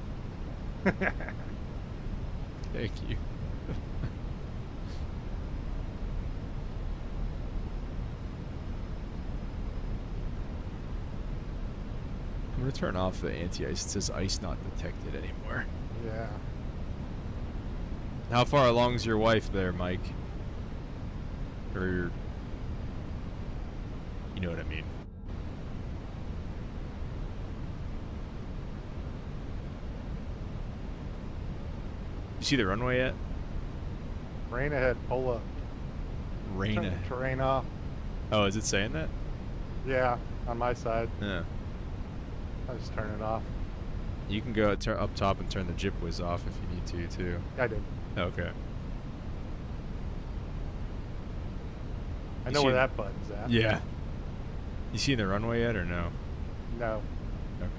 Thank you. I'm gonna turn off the anti-ice. It says ice not detected anymore. Yeah. How far along is your wife there, Mike? Or your... You know what I mean. You see the runway yet? Rain ahead, pull up. Rain. Turn the terrain off. Oh, is it saying that? Yeah, on my side. Yeah. I'll just turn it off. You can go up top and turn the jib whiz off if you need to, too. I did. Okay. I You know where see- that button's at. Yeah. You seen the runway yet or no? No.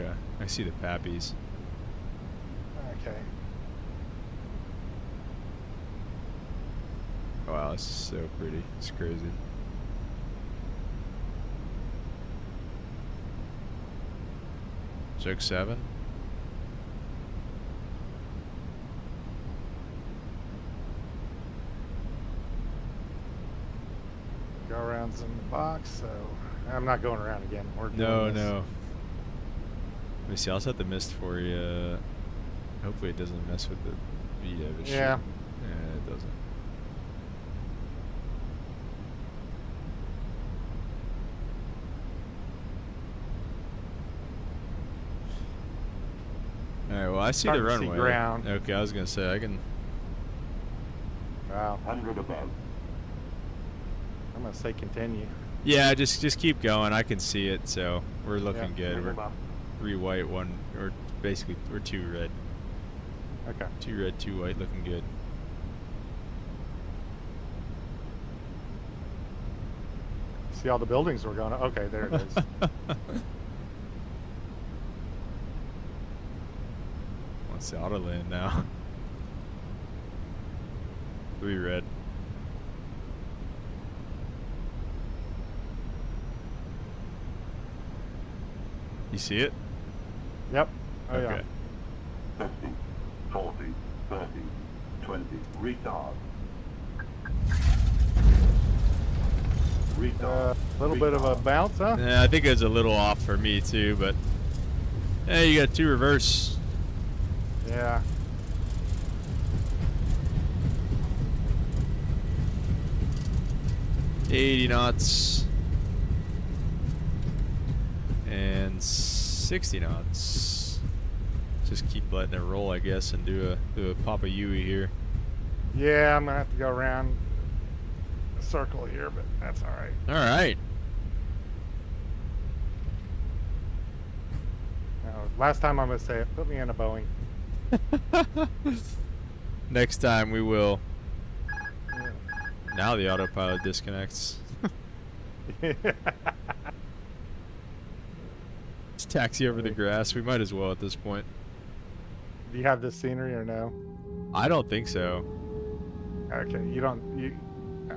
Okay. I see the pappies. Okay. Wow, it's so pretty. It's crazy. Six, 7. Go around's in the box, so I'm not going around again. We're doing No, this. no. Let me see. I'll set the mist for you. Hopefully it doesn't mess with the video. But Yeah. Yeah, it doesn't. All right. Well, I see the Starting to see runway. ground. Okay, I was gonna say I can. Wow. 100 above. I'm gonna say continue. Yeah, just keep going. I can see it, so we're looking good. Bring We're 'em up. 3 white, 1, or basically we're 2 red. Okay. 2 red, 2 white, looking good. See all the buildings we're going to. Okay, there it is. Wants the auto land now. 3 red. You see it? Yep. Oh Okay. yeah. 50, 40, 30, 20. Retard. Retard. A little bit of a bounce, huh? Yeah, I think it was a little off for me too, but hey, you got 2 reverse. Yeah. $80 knots and 60 knots. Just keep letting it roll, I guess, and do a pop a Yui here. Yeah, I'm gonna have to go around a circle here, but that's all right. All right. Now, last time I'm gonna say it. Put me in a Boeing. Next time we will. Yeah. Now the autopilot disconnects. Let's taxi over the grass. We might as well at this point. Do you have this scenery or no? I don't think so. Okay, you don't. You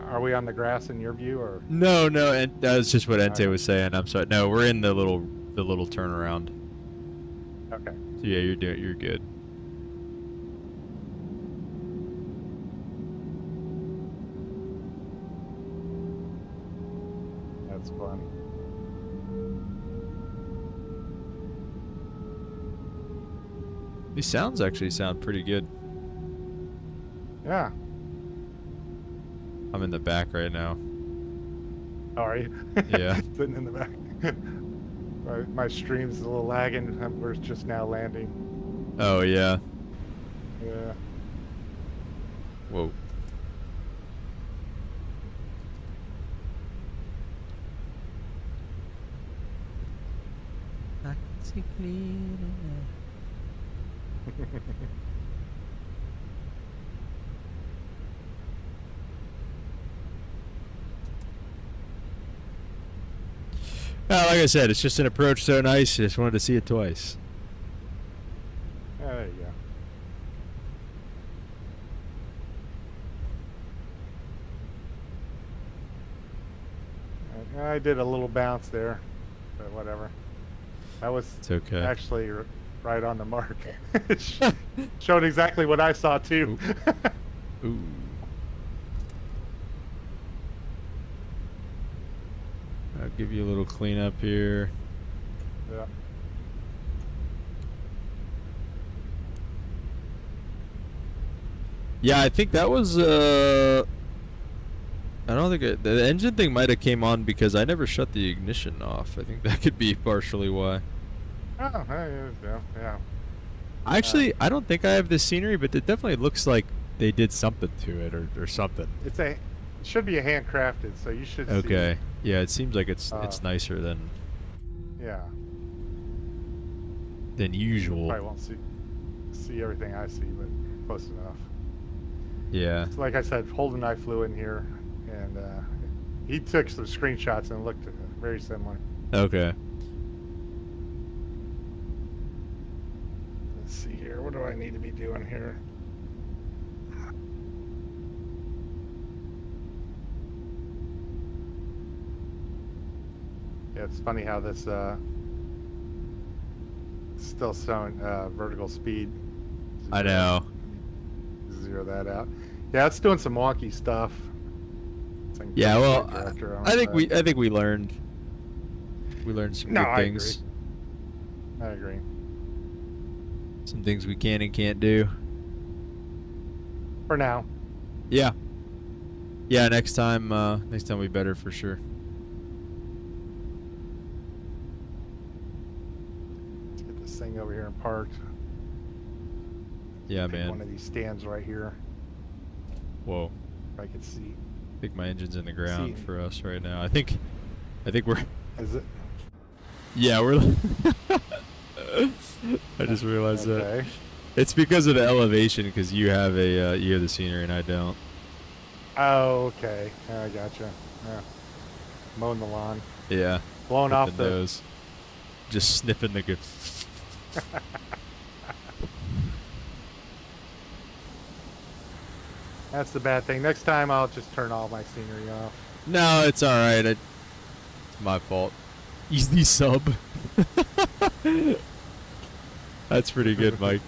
are we on the grass in your view or? No, and that's just what Ente Okay. was saying. I'm sorry. No, we're in the little turnaround. Okay. So yeah, you're good. That's fun. These sounds actually sound pretty good. Yeah. I'm in the back right now. How are you? Yeah. Sitting in the back. my stream's a little lagging. We're just now landing. Oh yeah. Yeah. Whoa. Like I said, it's just an approach so nice. I just wanted to see it twice. There you go. I did a little bounce there, but whatever. That was It's okay. actually right on the mark. It showed exactly what I saw too. Ooh. I'll give you a little cleanup here. Yeah. Yeah, I think that was. I don't think the engine thing might have came on because I never shut the ignition off. I think that could be partially why. Oh, yeah. Actually, I don't think I have this scenery, but it definitely looks like they did something to it or something. It should be a handcrafted, so you should see. Okay. Yeah, it seems like it's Uh, nicer than Yeah. usual. Probably won't see everything I see, but close enough. Yeah. So like I said, Holden and I flew in here, and he took some screenshots and looked very similar. Okay. Let's see here. What do I need to be doing here? What do I need to be doing here? Yeah, it's funny how this still showing vertical speed. I know. Zero that out. Yeah, it's doing some wonky stuff. Yeah, well, I think we we learned some good things. I agree. Some things we can and can't do. For now. Yeah. Yeah, next time will be better for sure. Let's get this thing over here and parked. Yeah, Pick man. One of these stands right here. Whoa. If I could see. I think my engine's in the ground See. for us right now. I think we're. Is it? Yeah, we're. I just realized that. Okay. It's because of the elevation, because you have the scenery and I don't. Oh, okay. I gotcha. Yeah. Mowing the lawn. Yeah. Blowing with off the the nose. Just sniffing the good. That's the bad thing. Next time I'll just turn all my scenery off. No, it's all right. It's my fault. Easy sub. That's pretty good, Mike.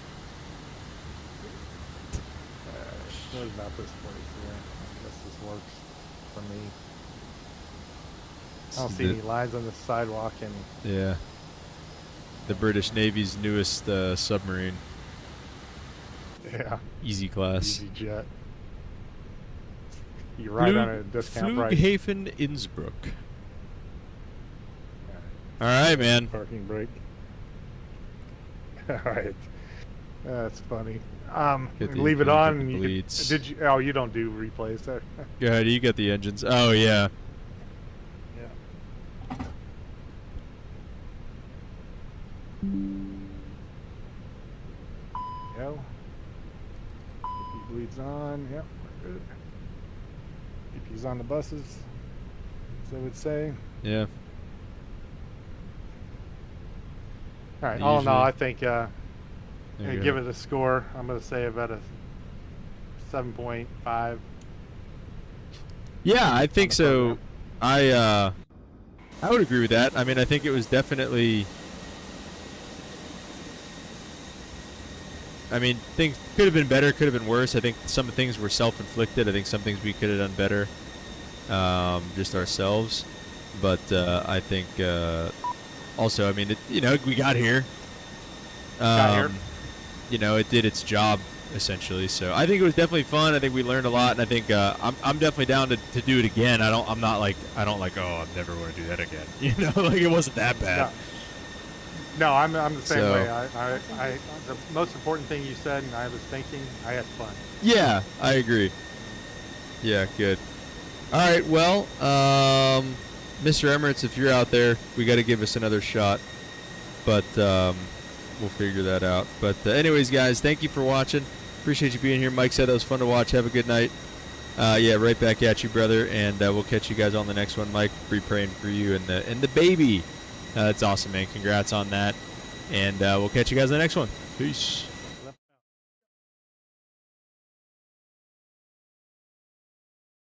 What about this place here? I guess this works for me. I don't see any lines on the sidewalk and Yeah. The British Navy's newest submarine. yeah, Easy class. easy jet. You ride on a discount price. Flughafen Innsbruck. All right, man. Parking brake. All right. That's funny. Get the Leave it engine, on. get the And you bleeds. did you? Oh, you don't do replays there. Go ahead. You got the engines. Oh yeah. Yeah. Go. If he bleeds on. Yep, we're good. If he's on the buses, as I would say. Yeah. All right. All in all, Usually- I think There you give go. it a score. I'm going to say about a 7.5. Yeah, I think the so. I would agree with that. I mean, I think it was definitely. I mean, things could have been better, could have been worse. I think some things were self-inflicted. I think some things we could have done better, just ourselves. But I think also, I mean, we got here. Got here. It did its job essentially. So I think it was definitely fun. I think we learned a lot, and I think I'm definitely down to do it again. I don't like oh, I'm never going to do that again. Like it wasn't that bad. No, I'm the same So- way. I the most important thing you said, and I was thinking, I had fun. Yeah, I agree. Yeah, good. All right, well, Mr. Emirates, if you're out there, we got to give us another shot, but we'll figure that out. But anyways, guys, thank you for watching. Appreciate you being here. Mike said that was fun to watch. Have a good night. Yeah, right back at you, brother, and we'll catch you guys on the next one. Mike, be praying for you and the baby. That's awesome, man. Congrats on that, and we'll catch you guys on the next one. Peace.